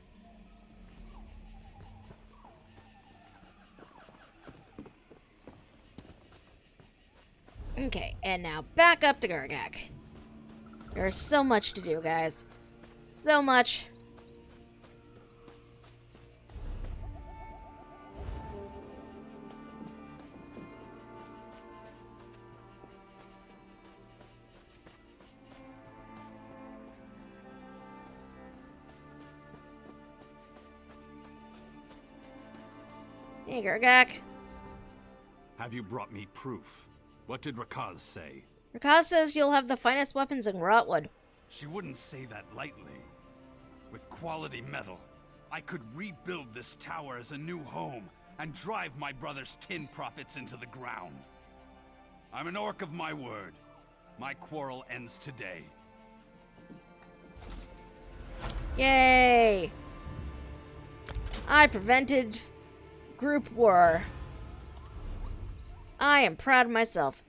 Speaker 1: Okay, and now back up to Gargak. There's so much to do, guys. So much. Hey, Gargak.
Speaker 18: Have you brought me proof? What did Rakaz say?
Speaker 1: Rakaz says you'll have the finest weapons in Grahtwood.
Speaker 18: She wouldn't say that lightly. With quality metal, I could rebuild this tower as a new home and drive my brother's tin profits into the ground. I'm an orc of my word. My quarrel ends today.
Speaker 1: Yay! I prevented group war. I am proud of myself.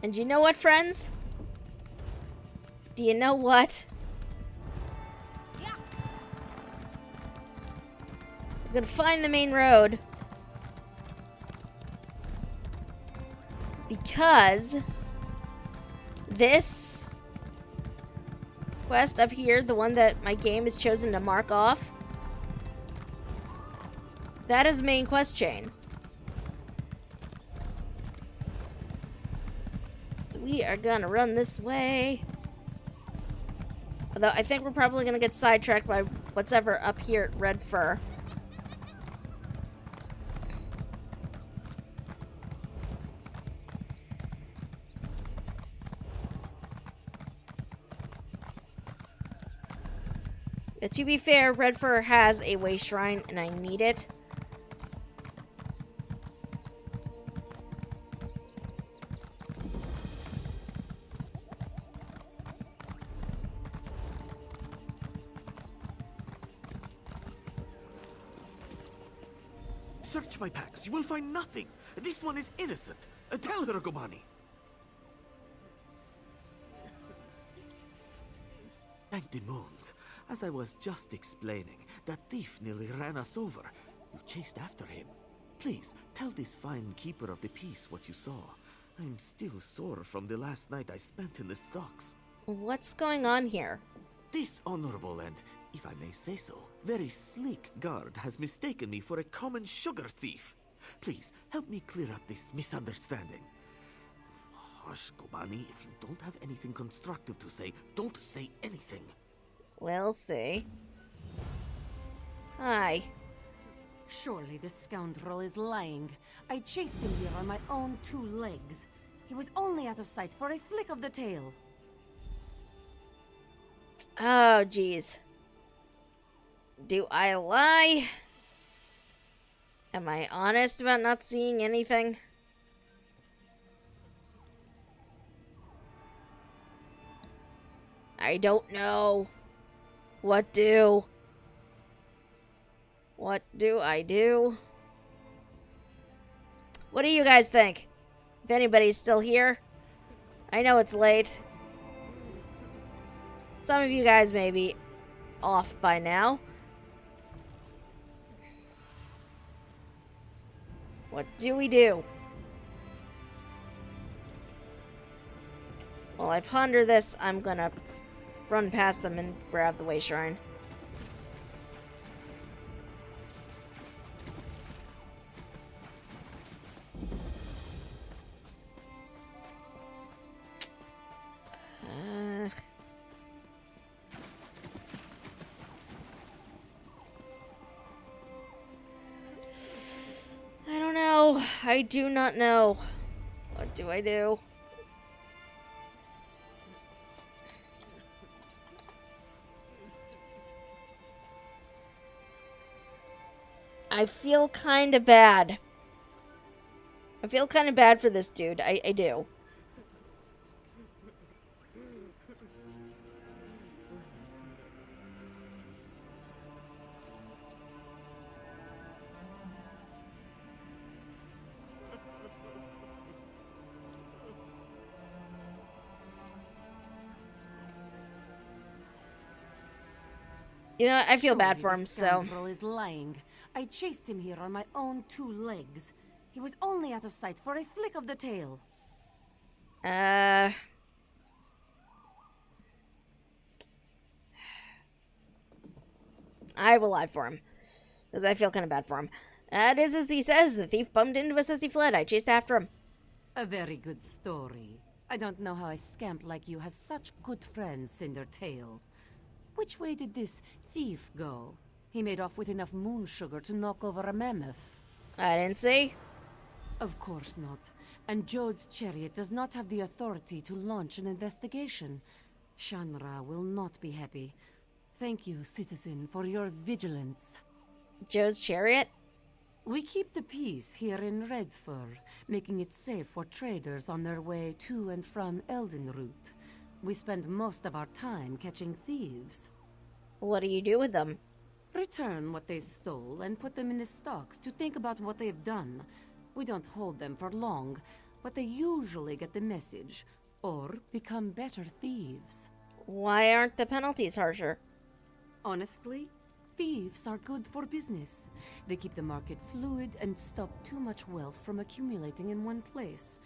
Speaker 1: And you know what, friends? Do you know what? I'm gonna find the main road. Because this quest up here, the one that my game has chosen to mark off, that is the main quest chain. So we are gonna run this way. Although I think we're probably gonna get sidetracked by what's ever up here at Red Fur. But to be fair, Red Fur has a way shrine and I need it.
Speaker 4: Search my packs. You will find nothing. This one is innocent. Tell her, Gomani. Thank the moons. As I was just explaining, that thief nearly ran us over. You chased after him. Please, tell this fine keeper of the peace what you saw. I'm still sore from the last night I spent in the stocks.
Speaker 1: What's going on here?
Speaker 4: This honorable and, if I may say so, very sleek guard has mistaken me for a common sugar thief. Please, help me clear up this misunderstanding. Hush, Gobani, if you don't have anything constructive to say, don't say anything.
Speaker 1: We'll see. Hi.
Speaker 5: Surely this scoundrel is lying. I chased him here on my own 2 legs. He was only out of sight for a flick of the tail.
Speaker 1: Oh, jeez. Do I lie? Am I honest about not seeing anything? I don't know. What do I do? What do you guys think? If anybody's still here? I know it's late. Some of you guys may be off by now. What do we do? While I ponder this, I'm gonna run past them and grab the way shrine. I don't know. I do not know. What do I do? I feel kind of bad. I feel kind of bad for this dude. I do. You know, I feel bad
Speaker 6: Surely
Speaker 1: for him,
Speaker 6: this
Speaker 1: so...
Speaker 6: scoundrel is lying. I chased him here on my own 2 legs. He was only out of sight for a flick of the tail.
Speaker 1: I will lie for him, because I feel kind of bad for him. It is as he says, the thief bumped into us as he fled. I chased after him.
Speaker 6: A very good story. I don't know how a scamp like you has such good friends, Cindertail. Which way did this thief go? He made off with enough moon sugar to knock over a mammoth.
Speaker 1: I didn't see.
Speaker 6: Of course not. And Jode's chariot does not have the authority to launch an investigation. Shanra will not be happy. Thank you, citizen, for your vigilance.
Speaker 1: Jode's chariot?
Speaker 6: We keep the peace here in Redfur, making it safe for traders on their way to and from Eldenroot. We spend most of our time catching thieves.
Speaker 1: What do you do with them?
Speaker 6: Return what they stole and put them in the stocks to think about what they've done. We don't hold them for long, but they usually get the message, or become better thieves.
Speaker 1: Why aren't the penalties harsher?
Speaker 6: Honestly, thieves are good for business. They keep the market fluid and stop too much wealth from accumulating in one place.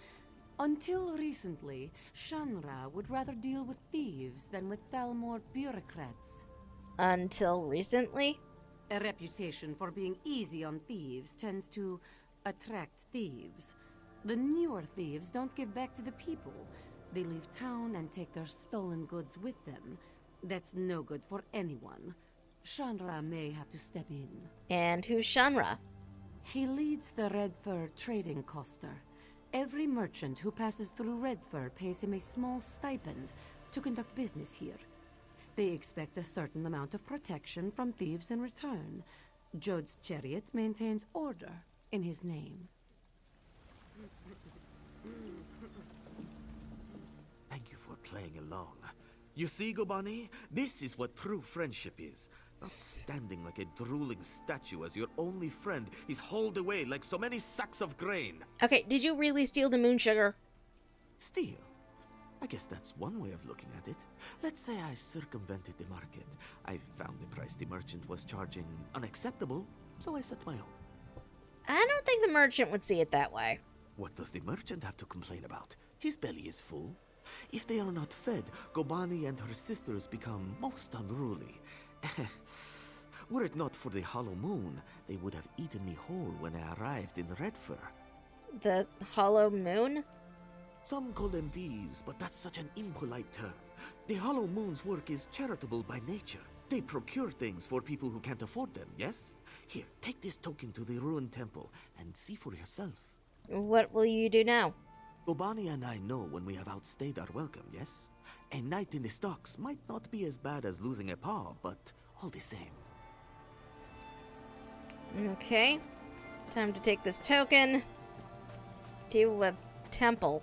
Speaker 6: Until recently, Shanra would rather deal with thieves than with Thalmor bureaucrats.
Speaker 1: Until recently?
Speaker 6: A reputation for being easy on thieves tends to attract thieves. The newer thieves don't give back to the people. They leave town and take their stolen goods with them. That's no good for anyone. Shanra may have to step in.
Speaker 1: And who's Shanra?
Speaker 6: He leads the Redfur trading coster. Every merchant who passes through Redfur pays him a small stipend to conduct business here. They expect a certain amount of protection from thieves in return. Jode's chariot maintains order in his name.
Speaker 4: Thank you for playing along. You see, Gobani? This is what true friendship is. Not standing like a drooling statue as your only friend is hauled away like so many sacks of grain.
Speaker 1: Okay, did you really steal the moon sugar?
Speaker 4: Steal? I guess that's one way of looking at it. Let's say I circumvented the market. I found the price the merchant was charging unacceptable, so I set my own.
Speaker 1: I don't think the merchant would see it that way.
Speaker 4: What does the merchant have to complain about? His belly is full. If they are not fed, Gobani and her sisters become most unruly. Were it not for the hollow moon, they would have eaten me whole when I arrived in Redfur.
Speaker 1: The hollow moon?
Speaker 4: Some call them thieves, but that's such an impolite term. The hollow moon's work is charitable by nature. They procure things for people who can't afford them, yes? Here, take this token to the ruined temple and see for yourself.
Speaker 1: What will you do now?
Speaker 4: Gobani and I know when we have outstayed our welcome, yes? A night in the stocks might not be as bad as losing a paw, but all the same.
Speaker 1: Okay. Time to take this token to a temple.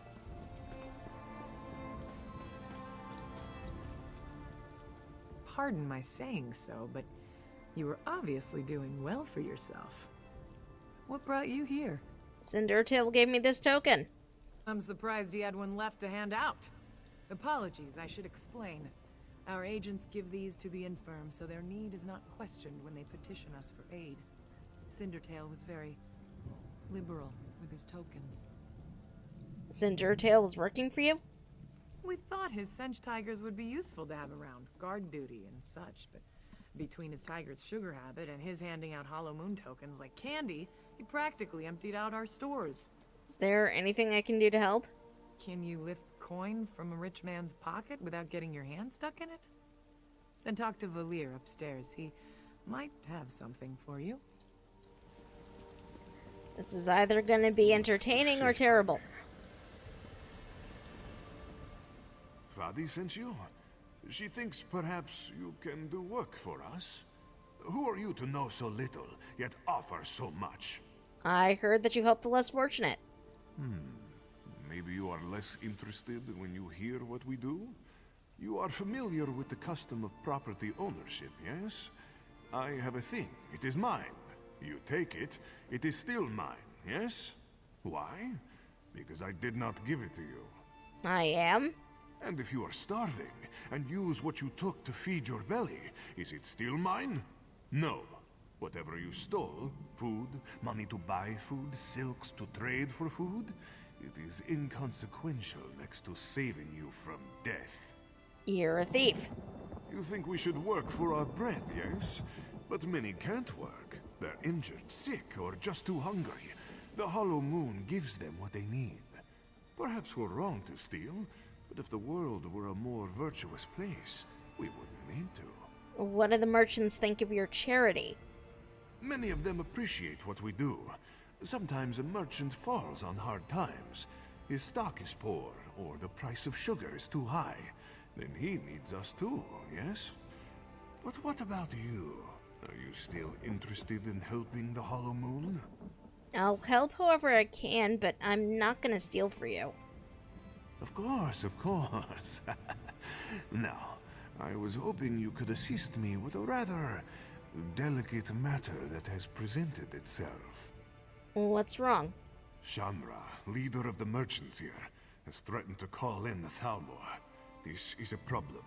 Speaker 22: Pardon my saying so, but you were obviously doing well for yourself. What brought you here?
Speaker 1: Cindertail gave me this token.
Speaker 22: I'm surprised he had one left to hand out. Apologies, I should explain. Our agents give these to the infirm, so their need is not questioned when they petition us for aid. Cindertail was very liberal with his tokens.
Speaker 1: Cindertail was working for you?
Speaker 22: We thought his Sench tigers would be useful to have around, guard duty and such, but between his tiger's sugar habit and his handing out hollow moon tokens like candy, he practically emptied out our stores.
Speaker 1: Is there anything I can do to help?
Speaker 22: Can you lift coin from a rich man's pocket without getting your hand stuck in it? Then talk to Valir upstairs. He might have something for you.
Speaker 1: This is either going to be entertaining or terrible.
Speaker 15: Vadi sent you? She thinks perhaps you can do work for us? Who are you to know so little, yet offer so much?
Speaker 1: I heard that you help the less fortunate.
Speaker 15: Maybe you are less interested when you hear what we do? You are familiar with the custom of property ownership, yes? I have a thing. It is mine. You take it, it is still mine, yes? Why? Because I did not give it to you.
Speaker 1: I am?
Speaker 15: And if you are starving, and use what you took to feed your belly, is it still mine? No. Whatever you stole, food, money to buy food, silks to trade for food, it is inconsequential next to saving you from death.
Speaker 1: You're a thief.
Speaker 15: You think we should work for our bread, yes? But many can't work. They're injured, sick, or just too hungry. The Hollow Moon gives them what they need. Perhaps we're wrong to steal, but if the world were a more virtuous place, we wouldn't need to.
Speaker 1: What do the merchants think of your charity?
Speaker 15: Many of them appreciate what we do. Sometimes a merchant falls on hard times. His stock is poor, or the price of sugar is too high. Then he needs us too, yes? But what about you? Are you still interested in helping the Hollow Moon?
Speaker 1: I'll help however I can, but I'm not gonna steal for you.
Speaker 15: Of course, of course. Now, I was hoping you could assist me with a rather delicate matter that has presented itself.
Speaker 1: What's wrong?
Speaker 15: Shanra, leader of the merchants here, has threatened to call in the Thalmor. This is a problem.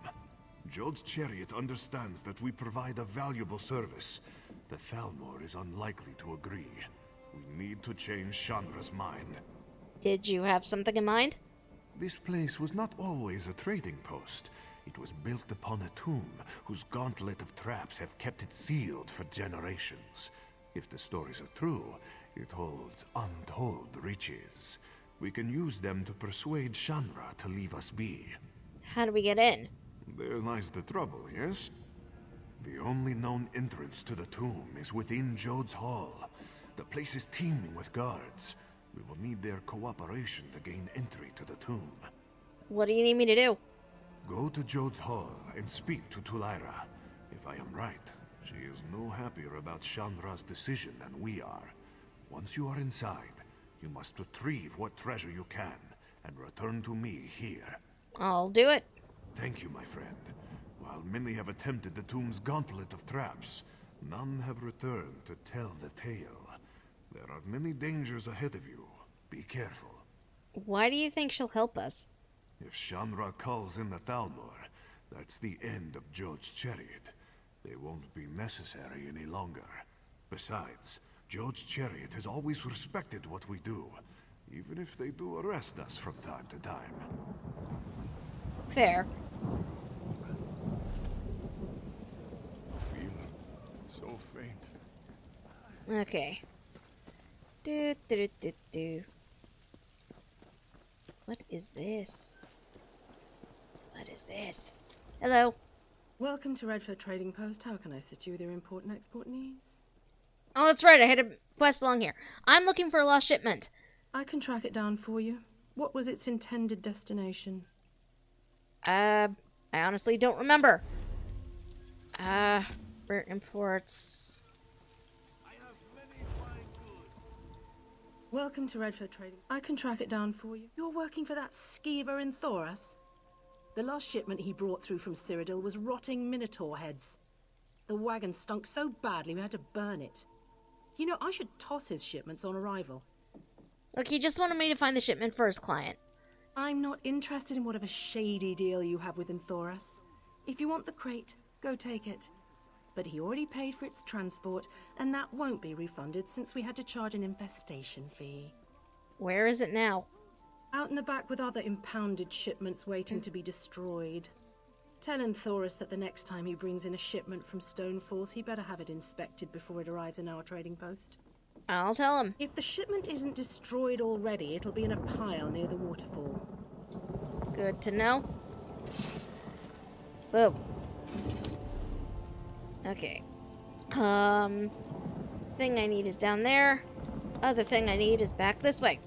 Speaker 15: Jode's chariot understands that we provide a valuable service. The Thalmor is unlikely to agree. We need to change Shanra's mind.
Speaker 1: Did you have something in mind?
Speaker 15: This place was not always a trading post. It was built upon a tomb whose gauntlet of traps have kept it sealed for generations. If the stories are true, it holds untold riches. We can use them to persuade Shanra to leave us be.
Speaker 1: How do we get in?
Speaker 15: There lies the trouble, yes? The only known entrance to the tomb is within Jode's Hall. The place is teeming with guards. We will need their cooperation to gain entry to the tomb.
Speaker 1: What do you need me to do?
Speaker 15: Go to Jode's Hall and speak to Tulaira. If I am right, she is no happier about Shanra's decision than we are. Once you are inside, you must retrieve what treasure you can and return to me here.
Speaker 1: I'll do it.
Speaker 15: Thank you, my friend. While many have attempted the tomb's gauntlet of traps, none have returned to tell the tale. There are many dangers ahead of you. Be careful.
Speaker 1: Why do you think she'll help us?
Speaker 15: If Shanra calls in the Thalmor, that's the end of Jode's chariot. They won't be necessary any longer. Besides, Jode's chariot has always respected what we do, even if they do arrest us from time to time.
Speaker 1: Fair.
Speaker 15: I feel so faint.
Speaker 1: Okay. What is this? What is this? Hello.
Speaker 10: Welcome to Redford Trading Post. How can I assist you with your import and export needs?
Speaker 1: Oh, that's right. I had a quest along here. I'm looking for a lost shipment.
Speaker 10: I can track it down for you. What was its intended destination?
Speaker 1: I honestly don't remember. Rare imports.
Speaker 10: Welcome to Redford Trading. I can track it down for you. You're working for that skeever in Thoras? The last shipment he brought through from Cyrodiil was rotting minotaur heads. The wagon stunk so badly we had to burn it. You know, I should toss his shipments on arrival.
Speaker 1: Look, he just wanted me to find the shipment for his client.
Speaker 10: I'm not interested in whatever shady deal you have with Thoras. If you want the crate, go take it. But he already paid for its transport, and that won't be refunded since we had to charge an infestation fee.
Speaker 1: Where is it now?
Speaker 10: Out in the back with other impounded shipments waiting to be destroyed. Tell Thoras that the next time he brings in a shipment from Stone Falls, he better have it inspected before it arrives in our trading post.
Speaker 1: I'll tell him.
Speaker 10: If the shipment isn't destroyed already, it'll be in a pile near the waterfall.
Speaker 1: Good to know. Boom. Okay. Thing I need is down there. Other thing I need is back this way.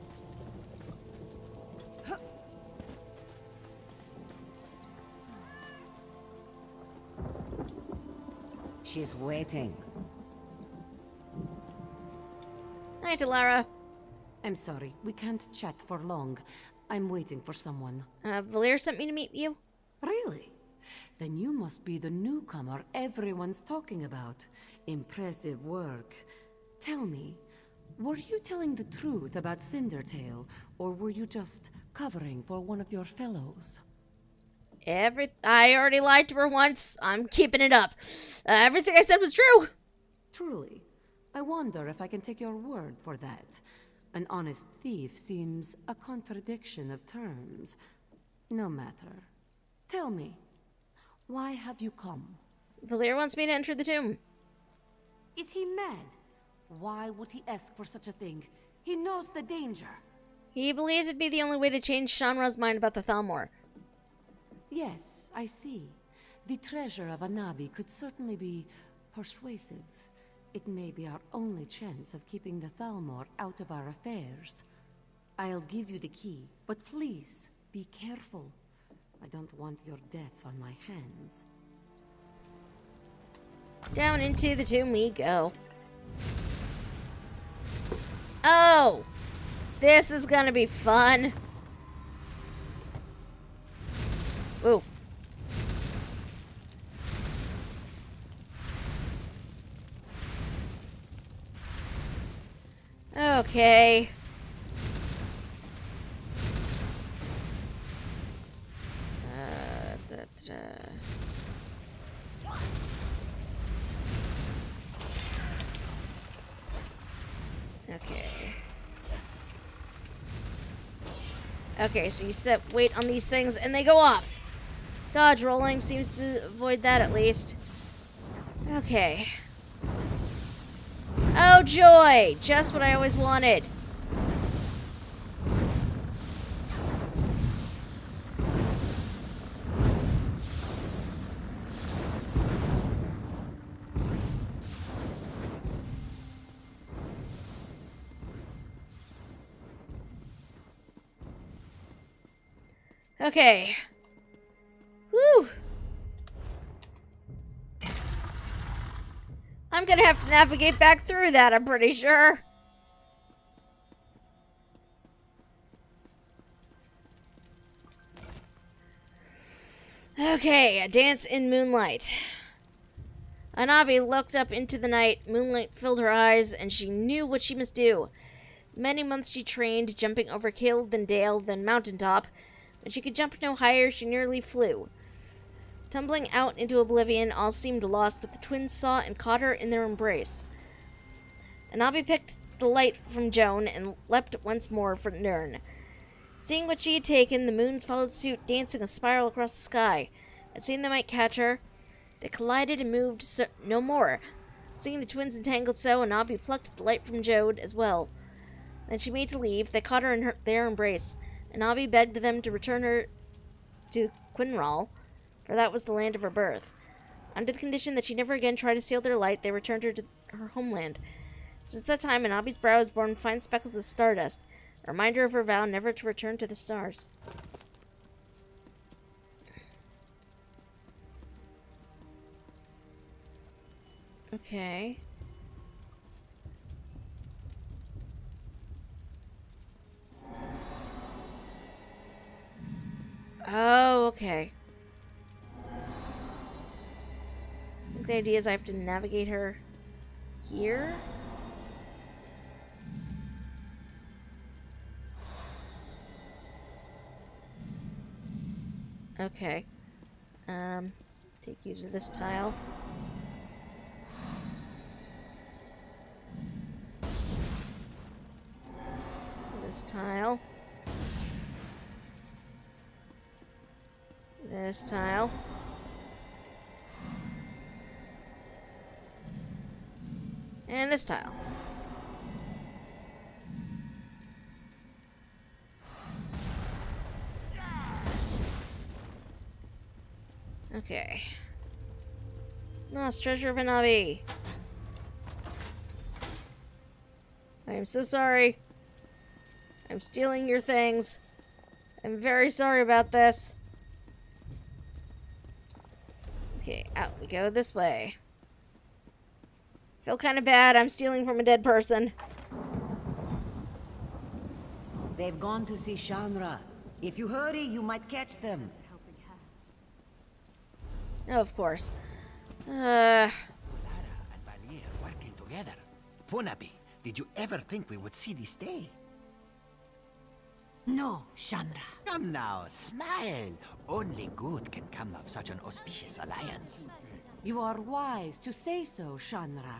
Speaker 7: She's waiting.
Speaker 1: Hi, Talara.
Speaker 6: I'm sorry, we can't chat for long. I'm waiting for someone.
Speaker 1: Valir sent me to meet you.
Speaker 6: Really? Then you must be the newcomer everyone's talking about. Impressive work. Tell me, were you telling the truth about Cindertail, or were you just covering for one of your fellows?
Speaker 1: I already lied to her once. I'm keeping it up. Everything I said was true.
Speaker 6: Truly. I wonder if I can take your word for that. An honest thief seems a contradiction of terms. No matter. Tell me, why have you come?
Speaker 1: Valir wants me to enter the tomb.
Speaker 6: Is he mad? Why would he ask for such a thing? He knows the danger.
Speaker 1: He believes it'd be the only way to change Shanra's mind about the Thalmor.
Speaker 6: Yes, I see. The treasure of Anabi could certainly be persuasive. It may be our only chance of keeping the Thalmor out of our affairs. I'll give you the key, but please, be careful. I don't want your death on my hands.
Speaker 1: Down into the tomb we go. Oh! This is gonna be fun. Ooh. Okay. Okay. Okay, so you set weight on these things and they go off. Dodge rolling seems to avoid that at least. Okay. Oh joy! Just what I always wanted. Okay. Whew. I'm gonna have to navigate back through that, I'm pretty sure. Okay, a dance in moonlight. Anabi looked up into the night. Moonlight filled her eyes, and she knew what she must do. Many months she trained, jumping over hill, then dale, then mountaintop. When she could jump no higher, she nearly flew. Tumbling out into oblivion, all seemed lost, but the twins saw and caught her in their embrace. Anabi picked the light from Joan and leapt once more for Nirn. Seeing what she had taken, the moons followed suit, dancing a spiral across the sky. And seeing they might catch her, they collided and moved no more. Seeing the twins entangled so, Anabi plucked the light from Jode as well. Then she made to leave. They caught her in their embrace. Anabi begged them to return her to Quinral, for that was the land of her birth. Under the condition that she never again try to steal their light, they returned her to her homeland. Since that time, Anabi's brow has borne fine speckles of stardust, a reminder of her vow never to return to the stars. Okay. Oh, okay. I think the idea is I have to navigate her here. Okay. Take you to this tile. This tile. This tile. And this tile. Okay. Lost treasure of Anabi. I am so sorry. I'm stealing your things. I'm very sorry about this. Okay, out we go this way. Feel kind of bad. I'm stealing from a dead person.
Speaker 7: They've gone to see Shanra. If you hurry, you might catch them.
Speaker 1: Oh, of course.
Speaker 8: Lara and Valier working together. Punabi, did you ever think we would see this day?
Speaker 7: No, Shandra.
Speaker 8: Come now, smile. Only good can come of such an auspicious alliance.
Speaker 6: You are wise to say so, Shanra.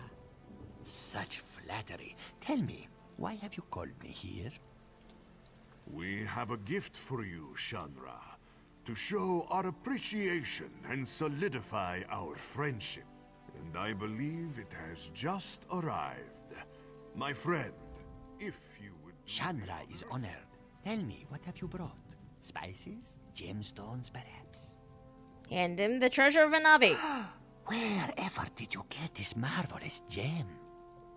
Speaker 8: Such flattery. Tell me, why have you called me here?
Speaker 15: We have a gift for you, Shanra, to show our appreciation and solidify our friendship. And I believe it has just arrived. My friend, if you would...
Speaker 8: Shanra is honored. Tell me, what have you brought? Spices? Gemstones, perhaps?
Speaker 1: Hand him the treasure of Anabi.
Speaker 8: Wherever did you get this marvelous gem?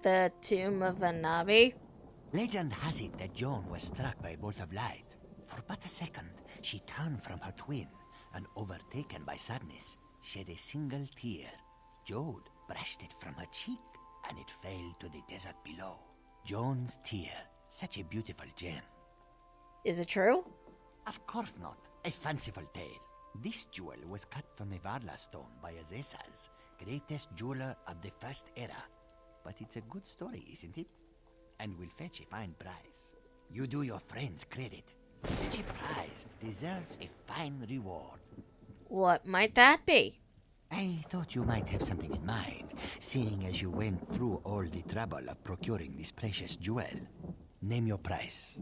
Speaker 1: The tomb of Anabi?
Speaker 8: Legend has it that Joan was struck by a bolt of light. For but a second, she turned from her twin, and overtaken by sadness, shed a single tear. Jode brushed it from her cheek, and it fell to the desert below. Joan's tear, such a beautiful gem.
Speaker 1: Is it true?
Speaker 8: Of course not. A fanciful tale. This jewel was cut from a Varla stone by Azesas, greatest jeweler of the First Era. But it's a good story, isn't it? And will fetch a fine price. You do your friends credit. Such a prize deserves a fine reward.
Speaker 1: What might that be?
Speaker 8: I thought you might have something in mind, seeing as you went through all the trouble of procuring this precious jewel. Name your price.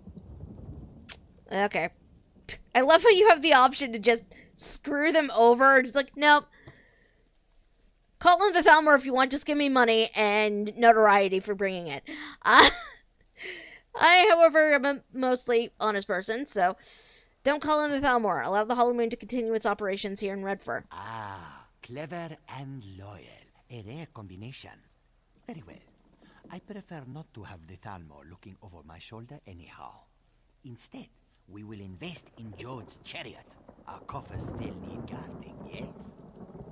Speaker 1: Okay. I love how you have the option to just screw them over. Just like, nope. Call him the Thalmor if you want. Just give me money and notoriety for bringing it. I, however, am a mostly honest person, so don't call him the Thalmor. Allow the Hollow Moon to continue its operations here in Redfur.
Speaker 8: Ah, clever and loyal. A rare combination. Very well. I prefer not to have the Thalmor looking over my shoulder anyhow. Instead, we will invest in Jode's chariot. Our coffers still need guarding, yes?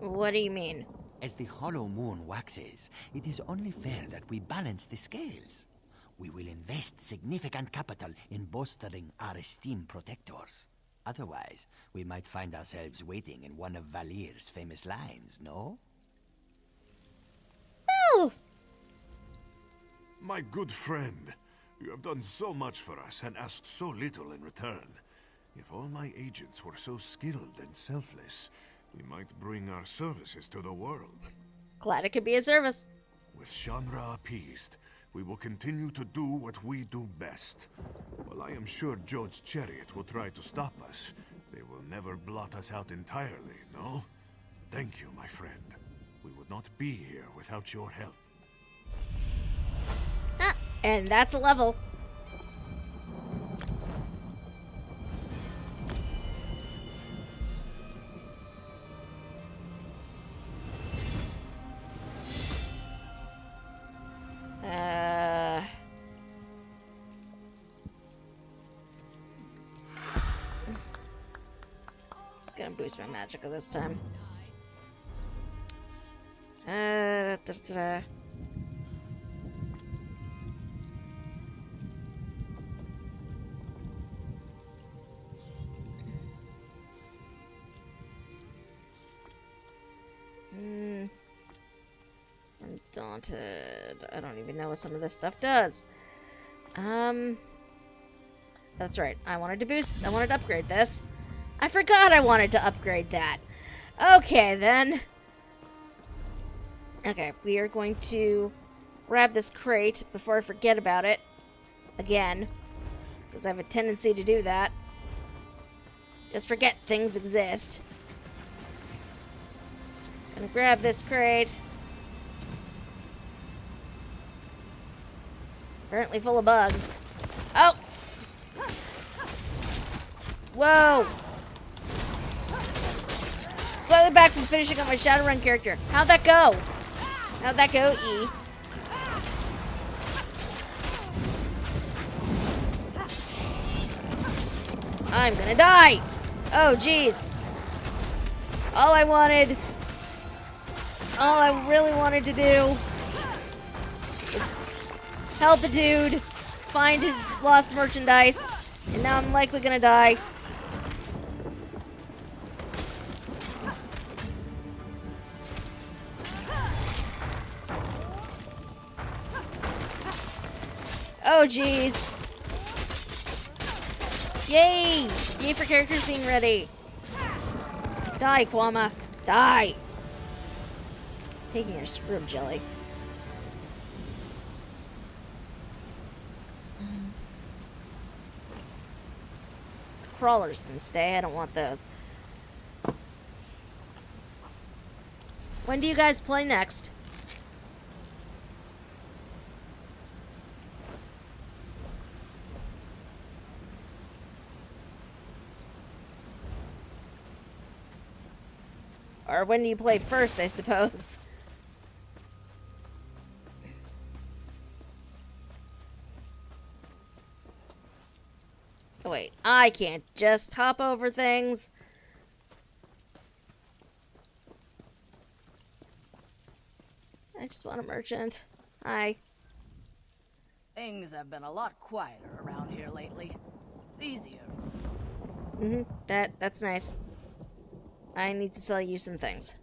Speaker 1: What do you mean?
Speaker 8: As the Hollow Moon waxes, it is only fair that we balance the scales. We will invest significant capital in bolstering our esteemed protectors. Otherwise, we might find ourselves waiting in one of Valir's famous lines, no?
Speaker 1: Well...
Speaker 15: My good friend, you have done so much for us and asked so little in return. If all my agents were so skilled and selfless, we might bring our services to the world.
Speaker 1: Glad it could be a service.
Speaker 15: With Shanra appeased, we will continue to do what we do best. While I am sure Jode's chariot will try to stop us, they will never blot us out entirely, no? Thank you, my friend. We would not be here without your help.
Speaker 1: Ah, and that's a level. Gonna boost my magicka this time. I'm daunted. I don't even know what some of this stuff does. That's right. I wanted to upgrade this. I forgot I wanted to upgrade that. Okay, then. Okay, we are going to grab this crate before I forget about it. Again. Because I have a tendency to do that. Just forget things exist. Gonna grab this crate. Apparently full of bugs. Oh! Whoa! Slightly back from finishing up my Shadowrun character. How'd that go? How'd that go, E? I'm gonna die! Oh, jeez. All I really wanted to do is help a dude find his lost merchandise, and now I'm likely gonna die. Oh, jeez. Yay! Yay for characters being ready. Die, Kwama. Die! Taking your scrub jelly. The crawlers can stay. I don't want those. When do you guys play next? Or when do you play first, I suppose? Oh wait, I can't just hop over things. I just want a merchant. Hi.
Speaker 2: Things have been a lot quieter around here lately. It's easier.
Speaker 1: That's nice. I need to sell you some things.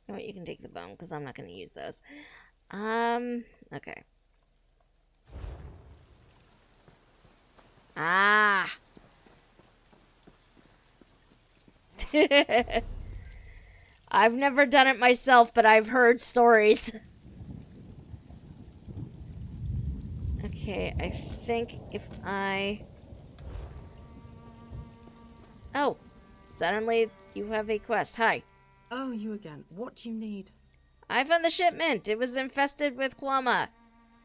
Speaker 1: You know what, you can take the bone, because I'm not going to use those. Okay. Ah! I've never done it myself, but I've heard stories. Okay, I think if I... Oh, suddenly you have a quest. Hi.
Speaker 10: Oh, you again. What do you need?
Speaker 1: I found the shipment. It was infested with Kwama.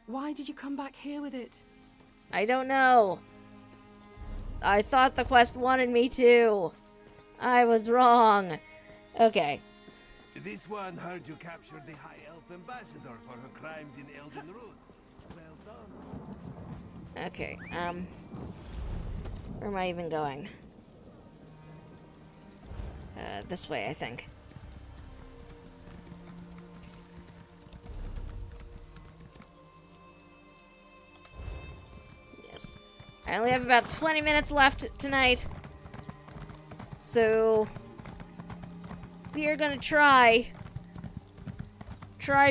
Speaker 10: Why did you come back here with it?
Speaker 1: I don't know. I thought the quest wanted me to. I was wrong. Okay.
Speaker 9: This one heard you captured the High Elf Ambassador for her crimes in Elden Root. Well done.
Speaker 1: Okay, where am I even going? This way, I think. Yes. I only have about 20 minutes left tonight. So we are gonna try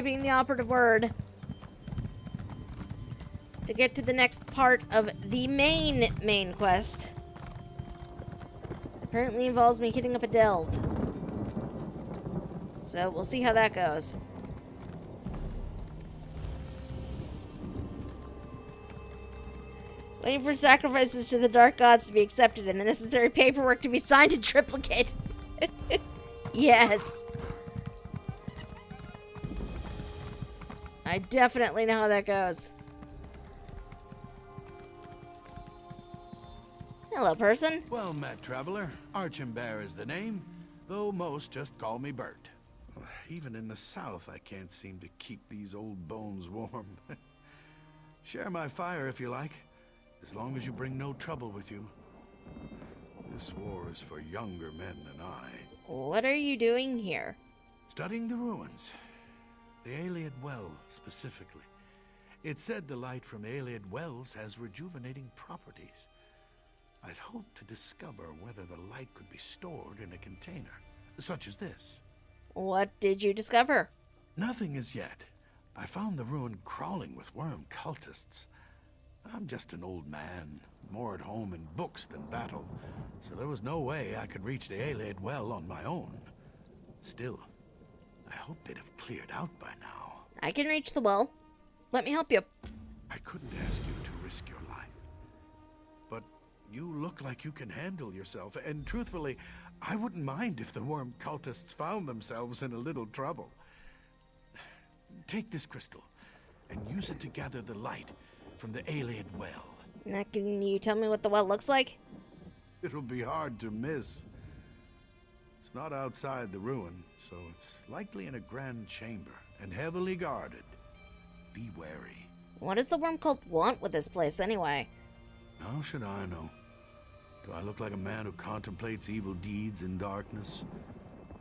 Speaker 1: being the operative word, to get to the next part of the main quest. Apparently involves me hitting up a delve. So we'll see how that goes. Waiting for sacrifices to the dark gods to be accepted and the necessary paperwork to be signed in triplicate. Yes. I definitely know how that goes. Hello, person.
Speaker 11: Well met, traveler. Archambear is the name, though most just call me Bert. Even in the south, I can't seem to keep these old bones warm. Share my fire if you like, as long as you bring no trouble with you. This war is for younger men than I.
Speaker 1: What are you doing here?
Speaker 11: Studying the ruins. The Ayleid Well, specifically. It's said the light from Ayleid Wells has rejuvenating properties. I'd hoped to discover whether the light could be stored in a container, such as this.
Speaker 1: What did you discover?
Speaker 11: Nothing as yet. I found the ruin crawling with worm cultists. I'm just an old man, more at home in books than battle, so there was no way I could reach the Ayleid Well on my own. Still, I hope they'd have cleared out by now.
Speaker 1: I can reach the well. Let me help you.
Speaker 11: I couldn't ask you to risk your life. But you look like you can handle yourself, and truthfully, I wouldn't mind if the worm cultists found themselves in a little trouble. Take this crystal, and use it to gather the light from the Ayleid Well.
Speaker 1: Now, can you tell me what the well looks like?
Speaker 11: It'll be hard to miss. It's not outside the ruin, so it's likely in a grand chamber, and heavily guarded. Be wary.
Speaker 1: What does the worm cult want with this place, anyway?
Speaker 11: How should I know? Do I look like a man who contemplates evil deeds in darkness?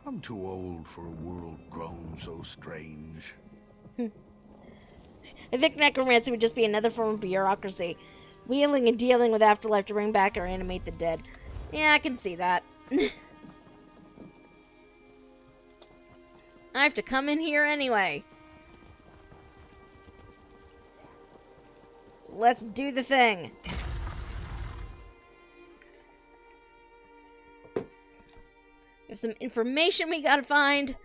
Speaker 11: I'm too old for a world grown so strange.
Speaker 1: I think necromancy would just be another form of bureaucracy. Wheeling and dealing with afterlife to bring back or animate the dead. Yeah, I can see that. I have to come in here anyway. let's do the thing. We have some information we gotta find.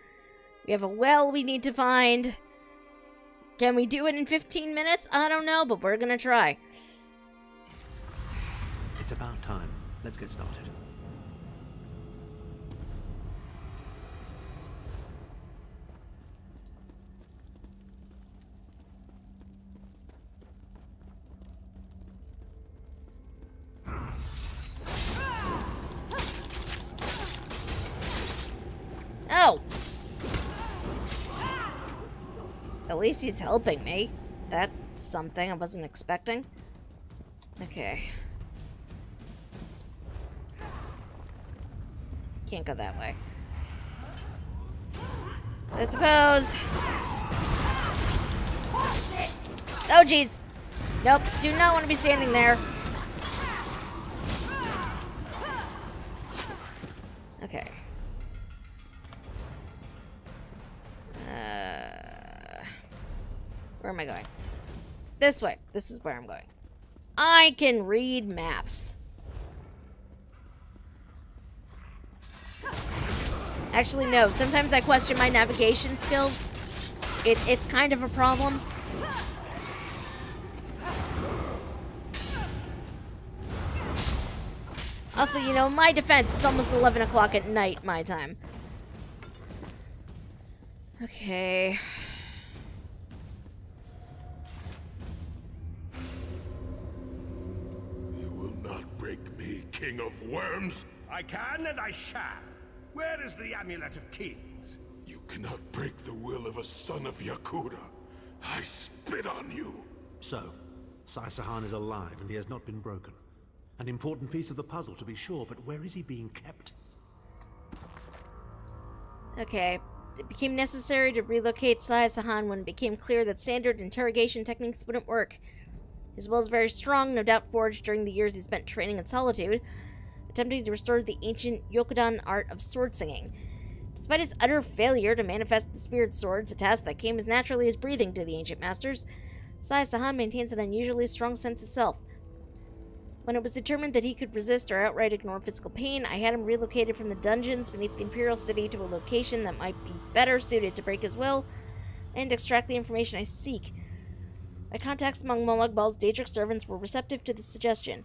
Speaker 1: We have a well we need to find. Can we do it in 15 minutes? I don't know, but we're gonna try.
Speaker 12: It's about time. Let's get started.
Speaker 1: Oh! At least he's helping me. That's something I wasn't expecting. Okay. Can't go that way. So I suppose... Oh, jeez! Nope, do not want to be standing there. Okay. Where am I going? This way. This is where I'm going. I can read maps. Actually, no. Sometimes I question my navigation skills. It's kind of a problem. Also, you know, in my defense, it's almost 11 o'clock at night, my time. Okay.
Speaker 9: You will not break me, King of Worms.
Speaker 11: I can and I shall. Where is the Amulet of Kings?
Speaker 9: You cannot break the will of a son of Yakuda. I spit on you.
Speaker 12: So, Sai Sahan is alive and he has not been broken. An important piece of the puzzle, to be sure, but where is he being kept?
Speaker 1: Okay. It became necessary to relocate Sai Sahan when it became clear that standard interrogation techniques wouldn't work. His will is very strong, no doubt forged during the years he spent training in solitude, attempting to restore the ancient Yokudan art of sword singing. Despite his utter failure to manifest the spirit swords, a task that came as naturally as breathing to the ancient masters, Sai Sahan maintains an unusually strong sense of self. When it was determined that he could resist or outright ignore physical pain, I had him relocated from the dungeons beneath the Imperial City to a location that might be better suited to break his will and extract the information I seek. My contacts among Molag Bal's Daedric servants were receptive to this suggestion.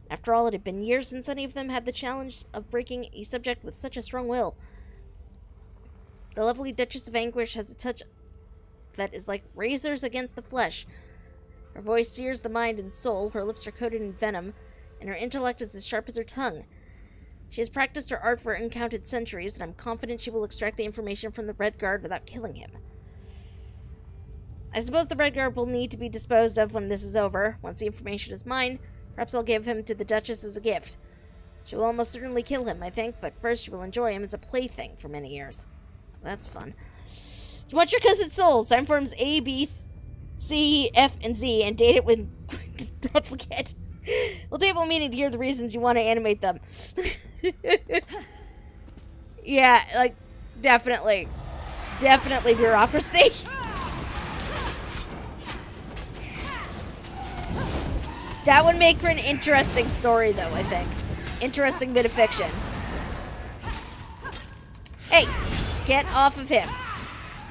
Speaker 1: After all, it had been years since any of them had the challenge of breaking a subject with such a strong will. The lovely Duchess of Anguish has a touch that is like razors against the flesh. Her voice sears the mind and soul, her lips are coated in venom, and her intellect is as sharp as her tongue. She has practiced her art for uncounted centuries, and I'm confident she will extract the information from the Red Guard without killing him. I suppose the Red Guard will need to be disposed of when this is over. Once the information is mine, perhaps I'll give him to the Duchess as a gift. She will almost certainly kill him, I think, but first she will enjoy him as a plaything for many years. That's fun. You want your cousin's soul? Sign forms A, B, C, F, and Z, and date it with... Don't forget. We'll table a meeting to hear the reasons you want to animate them. Yeah, like, definitely. Definitely bureaucracy. That would make for an interesting story, though, I think. Interesting bit of fiction. Hey, get off of him.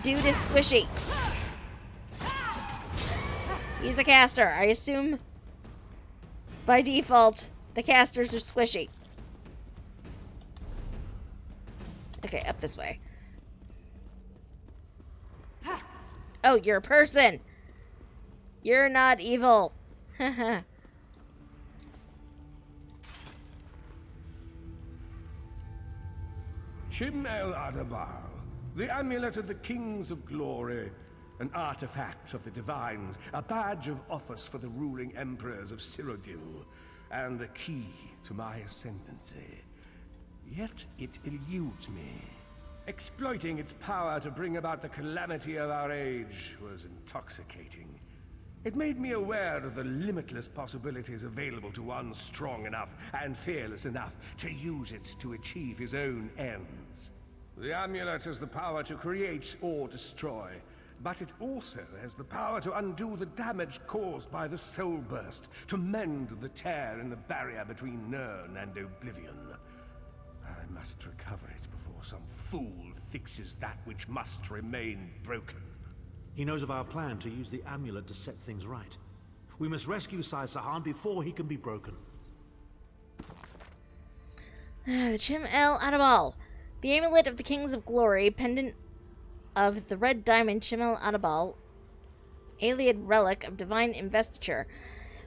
Speaker 1: Dude is squishy. He's a caster. I assume, by default, the casters are squishy. Okay, up this way. Oh, you're a person. You're not evil. Haha.
Speaker 11: Chim El Adabal, the amulet of the kings of glory, an artifact of the divines, a badge of office for the ruling emperors of Cyrodiil, and the key to my ascendancy. Yet it eludes me. Exploiting its power to bring about the calamity of our age was intoxicating. It made me aware of the limitless possibilities available to one strong enough and fearless enough to use it to achieve his own ends. The amulet has the power to create or destroy,
Speaker 9: but it also has the power to undo the damage caused by the soul burst, to mend the tear in the barrier between Nirn and Oblivion. I must recover it before some fool fixes that which must remain broken.
Speaker 12: He knows of our plan to use the amulet to set things right. We must rescue Sai Sahan before he can be broken.
Speaker 1: The Chim El Adabal. The amulet of the Kings of Glory, pendant of the red diamond Chim El Adabal, alien relic of divine investiture.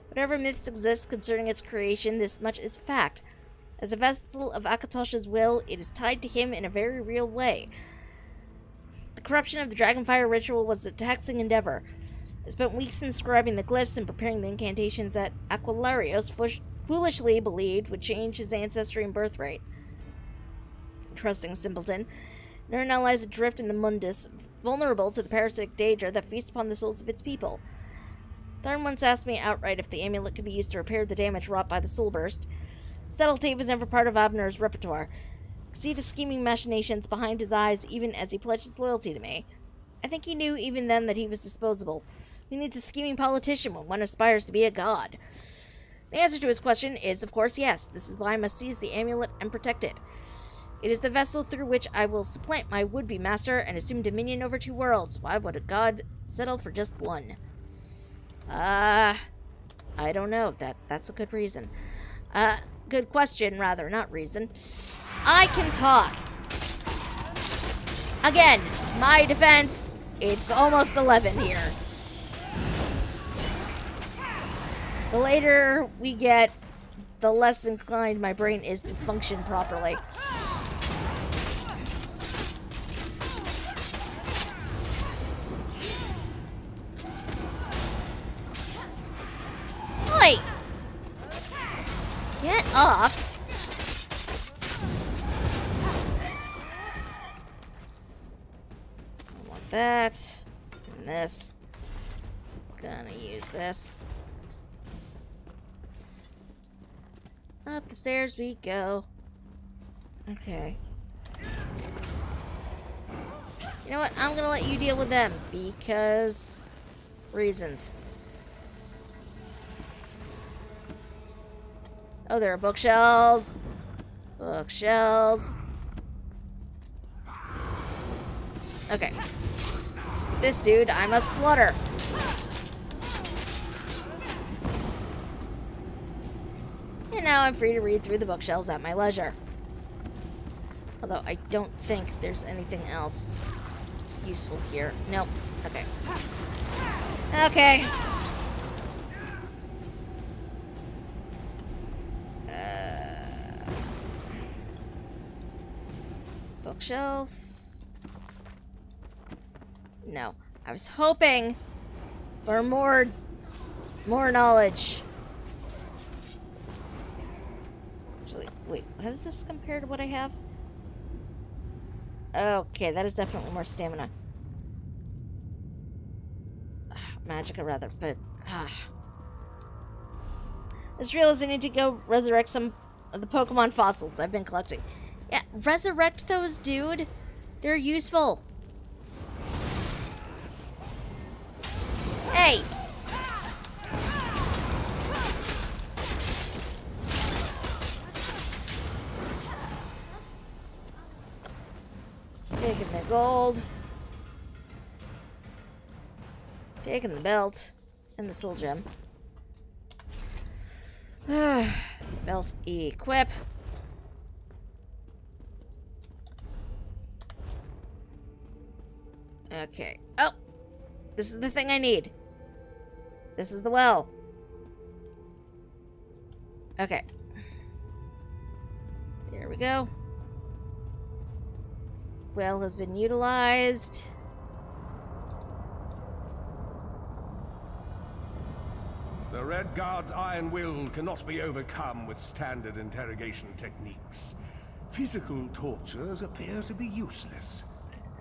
Speaker 1: Whatever myths exist concerning its creation, this much is fact. As a vessel of Akatosh's will, it is tied to him in a very real way. The corruption of the Dragonfire ritual was a taxing endeavor. I spent weeks inscribing the glyphs and preparing the incantations that Aquilarios foolishly believed would change his ancestry and birthright. Trusting simpleton, Nirn now lies adrift in the Mundus, vulnerable to the parasitic danger that feasts upon the souls of its people. Tharn once asked me outright if the amulet could be used to repair the damage wrought by the soul burst. Subtlety was never part of Abner's repertoire. I could see the scheming machinations behind his eyes even as he pledged his loyalty to me. I think he knew even then that he was disposable. Who needs a scheming politician when one aspires to be a god? The answer to his question is, of course, yes. This is why I must seize the amulet and protect it. It is the vessel through which I will supplant my would-be master and assume dominion over 2 worlds. Why would a god settle for just one? I don't know. That's a good reason. Good question, rather, not reason. I can talk. Again, my defense, it's almost 11 here. The later we get, the less inclined my brain is to function properly. Oi! Get off! I want that. And this. Gonna use this. Up the stairs we go. Okay. You know what? I'm gonna let you deal with them because reasons. Oh, there are bookshelves. Bookshelves. Okay. This dude I must slaughter. And now I'm free to read through the bookshelves at my leisure. Although I don't think there's anything else that's useful here. Nope. Okay. Okay. Bookshelf. No. I was hoping for more knowledge. Actually, wait, how does this compare to what I have? Okay, that is definitely more stamina. Magicka, rather, but... I just realized I need to go resurrect some of the Pokemon fossils I've been collecting. Yeah, resurrect those, dude. They're useful. Hey! Taking the gold. Taking the belt. And the soul gem. Belt equip. Okay. Oh! This is the thing I need. This is the well. Okay. There we go. Well has been utilized.
Speaker 9: The Red Guard's iron will cannot be overcome with standard interrogation techniques. Physical tortures appear to be useless.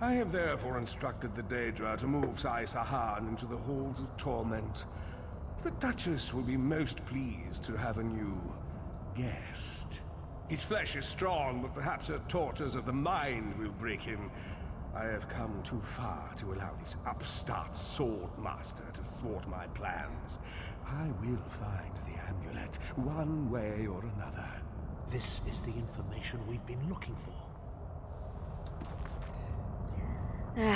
Speaker 9: I have therefore instructed the Daedra to move Sai Sahan into the halls of torment. The Duchess will be most pleased to have a new guest. His flesh is strong, but perhaps her tortures of the mind will break him. I have come too far to allow this upstart sword master to thwart my plans. I will find the amulet, one way or another.
Speaker 12: This is the information we've been looking for.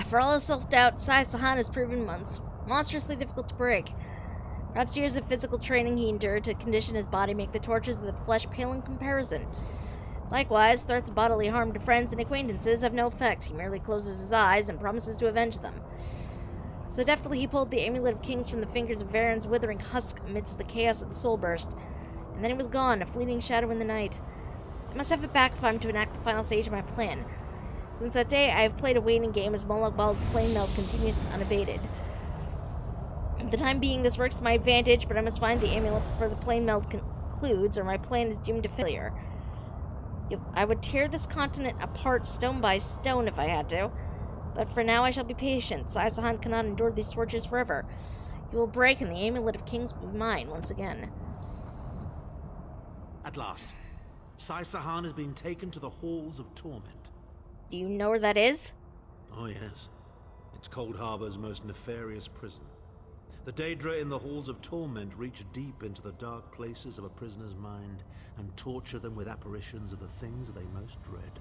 Speaker 1: For all his self-doubt, Sai Sahan has proven monstrously difficult to break. Perhaps years of physical training he endured to condition his body make the tortures of the flesh pale in comparison. Likewise, threats of bodily harm to friends and acquaintances have no effect. He merely closes his eyes and promises to avenge them. So deftly he pulled the Amulet of Kings from the fingers of Varen's withering husk amidst the chaos of the Soul Burst. And then it was gone, a fleeting shadow in the night. I must have it back if I'm to enact the final stage of my plan. Since that day, I have played a waiting game as Molag Bal's plane meld continues unabated. For the time being, this works to my advantage, but I must find the amulet before the plane meld concludes, or my plan is doomed to failure. I would tear this continent apart stone by stone if I had to, but for now I shall be patient. Sai Sahan cannot endure these tortures forever. He will break, and the Amulet of Kings will be mine once again.
Speaker 12: At last, Sai Sahan has been taken to the Halls of Torment.
Speaker 1: Do you know where that is?
Speaker 12: Oh yes. It's Cold Harbor's most nefarious prison. The Daedra in the Halls of Torment reach deep into the dark places of a prisoner's mind and torture them with apparitions of the things they most dread.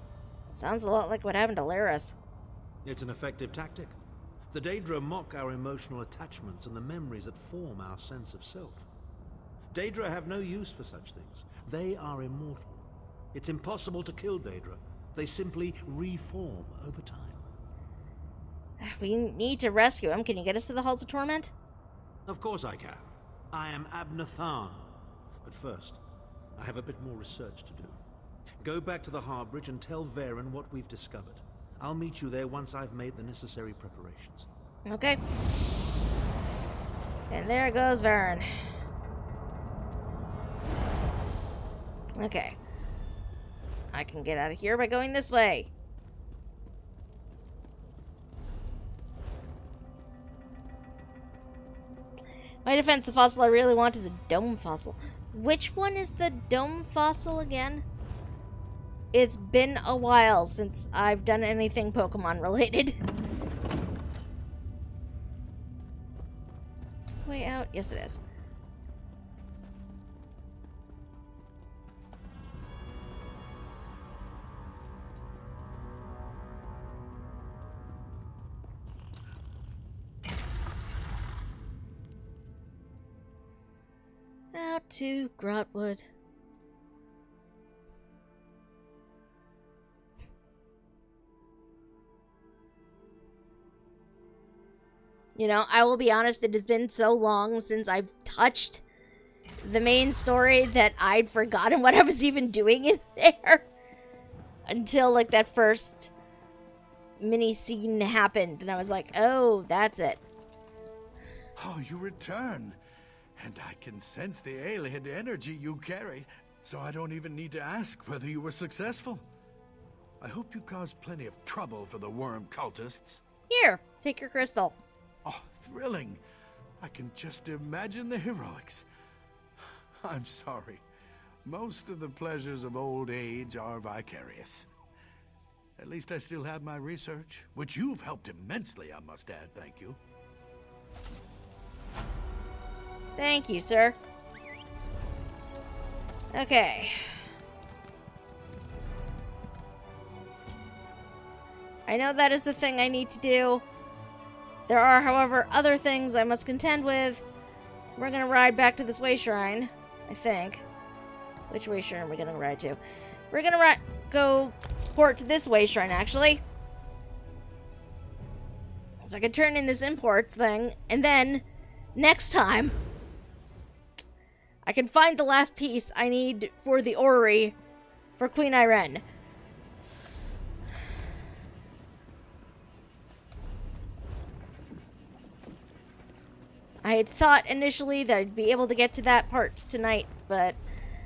Speaker 1: Sounds a lot like what happened to Laris.
Speaker 12: It's an effective tactic. The Daedra mock our emotional attachments and the memories that form our sense of self. Daedra have no use for such things. They are immortal. It's impossible to kill Daedra. They simply reform over time.
Speaker 1: We need to rescue him. Can you get us to the Halls of Torment?
Speaker 12: Of course I can. I am Abnathan. But first, I have a bit more research to do. Go back to the Harbridge and tell Varen what we've discovered. I'll meet you there once I've made the necessary preparations.
Speaker 1: Okay. And there goes Varen. Okay. I can get out of here by going this way. My defense, the fossil I really want is a dome fossil. Which one is the dome fossil again? It's been a while since I've done anything Pokemon related. Is this the way out? Yes, it is. Out to Grahtwood. You know, I will be honest, it has been so long since I've touched the main story that I'd forgotten what I was even doing in there. Until, like, that first mini scene happened, and I was like, oh, that's it.
Speaker 11: Oh, you return. And I can sense the alien energy you carry, so I don't even need to ask whether you were successful. I hope you caused plenty of trouble for the worm cultists.
Speaker 1: Here, take your crystal.
Speaker 11: Oh, thrilling. I can just imagine the heroics. I'm sorry. Most of the pleasures of old age are vicarious. At least I still have my research, which you've helped immensely, I must add. Thank you.
Speaker 1: Thank you, sir. Okay. I know that is the thing I need to do. There are, however, other things I must contend with. We're gonna ride back to this way shrine, I think. Which way shrine are we gonna ride to? We're gonna go port to this way shrine, actually. So I can turn in this imports thing, and then next time I can find the last piece I need for the orrery for Queen Irene. I had thought initially that I'd be able to get to that part tonight, but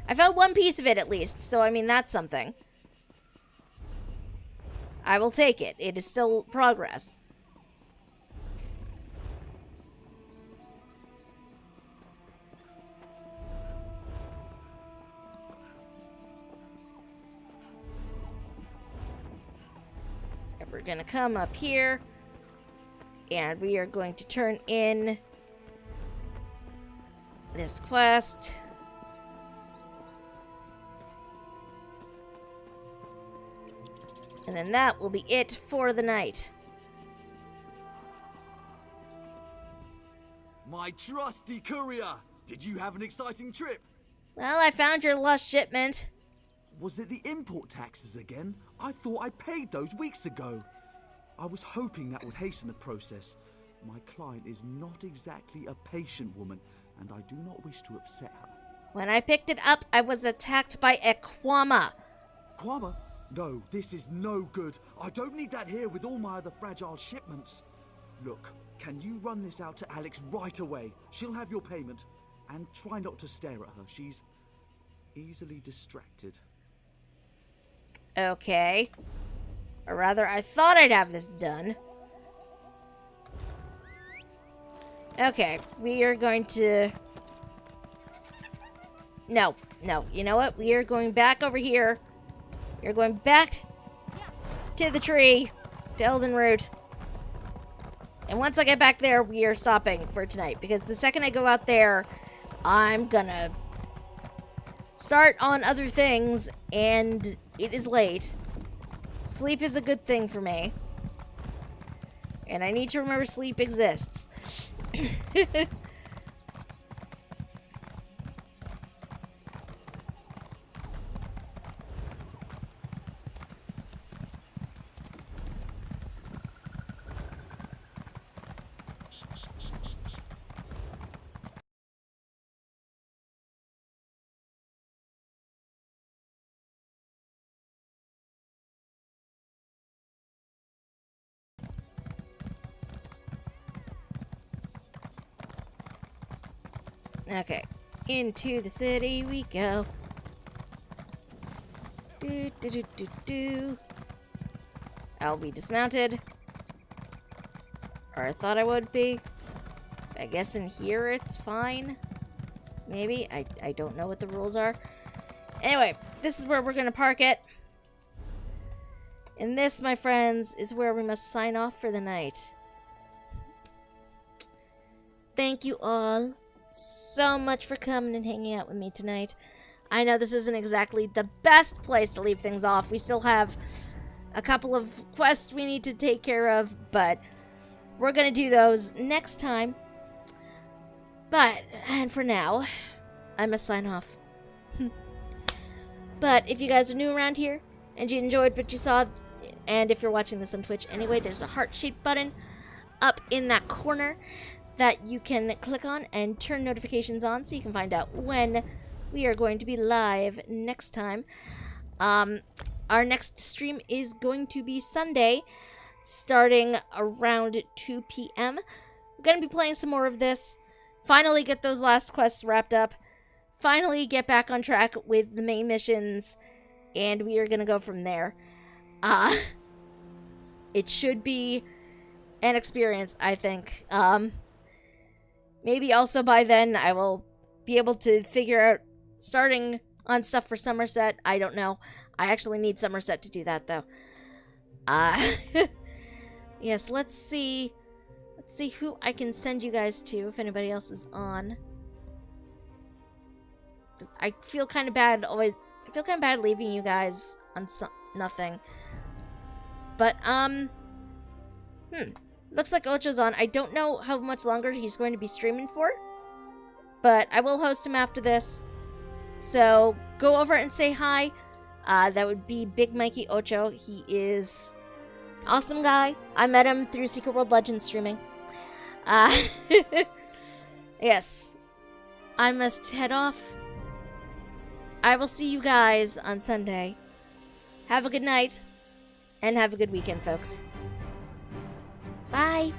Speaker 1: I found one piece of it at least, so I mean, that's something. I will take it. It is still progress. we're gonna come up here, and we are going to turn in this quest. And then that will be it for the night.
Speaker 3: My trusty courier! Did you have an exciting trip?
Speaker 1: Well, I found your lost shipment.
Speaker 3: Was it the import taxes again? I thought I paid those weeks ago. I was hoping that would hasten the process. My client is not exactly a patient woman, and I do not wish to upset her.
Speaker 1: When I picked it up, I was attacked by a Kwama.
Speaker 3: Kwama? No, this is no good. I don't need that here with all my other fragile shipments. Look, can you run this out to Alex right away? She'll have your payment. And try not to stare at her. She's easily distracted.
Speaker 1: Okay. Or rather, I thought I'd have this done. Okay, we are going to... No, you know what? We are going back over here. We are going back to the tree, to Eldenroot. And once I get back there, we are stopping for tonight. Because the second I go out there, I'm gonna start on other things, and it is late. Sleep is a good thing for me. And I need to remember sleep exists. Okay, into the city we go. I'll be dismounted. Or I thought I would be. I guess in here it's fine. Maybe. I don't know what the rules are. Anyway, this is where we're gonna park it. And this, my friends, is where we must sign off for the night. Thank you all so much for coming and hanging out with me tonight. I know this isn't exactly the best place to leave things off. We still have a couple of quests we need to take care of, but we're gonna do those next time. And for now, I must sign off. But if you guys are new around here and you enjoyed what you saw, and if you're watching this on Twitch anyway, there's a heart-shaped button up in that corner that you can click on and turn notifications on so you can find out when we are going to be live next time. Our next stream is going to be Sunday, starting around 2 p.m. We're going to be playing some more of this, finally get those last quests wrapped up, finally get back on track with the main missions, and we are going to go from there. It should be an experience, I think. Maybe also by then I will be able to figure out starting on stuff for Somerset. I don't know. I actually need Somerset to do that, though. Yes, let's see. Let's see who I can send you guys to, if anybody else is on. Because I feel kind of bad always... I feel kind of bad leaving you guys on nothing. But, looks like Ocho's on. I don't know how much longer he's going to be streaming for, but I will host him after this. So go over and say hi. That would be Big Mikey Ocho. He is an awesome guy. I met him through Secret World Legends streaming. Yes. I must head off. I will see you guys on Sunday. Have a good night, and have a good weekend, folks. Bye.